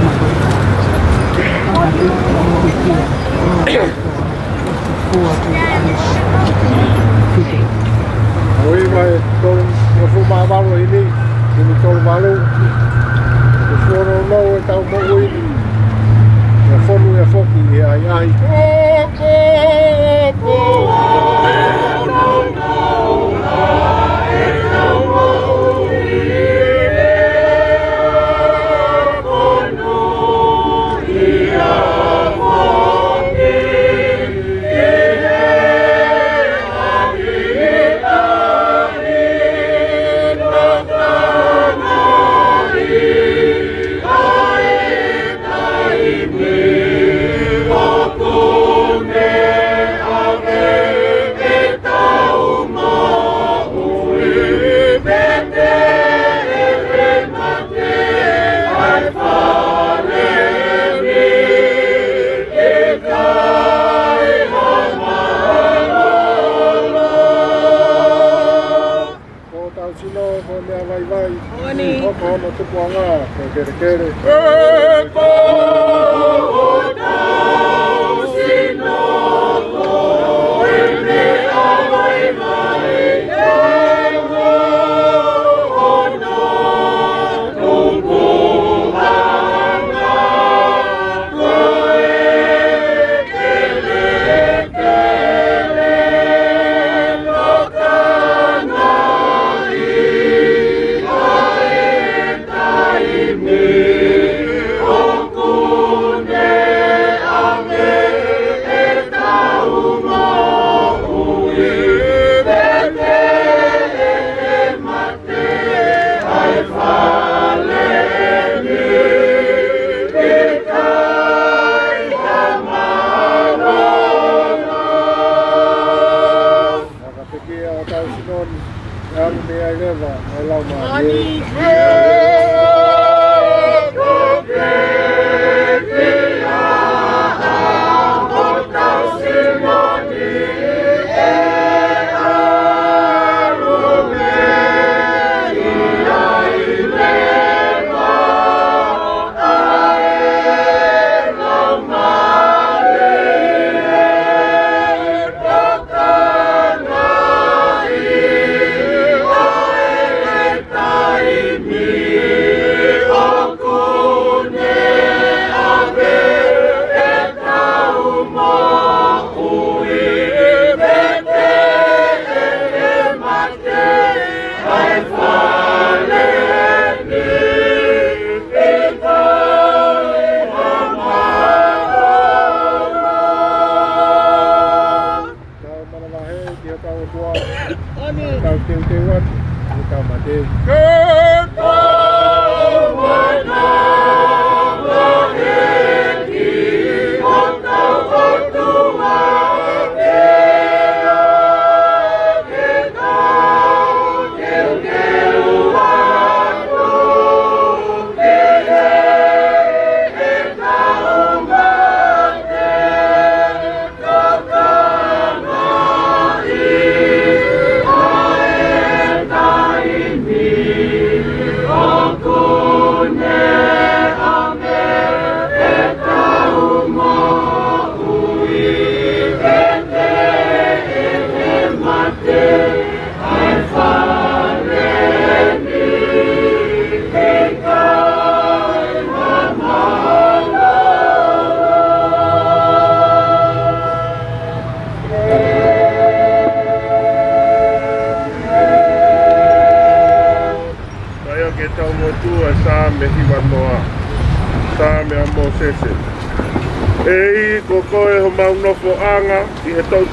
mai tol o fu ma valo ini ni tol valo o foro no e tau mo ui e fonu e foki e ai ai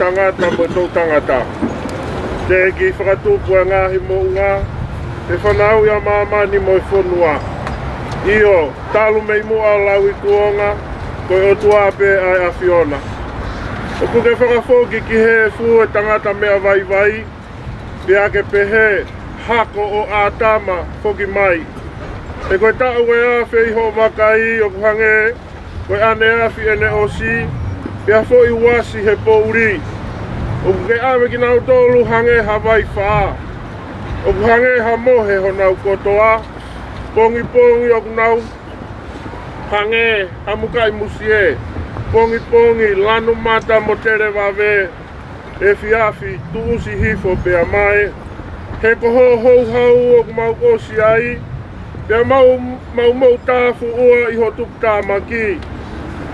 tangata mo tau tangata. Te ki whakatupu a ngahi mo ngā, te whanau ia mamani mo i whonua. Io, talu mei mua lau i kuonga, koe o tuape ai a Fiona. O kuke whakafoki ki he fu e tangata mea vai vai, pe ake pehe hako o ātama foki mai. E koe tau e a whei ho makai o kuhange, koe ane afi ene osi, pea fo i wasi he pouri. O ke awe ki nau tolu hange hawai wha. O ku hange ha mohe ho nau kotoa. Pongi pongi o ku nau
Pange, amukai musie, pongi pongi, lanu mata motere vave, e fiafi, tuusi hifo pe amae, he koho hou hau o mau osi ai, pe mau tāfu ua iho tupta maki,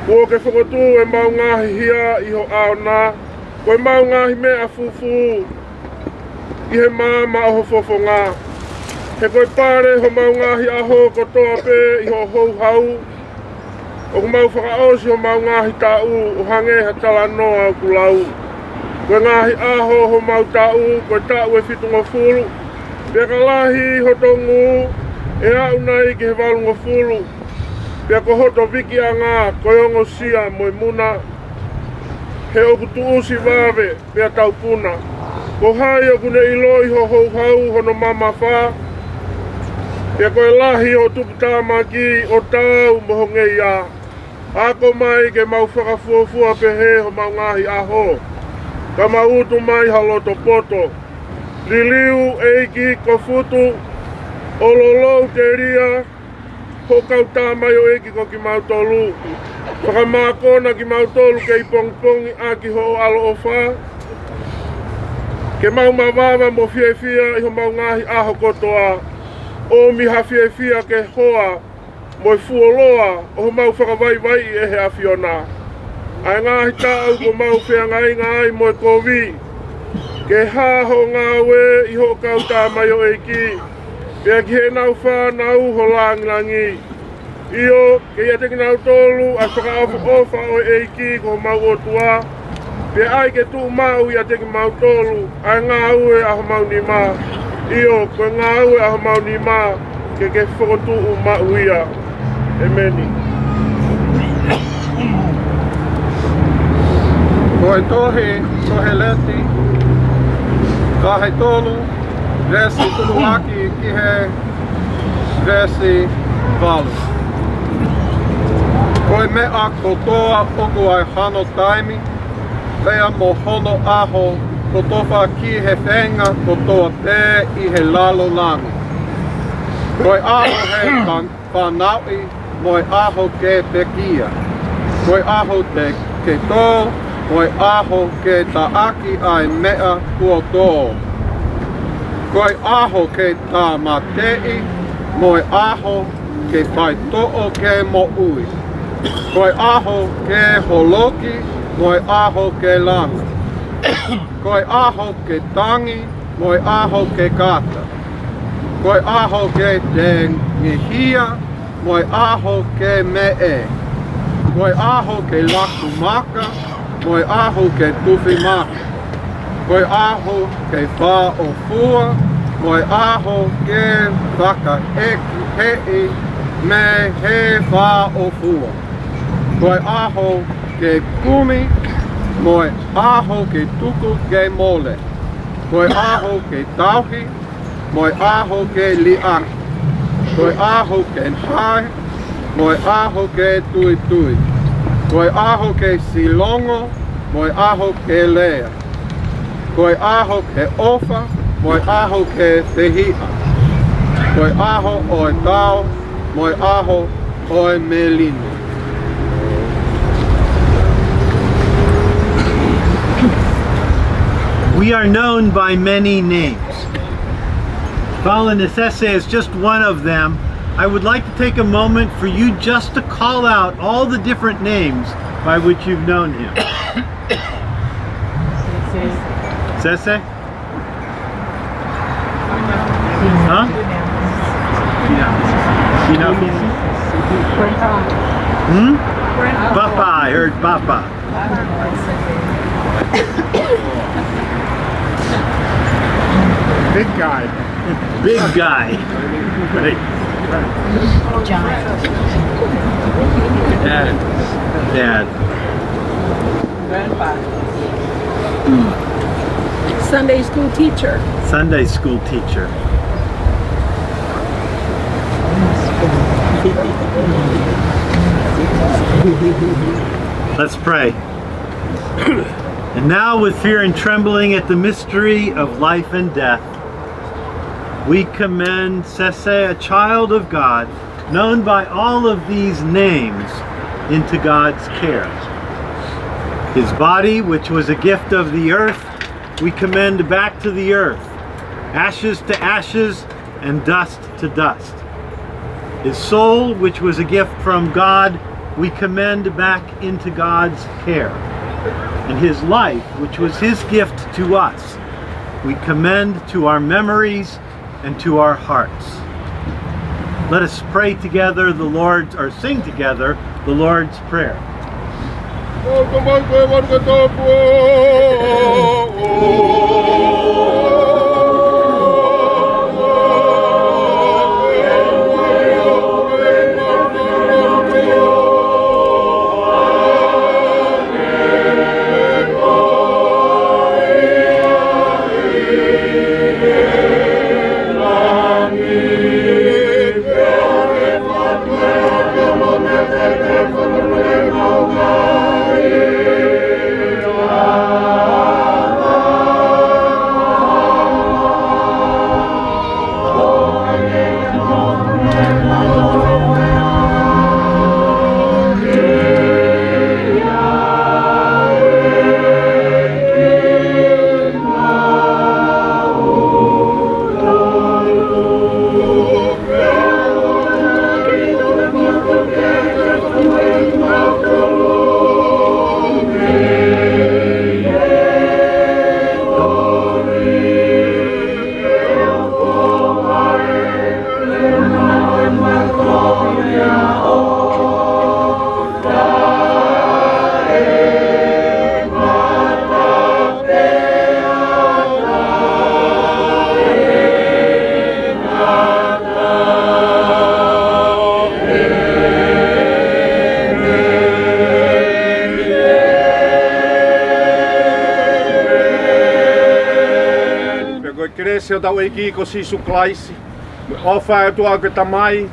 ua ke whakotu e mau ngahi hia iho ao nā, koe mau ngahi mea fufu, i he māma oho fofo ngā. He koe pare ho mau ngahi aho kotoa pe iho hou hau, o mau whakaosi ho mau ngahi tāu o hange hatala noa ku lau. Koe ngahi aho ho mau tāu, koe tāu e fitunga fulu. Pea ka lahi ho tongu, e au nai ki he valunga fulu. Pea ko hoto viki a ngā, koe ongo sia moi muna. He oku tuusi vave, pea tau puna. Ko hai o kune ilo i ho hou hau hono mama wha. Pea koe lahi o tupu tāmaki o tau moho ngei a. Ako mai ke mau whakafuafua pe he ho mau ngahi aho. Ka mautu mai haloto poto. Liliu eiki ko futu. Ololou te ria. Ho kau tāmai o eiki ko ki mau tolu. Whakamākona ki mau tolu ke i pongpongi a ki ho alo o wha. Ke mau mawama mo fiefia i ho mau ngahi aho kotoa. O mi ha fiefia ke hoa. Moi fuoloa o mau whakawaiwai e he awhiona. Ai ngahi tāu ko mau whiangai ngai moi kovi. Ke haho ngā we i ho kau tāmai o eiki. Pea ki he nau whanau ho langilangi. Io, ke ia teki nau tolu a whakaafu ofa o eiki ko mau o tua. Pea ai ke tu mau ia teki mau tolu. Ai ngā ue a ho mau ni mā. Io, koe ngā ue a ho mau ni mā. Ke whakotu u mau ia. Emeni.
Koe tohi, kohe leti, kahe tolu, resi tulu aki ki he, resi valu. Koe mea kotoa oku ai hano taimi, lea mo hono aho, kotofa ki he whenga kotoa pē i he lalo langi. Koe aho he whanaui, moi aho ke pekia. Koe aho te ke tō, moi aho ke taaki ai mea kua tō. Koe aho ke tā matei, moi aho ke whai to'o ke mo ui. Koe aho ke holoki, moi aho ke langa. Koe aho ke tangi, moi aho ke kata. Koe aho ke te ngihia, moi aho ke mee. Koe aho ke laku maka, moi aho ke tuwhi maka. Koe aho ke wha o fua, moi aho ke whaka eki hei me he wha o fua. Koe aho ke kumi, moi aho ke tuku ke mole. Koe aho ke tauhi, moi aho ke liaki. Koe aho ke nhai, moi aho ke tui tui. Koe aho ke silongo, moi aho ke lea. Koe aho ke ofa, moi aho ke tehia. Koe aho oe tau, moi aho oe melino.
We are known by many names. Falanisese is just one of them. I would like to take a moment for you just to call out all the different names by which you've known him. Sese? Huh? You know? Papa, I heard Papa.
Big guy.
Big guy. Right. Dad.
Grandpa. Sunday school teacher.
Sunday school teacher. Let's pray. And now, with fear and trembling at the mystery of life and death, we commend Sese, a child of God, known by all of these names, into God's care. His body, which was a gift of the earth, we commend back to the earth, ashes to ashes and dust to dust. His soul, which was a gift from God, we commend back into God's care. And his life, which was his gift to us, we commend to our memories and to our hearts. Let us pray together or sing together the Lord's Prayer.
Se tau e ki ko sisu klaisi. O whae tua ke tamai.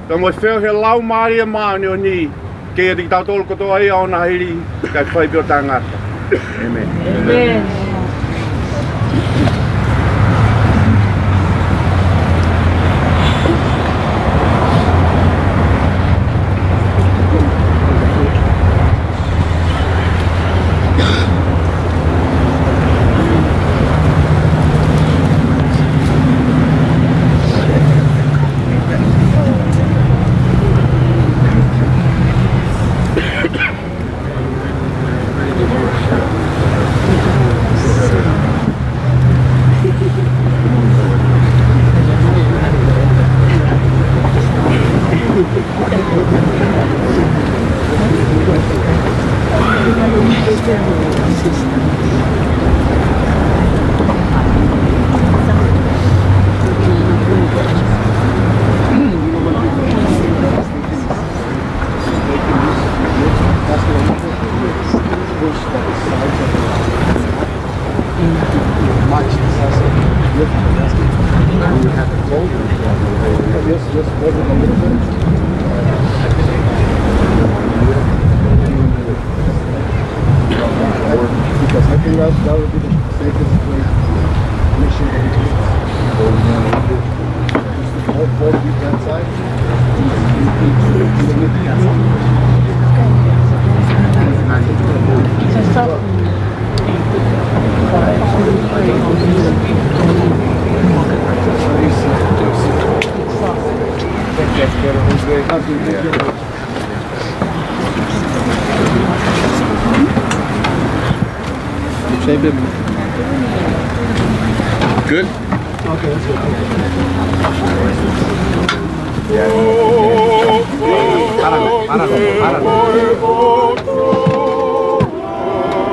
Ka ngoi wheo he lau maari e maani o ni. Ke e tau tolu koto ai au na hiri. Kai whai pio tangata. Amen. Amen.
Good?
Okay, that's good.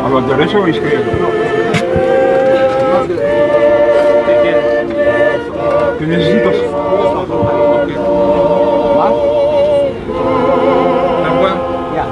¿A los derecha o izquierda? ¿Qué necesitas? ¿Más? ¿Está bueno? Ya.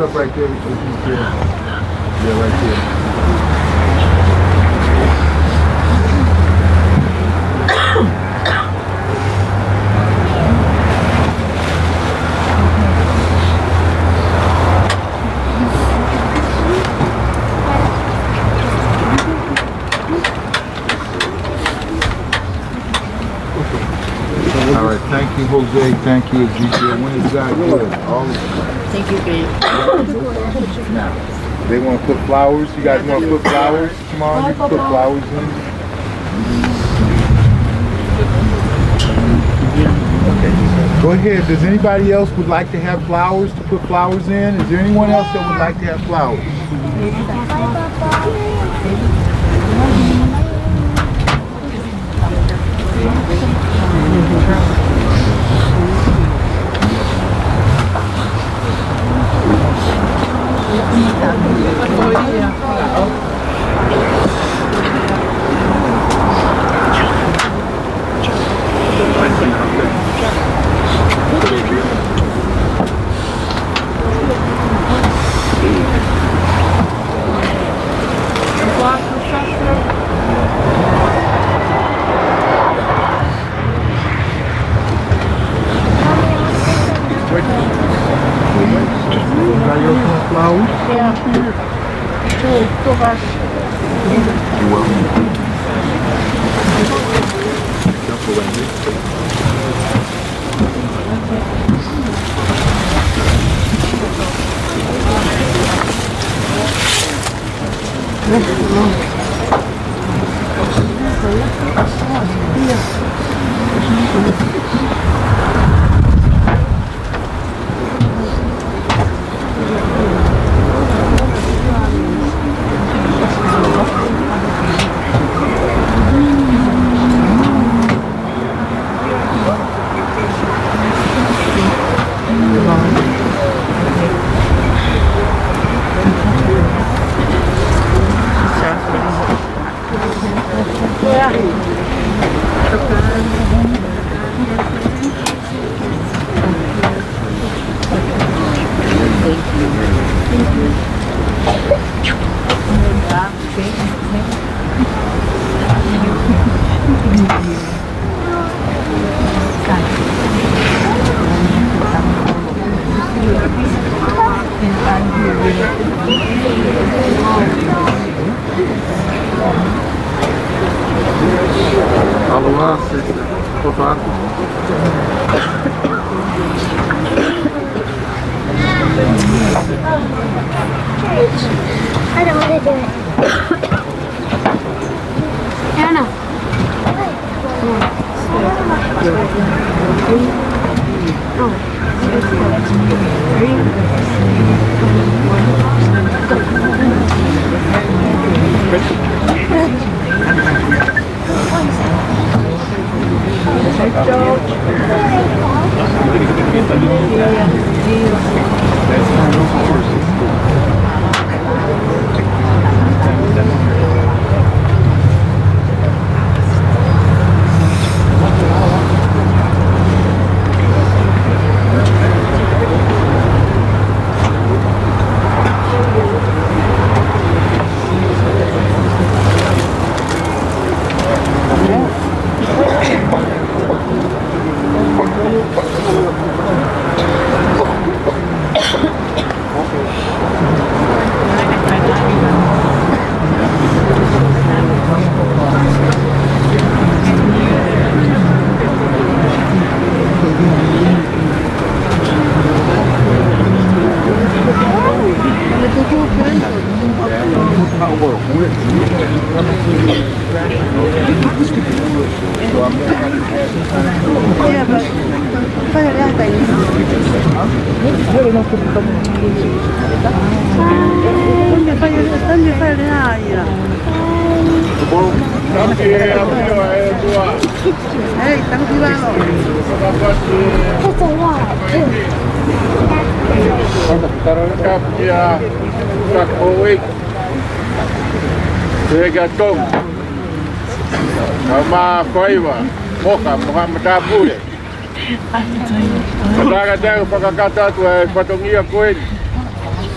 Stuff right there, yeah, right there. All right, thank you, Jose. Thank you, Ezekiel. When is God good? All of
Thank you, babe.
Now, they want to put flowers. You guys want to put flowers? Come on, you can put flowers in. Okay. Go ahead. Does anybody else would like to have flowers to put flowers in? Is there anyone else that would like to have flowers?
I don't want to do it. Anna.
Nama Koiwa, Moka, Matapule. Pagka tayo pagkakata ito ay patungiya ko yun.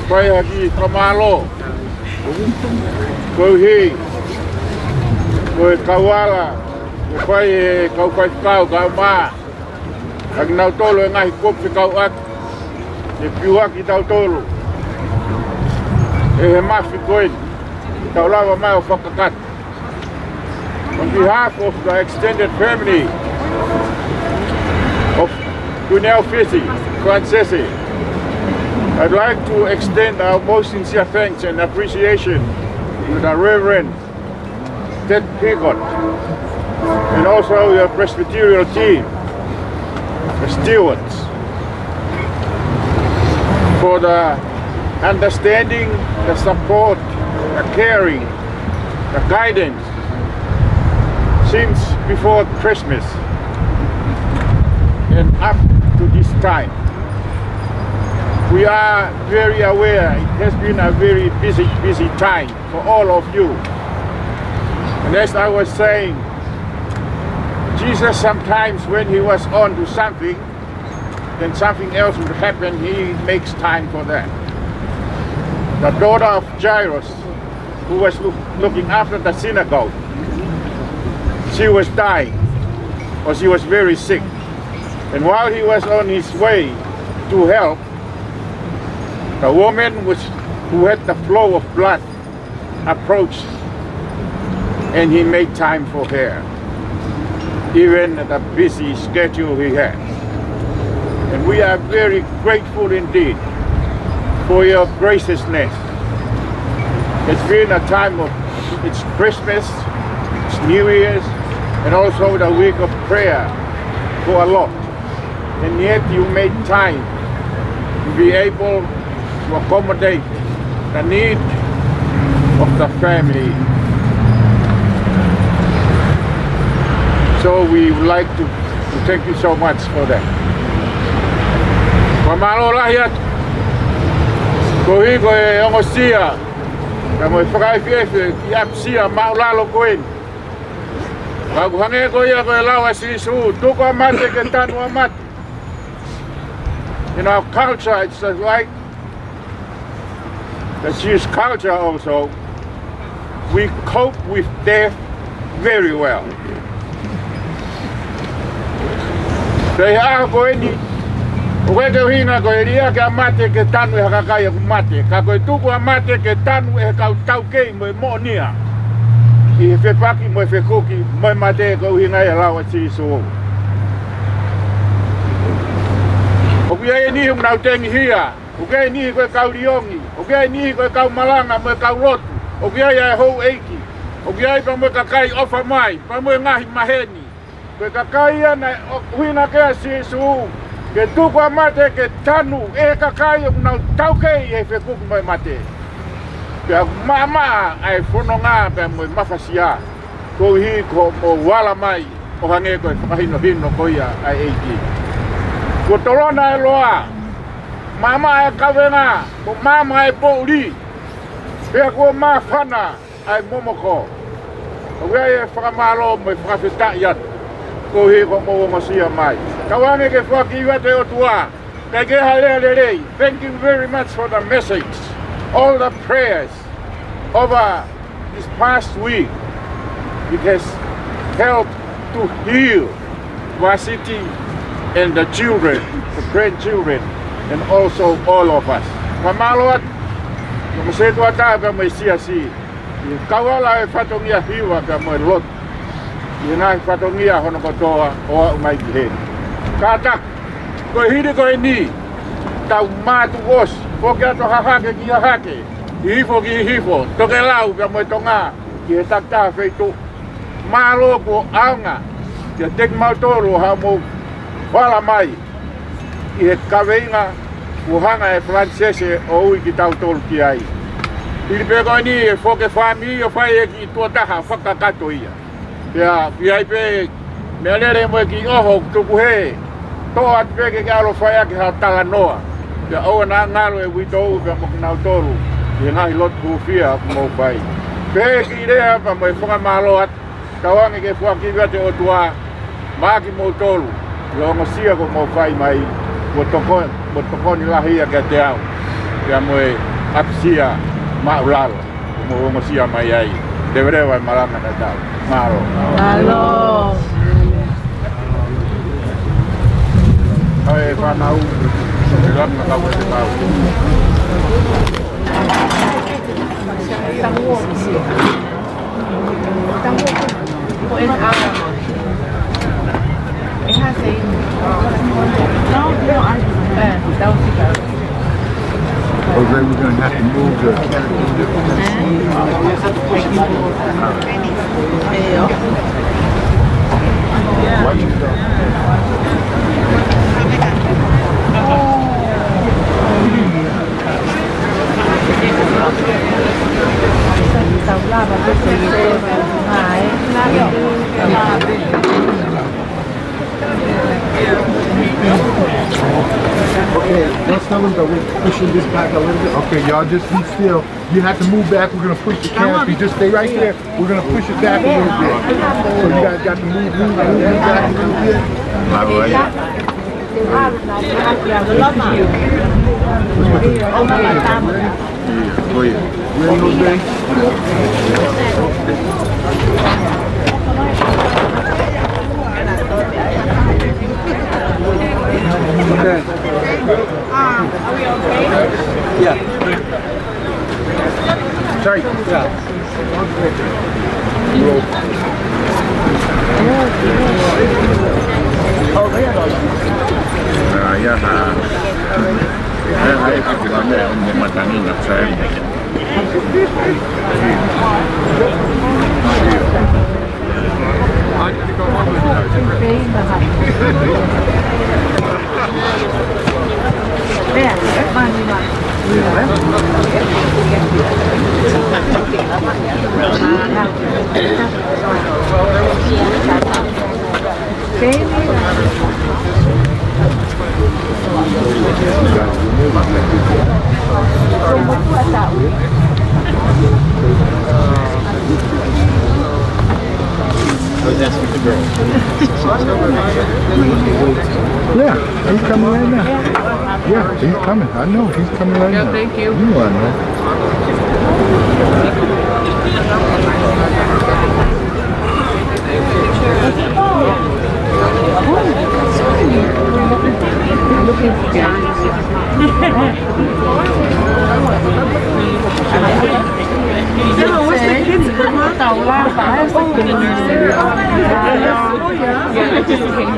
Kaya hagi kamalo. Kuhi. Kuhi kawala. Kuhi kau kama. Ang nautolo nga hikup si kauat. Ipiwak itaw tolo. Mafi ko yun. Taulawa mayo pagkakat. On behalf of the extended family of Cuneo Fisi, Francesi, I'd like to extend our most sincere thanks and appreciation to the Reverend Ted Pigot and also your Presbyterial team, the stewards, for the understanding, the support, the caring, the guidance since before Christmas and up to this time. We are very aware it has been a very busy time for all of you. And as I was saying, Jesus sometimes when he was on to something, then something else would happen, he makes time for that. The daughter of Jairus, who was looking after the synagogue, she was dying, or she was very sick. And while he was on his way to help, the woman who had the flow of blood approached, and he made time for her, even at the busy schedule he had. And we are very grateful indeed for your graciousness. It's been a time of, it's Christmas, it's New Year's, and also the week of prayer for a lot. And yet you made time to be able to accommodate the need of the family. So we would like to thank you so much for that. Pamalo lahiat, kohi koe ongosia, kamo whakaifiefe i Apisia maulalo koin. Aku hange ko ia ko lawa sisu tuko amate ke tanu amate. In our culture, it's like the Jewish culture also. We cope with death very well. They are going. Weke hina ko iria ke amate ke tanu hakakaya kumate. Kako tuko amate ke tanu e kau tauke mo nia. I fe paki mo fe kuki mo mate ko hina ya lawa sisu. Okia ni hum nau tengi hia. Okia ni ko kau riongi. Okia ni ko kau malanga mo kau lotu. Okia ya ho eiki. Okia pa mo kakai ofa mai, pa mo ngahi maheni. Ko kakai na hina ke sisu. Ke tuku amate ke tanu e kakai nau tauke e fe kuki mo mate. Pea mama ai whanonga pea mo mawhasia. Ko hi ko mo wala mai o hange koe whakahino hino koia ai eiki. Ko torona e loa. Mama e kawenga. Ko mama e pouri. Pea ko ma whana ai momoko. O wea e whakamalo mo e whakawhita iat. Ko hi ko mo wangosia mai. Kawange ke whakiwa te o tua. Kei ke halea lerei. Thank you very much for the message. All the prayers over this past week, it has helped to heal Wasiti and the children, the grandchildren, and also all of us. Mamalot, kamasetu ata ka may siyasi. Kawala e fatongia hiwa ka may lot. Yuna e fatongia hono kotoa o umay gihen. Katak, ko hidi ko ini, tau matu os. Porque ato hahake ki hahake, hifo, toke lau ka mo tonga, ki he takta feitu, malo ko aunga, Kia tek mautoro ha mo wala mai. I he kaweinga uhanga e Falanisese o ui ki tau tolu ki ai. I li peko ni e foke whami o whai e ki tuataha whakakato ia. Pia i pe mea lere mo e ki oho tuku he. Tō atu peke ki alo whai ake hao tala noa. Pia oa nā ngalo e wito ou pia mo ki nau toru. I ngahi lotu kuwhia aku mo whai. Pe ki rea pa mo e whakamalo atu. Kawange ke whakiwia te o tua. Maki mo toru. I ongo sia ko mo whai mai. Mo tokoni lahia ke te au. Pia mo e Apisia maulalo. Mo ongo sia mai ai. Te verewa e malanga na tau. Malo.
Malo.
Ai Finau. E lana kau e te tau.
Ko en ara. It has a that was the
Jose, we're going to have to move Watch it go. Okay, let's tell them that we're pushing this back a little bit. Okay, y'all just be still. You have to move back. We're going to push the canopy. Just stay right there. We're going to push it back a little bit. So you guys got to move back a little bit.
Okay. Are we okay?
Yeah. Sorry. Yeah.
That's with the girls.
Yeah, he's coming right now. Yeah, he's coming. I know, he's coming right now.
Thank you.
You want that.
No, what's the kids? Paula, yeah, I just came.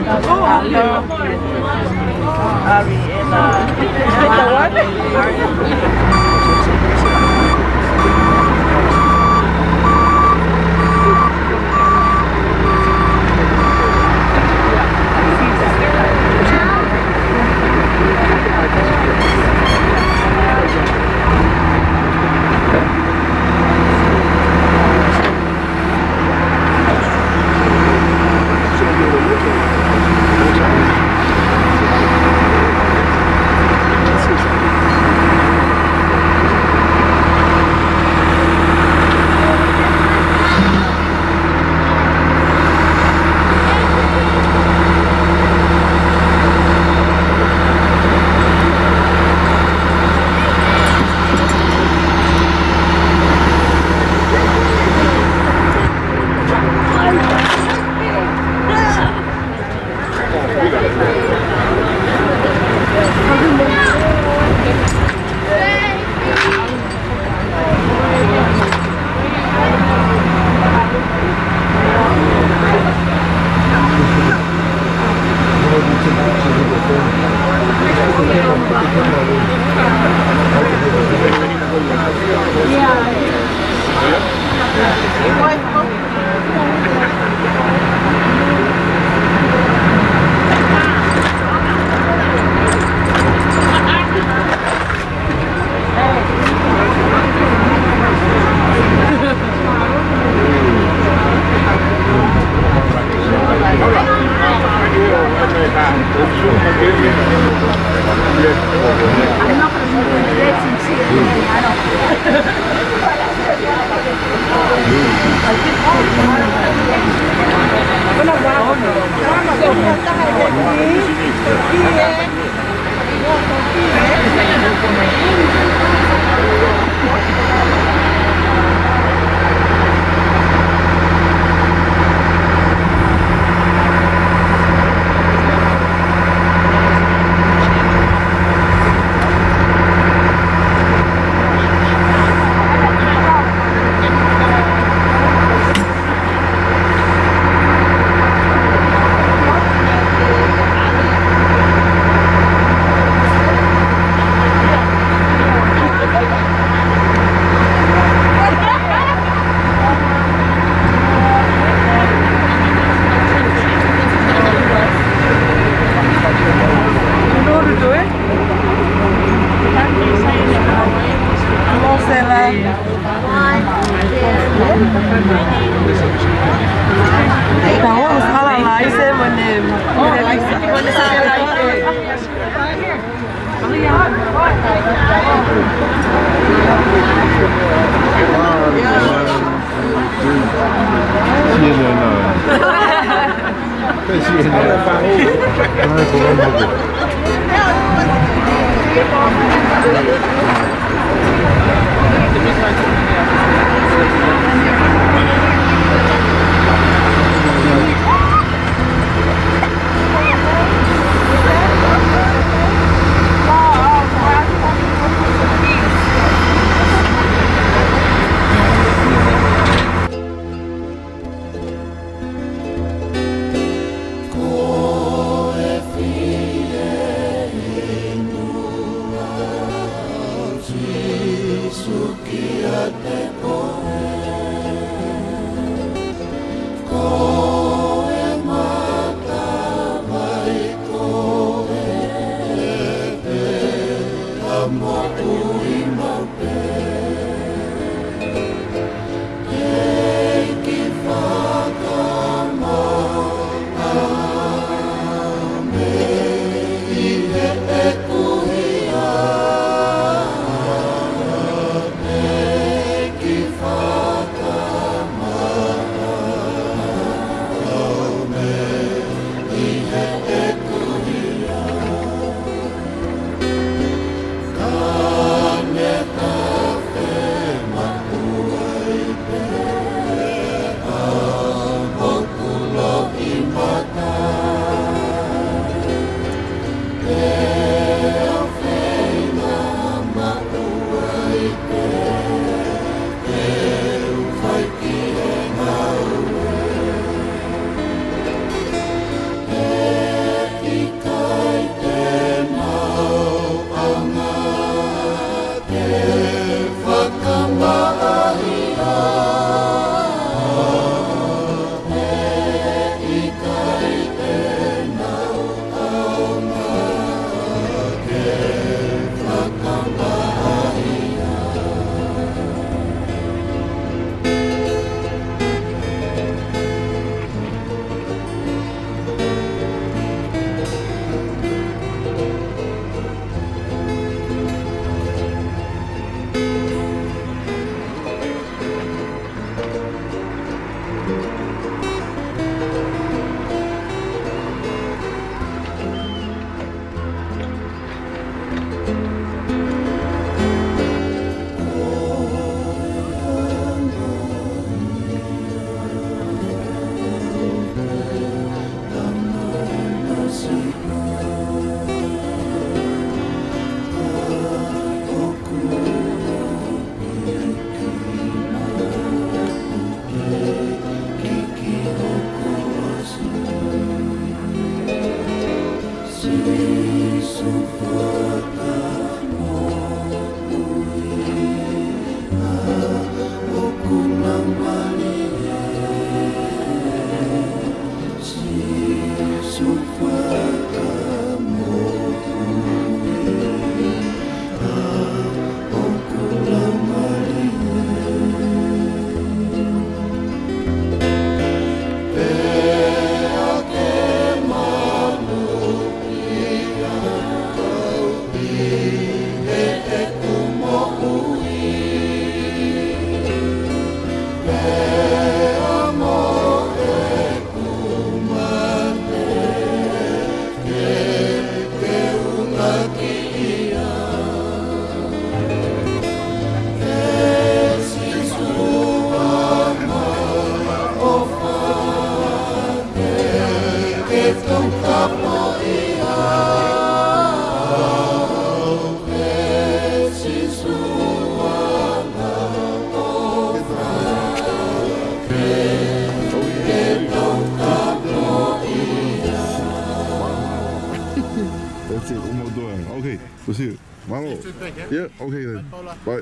That's it. One more door. Okay, we'll see you. Malo.
Thank you.
Yeah, okay then.
Paula.
Bye.